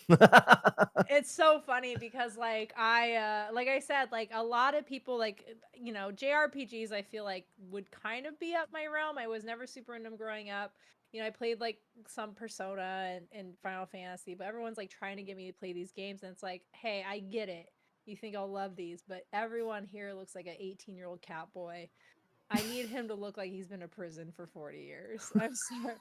It's so funny because like I said, like a lot of people like you know, JRPGs I feel like would kind of be up my realm. I was never super into them growing up. You know, I played like some Persona and Final Fantasy, but everyone's like trying to get me to play these games and it's like, "Hey, I get it. You think I'll love these, but everyone here looks like an 18-year-old cat boy. I need him to look like he's been to prison for 40 years." I'm sorry.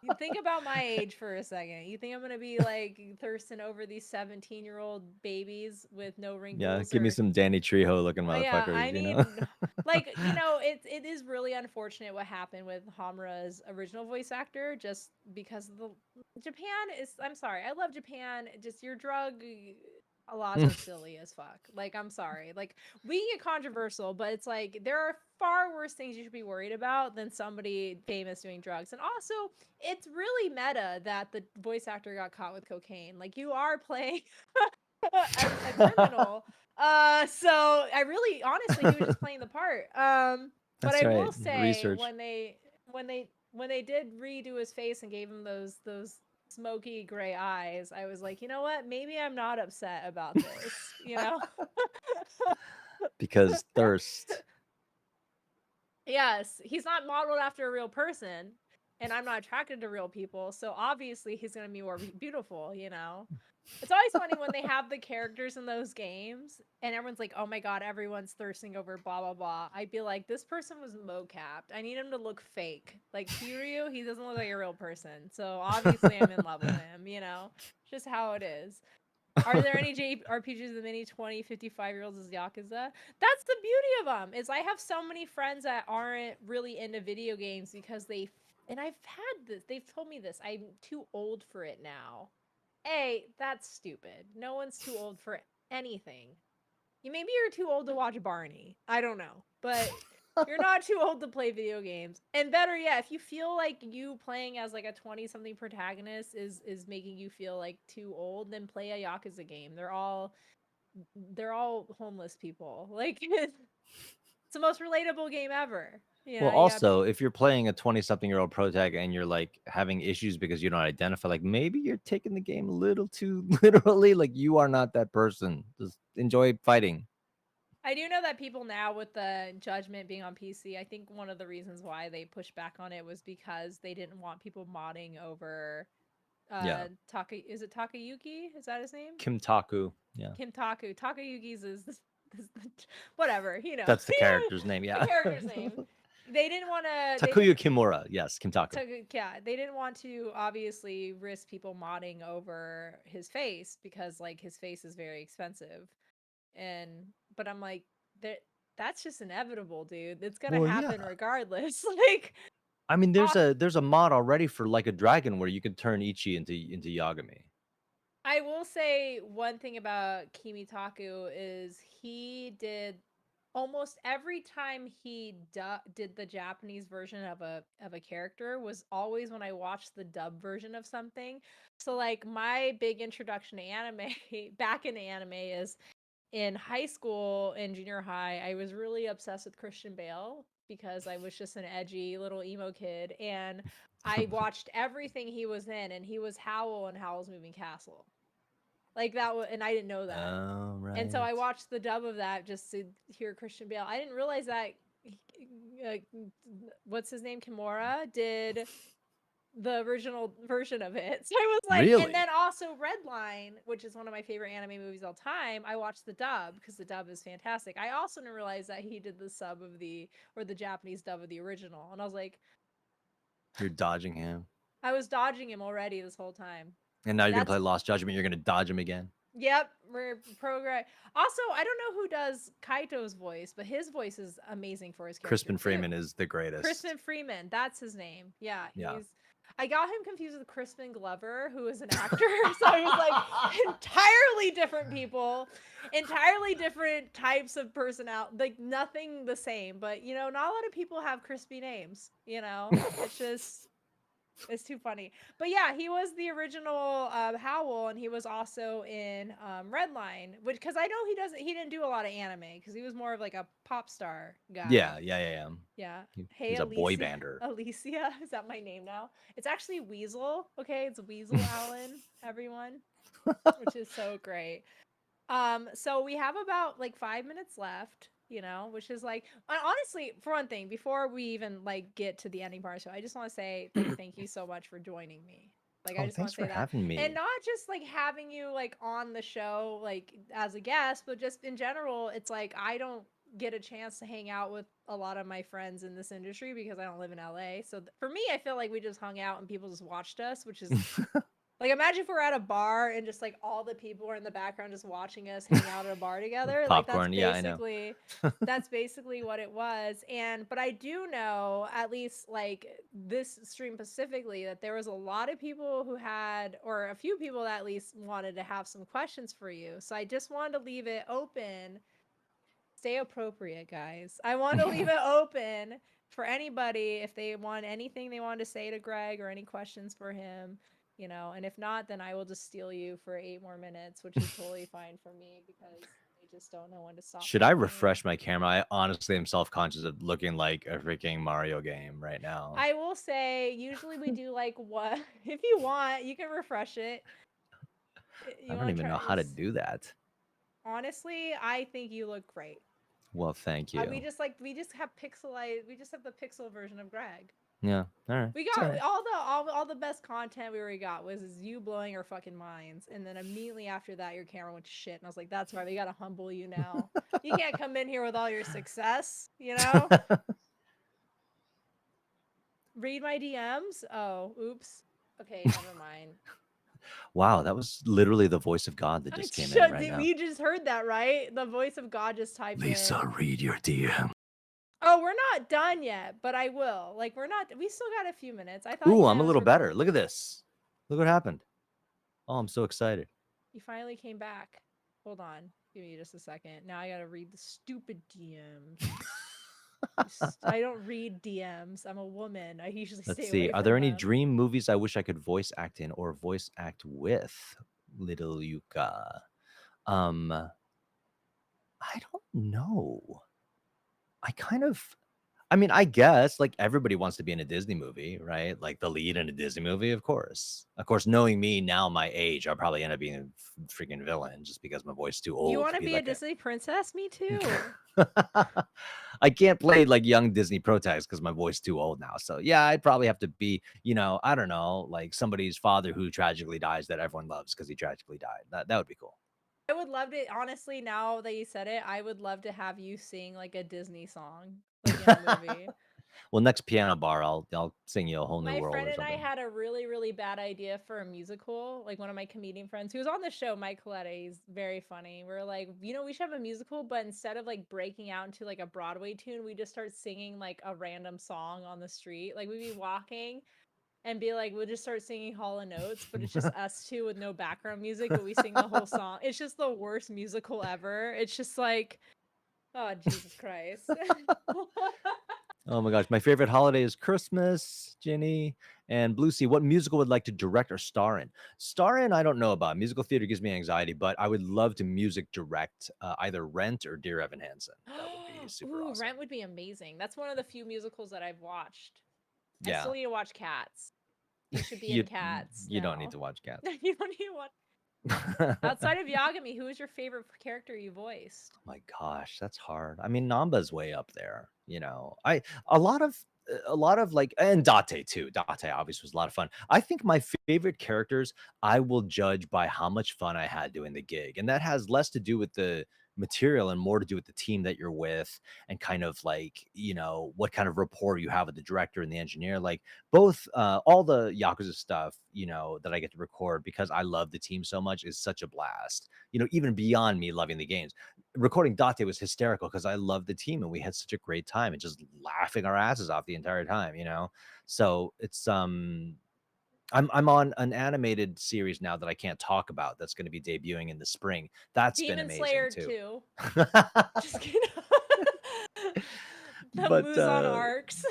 You think about my age for a second. You think I'm gonna be like thirsting over these 17-year-old babies with no Yeah, wrinkles give me or some Danny Trejo looking oh yeah, motherfuckers, I you need know? like you know it is really unfortunate what happened with Hamura's original voice actor just because of the Japan is I'm sorry I love Japan just your drug laws are silly as fuck like I'm sorry like we get controversial but it's like there are far worse things you should be worried about than somebody famous doing drugs and also it's really meta that the voice actor got caught with cocaine like you are playing a criminal. So I really, honestly, he was just playing the part. But That's I right. will say Research. when they did redo his face and gave him those smoky gray eyes, I was like, you know what? Maybe I'm not upset about this. You know? Because thirst. Yes, he's not modeled after a real person, and I'm not attracted to real people, so obviously he's gonna be more beautiful. You know? It's always funny when they have the characters in those games and everyone's like, oh my god, everyone's thirsting over blah blah blah. I'd be like, this person was mocapped. I need him to look fake. Like Kiryu, he doesn't look like a real person. So obviously I'm in love with him, you know? Just how it is. Are there any JRPGs with many 20, 55-year-olds as Yakuza? That's the beauty of them. Is I have so many friends that aren't really into video games because and I've had this. They've told me this. I'm too old for it now. That's stupid. No one's too old for anything. Maybe you're too old to watch Barney. I don't know. But you're not too old to play video games. And better yet, if you feel like you playing as like a 20 something protagonist is making you feel like too old, then play a Yakuza game. They're all homeless people. Like it's the most relatable game ever. You Well, know, you got also, if you're playing a 20-something-year-old protag and you're like having issues because you don't identify, like maybe you're taking the game a little too literally. Like you are not that person. Just enjoy fighting. I do know that people now with the Judgment being on PC, I think one of the reasons why they pushed back on it was because they didn't want people modding over Yeah. Taka is it Takayuki? Is that his name? Kim Taku. Yeah. Kim Taku. Takayuki's is whatever, you know, That's the character's name. the Yeah. character's name. They didn't want to. They Takuya didn't. Kimura. Yes, Kimtaku. Yeah, they didn't want to obviously risk people modding over his face because like his face is very expensive. And but I'm like that that's just inevitable, dude. It's gonna Well, yeah. happen regardless. Like I mean, uh, there's a mod already for like a dragon where you could turn Ichi into Yagami. I will say one thing about Kimitaku is he did almost every time he did the Japanese version of a character was always when I watched the dub version of something. So like my big introduction to anime back into anime is in high school and junior high. I was really obsessed with Christian Bale because I was just an edgy little emo kid, and I watched everything he was in, and he was Howl in Howl's Moving Castle. Like that was, and I didn't know that. Oh, And so right. I watched the dub of that just to hear Christian Bale. I didn't realize that uh, what's his name, Kimura, did the original version of it. So I was like, and then Really? also Redline, which is one of my favorite anime movies of all time. I watched the dub because the dub is fantastic. I also didn't realize that he did the sub of the or the Japanese dub of the original, and I was like, You're dodging him. I was dodging him already this whole time. And now you're gonna That's play Lost Judgment. You're gonna dodge him again. Yep, we're progress. Also, I don't know who does Kaito's voice, but his voice is amazing for his character Crispin too. Freeman is the greatest. Crispin Freeman, that's his name. Yeah, Yeah. he's. I got him confused with Crispin Glover, who is an actor. So I was like, entirely different people, entirely different types of personality, like nothing the same. But you know, not a lot of people have crispy names. You know, it's just it's too funny. But yeah, he was the original Howl, and he was also in Redline, which because I know he didn't do a lot of anime because he was more of like a pop star guy. Yeah, yeah, yeah, yeah. Yeah. Hey, He's a boy Alicia. bander. Alicia, is that my name now? It's actually Weasel. Okay, it's Weasel Allen, everyone, which is so great. So we have about like 5 minutes left, you know, which is like honestly, for one thing, before we even like get to the ending part, so I just want to say like thank you so much for joining me. Like I Oh, just want thanks to for say that. having And me. not just like having you like on the show like as a guest, but just in general, it's like I don't get a chance to hang out with a lot of my friends in this industry because I don't live in LA. So for me, I feel like we just hung out and people just watched us, which is like imagine if we're at a bar and just like all the people are in the background just watching us hang out at a bar together. Like Popcorn. Yeah, I know. that's basically what it was. And but I do know at least like this stream specifically that there was a lot of people who had or a few people that at least wanted to have some questions for you. So I just wanted to leave it open. Stay appropriate, guys. I want to leave it open for anybody if they want anything they want to say to Greg or any questions for him, you know. And if not, then I will just steal you for 8 more minutes, which is totally fine for me because I just don't know when to stop Should I talking. refresh my camera? I honestly am self-conscious of looking like a freaking Mario game right now. I will say, usually we do like what if you want, you can refresh it. I You don't want to even try? know how to do that. Honestly, I think you look great. Well, thank you. We just have we just have the pixel version of Greg. Yeah. All right. We It's all got right. all the best content we already got was is you blowing our fucking minds, and then immediately after that, your camera went to shit, and I was like, "That's right, we gotta humble you now. You can't come in here with all your success, you know." Read my DMs. Oh, oops. Okay, never mind. Wow, that was literally the voice of God that just came in right now. We just heard that, right? The voice of God just typed in. Lisa, read your DM. Oh, we're not done yet, but I will. Like, we're not. We still got a few minutes. I thought Ooh, you I'm meant a it was little better. recording. Look at this. Look what happened. Oh, I'm so excited. You finally came back. Hold on. Give me just a second. Now I gotta read the stupid DMs. I don't read DMs. I'm a woman. I usually Let's stay see. away Are there from any them. dream movies I wish I could voice act in or voice act with? Little Yuka. I don't know. I kind of I mean, I guess like everybody wants to be in a Disney movie, right? Like the lead in a Disney movie, of course. Of course, knowing me now, my age, I'll probably end up being a freaking villain just because my voice is too You old want to to be be a like Disney princess? Me too. a. I can't play like young Disney protagonist because my voice is too old now. So yeah, I'd probably have to be, I don't know, like somebody's father who tragically dies that everyone loves because he tragically died. That would be cool. I would love to honestly, now that you said it, I would love to have you sing, like, a Disney song, like, in a movie. Well, next piano bar, I'll sing you a whole new My world friend or and I something. had a really, really bad idea for a musical. Like one of my comedian friends who was on the show, Mike Coletta, he's very funny. We're like, we should have a musical, but instead of like breaking out into like a Broadway tune, we just start singing like a random song on the street. Like we'd be walking and be like, we'll just start singing Hall and Notes, but it's just us two with no background music, but we sing the whole song. It's just the worst musical ever. It's just like, oh, Jesus Christ. Oh my gosh, my favorite holiday is Christmas, Ginny. And Blue Sea, what musical would like to direct or star in? Star in, I don't know about. Musical theater gives me anxiety, but I would love to music direct either Rent or Dear Evan Hansen. That would be super Ooh, awesome. Rent would be amazing. That's one of the few musicals that I've watched. I Yeah, still need to watch Cats. You should be you in Cats you don't need now. to watch Cats. You don't need to watch. Outside of Yagami, who is your favorite character you voiced? Oh my gosh, that's hard. I mean, Namba's way up there, you know. A lot of like, and Date too. Date obviously was a lot of fun. I think my favorite characters I will judge by how much fun I had doing the gig. And that has less to do with the material and more to do with the team that you're with and kind of like, what kind of rapport you have with the director and the engineer. Like both all the Yakuza stuff, that I get to record because I love the team so much is such a blast. Even beyond me loving the games, recording Date was hysterical because I loved the team and we had such a great time and just laughing our asses off the entire time. So it's I'm on an animated series now that I can't talk about that's going to be debuting in the spring. That's been Demon amazing Slayer too. 2. Just kidding. The But Muzan arcs.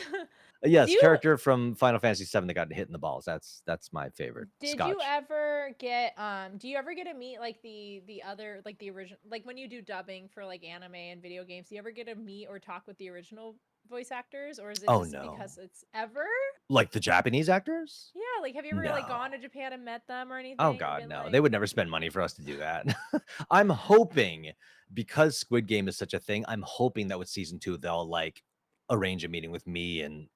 Do yes, you character from Final Fantasy VII that got hit in the balls. That's my favorite. did you Scotch. ever get do you ever get to meet like the other like the original like when you do dubbing for like anime and video games, do you ever get to meet or talk with the original voice actors, or is it Oh just because no. it's ever? Like the Japanese actors? Yeah, like have you ever like gone No. to Japan and met them or Oh anything and god, been no. They like, would never spend money for us to do that. I'm hoping because Squid Game is such a thing, I'm hoping that with season 2 they'll like arrange a meeting with me and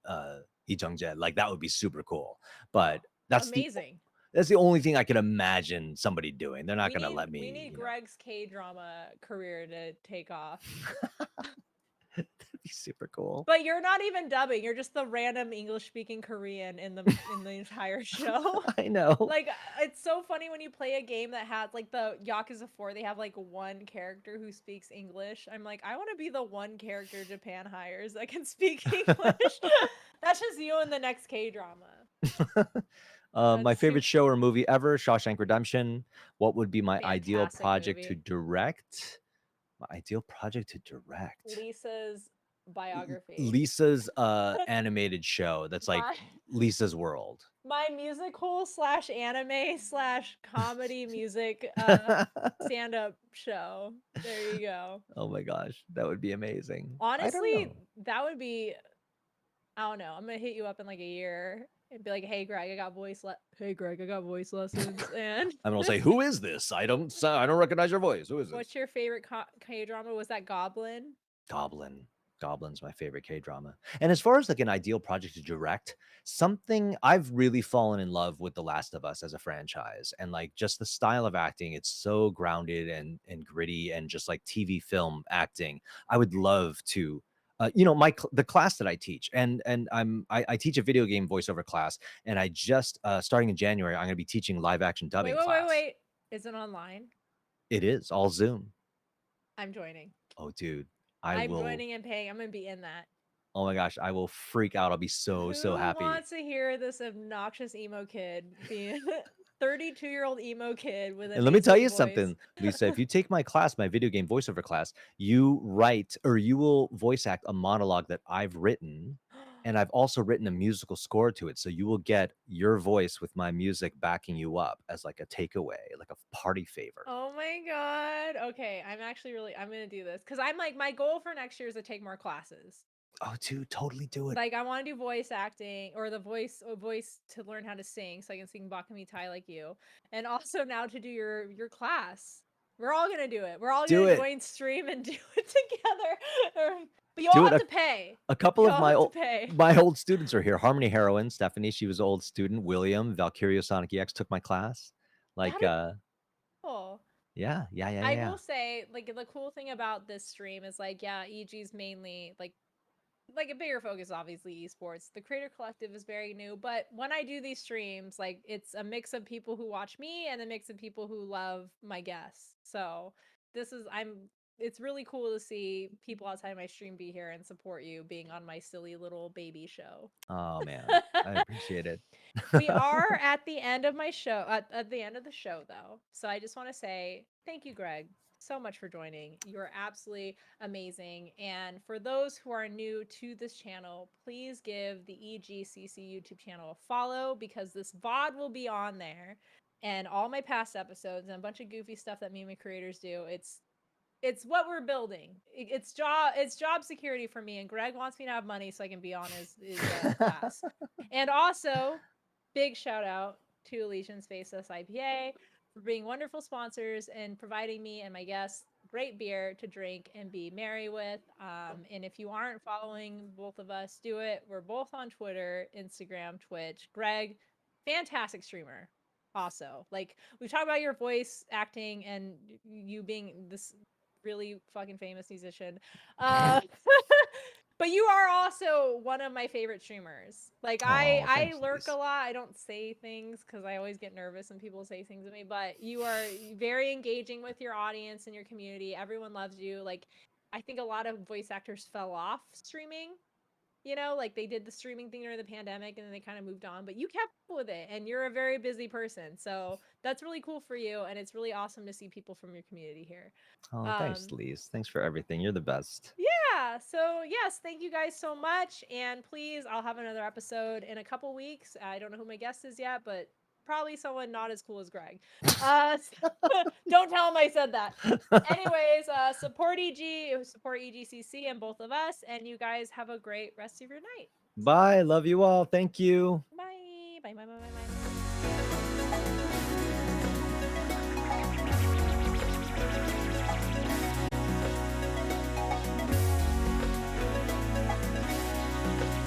Lee Jung-jae. Like that would be super cool. oh, But amazing. that's the only thing I could imagine somebody doing. They're not We going to need let we me, need Greg's K-drama career to take off. That'd be super cool. But you're not even dubbing. You're just the random English speaking Korean in the entire show. I know. Like it's so funny when you play a game that has like the Yakuza 4, they have like one character who speaks English. I'm like, I want to be the one character Japan hires that can speak English. That's just you in the next K-drama. My That's favorite super show or movie ever, Shawshank Redemption. What would be my ideal fantastic project to movie. direct? My ideal project to direct. Lisa's biography. Lisa's animated show that's like My Lisa's World. my musical slash anime slash comedy music stand-up show. There you go. Oh my gosh, that would be amazing. I don't Honestly, know. that would be, I don't know. I'm gonna hit you up in like a year and be like, "Hey Greg, I got Hey Greg, I got voice lessons." And I'm gonna say, who is this? I don't recognize your voice. Who is what's this? your favorite K-drama? Was that Goblin? Goblin. Goblin's my favorite K drama. And as far as like an ideal project to direct, something I've really fallen in love with The Last of Us as a franchise and like just the style of acting. It's so grounded and gritty and just like TV film acting. I would love to. The class that I teach, and I teach a video game voiceover class, and I just starting in January, I'm going to be teaching live action Wait, dubbing wait, wait, class. wait. Is it online? It is all Zoom. I'm joining. Oh, dude, I I'm will. joining and paying. I'm gonna be in that. Oh my gosh, I will freak out. I'll be so Who happy. wants to hear this obnoxious emo kid being 32-year-old emo kid with an And let me tell aces you voice? something, Lisa. If you take my class, my video game voiceover class, you write or you will voice act a monologue that I've written. And I've also written a musical score to it. So you will get your voice with my music backing you up as like a takeaway, like a party favor. Oh my god. Okay, I'm gonna do this because I'm like my goal for next year is to take more classes. Oh, dude, totally do it. Like I want to do voice acting or the voice to learn how to sing so I can sing Bakami Tai like you. And also now to do your class. We're all gonna do it. We're all Do gonna it. join stream and do it together. But you all Do it. have A, to pay. a couple You of all my have to old pay. my old students are here. Harmony Heroine, Stephanie, she was an old student. William, Valkyria Sonic EX took my class. Like That is cool. I Yeah. will say, like, the cool thing about this stream is like, yeah, EG's mainly like a bigger focus, obviously esports. The creator collective is very new, but when I do these streams, like it's a mix of people who watch me and a mix of people who love my guests. So this is I'm it's really cool to see people outside my stream be here and support you being on my silly little baby show. Oh man, I appreciate it. We are at the end of my show, at the end of the show, though. So I just want to say thank you, Greg, so much for joining. You're absolutely amazing. And for those who are new to this channel, please give the EGCC YouTube channel a follow because this VOD will be on there and all my past episodes and a bunch of goofy stuff that me and my creators do. It's what we're building. It's job security for me, and Greg wants me to have money so I can be on his class. And also, big shout out to Elysian Space Us IPA for being wonderful sponsors and providing me and my guests great beer to drink and be merry with. And if you aren't following both of us, do it. We're both on Twitter, Instagram, Twitch. Greg, fantastic streamer. Also, like we talked about your voice acting and you being this really fucking famous musician. Uh, but you are also one of my favorite streamers. Like I Oh, I thanks, lurk a Lise. lot. I don't say things because I always get nervous when people say things to me. But you are very engaging with your audience and your community. Everyone loves you. Like I think a lot of voice actors fell off streaming. You know, like they did the streaming thing during the pandemic and then they kind of moved on. But you kept up with it, and you're a very busy person. So that's really cool for you, and it's really awesome to see people from your community here. Oh, thanks, Um, Lise. Thanks for everything. You're the best. yeah. So, yes, thank you guys so much. And please, I'll have another episode in a couple weeks. I don't know who my guest is yet, but probably someone not as cool as Greg. Don't tell him I said that. Anyways, support EG, support EGCC and both of us. And you guys have a great rest of your night. Bye. Love you all. Thank you.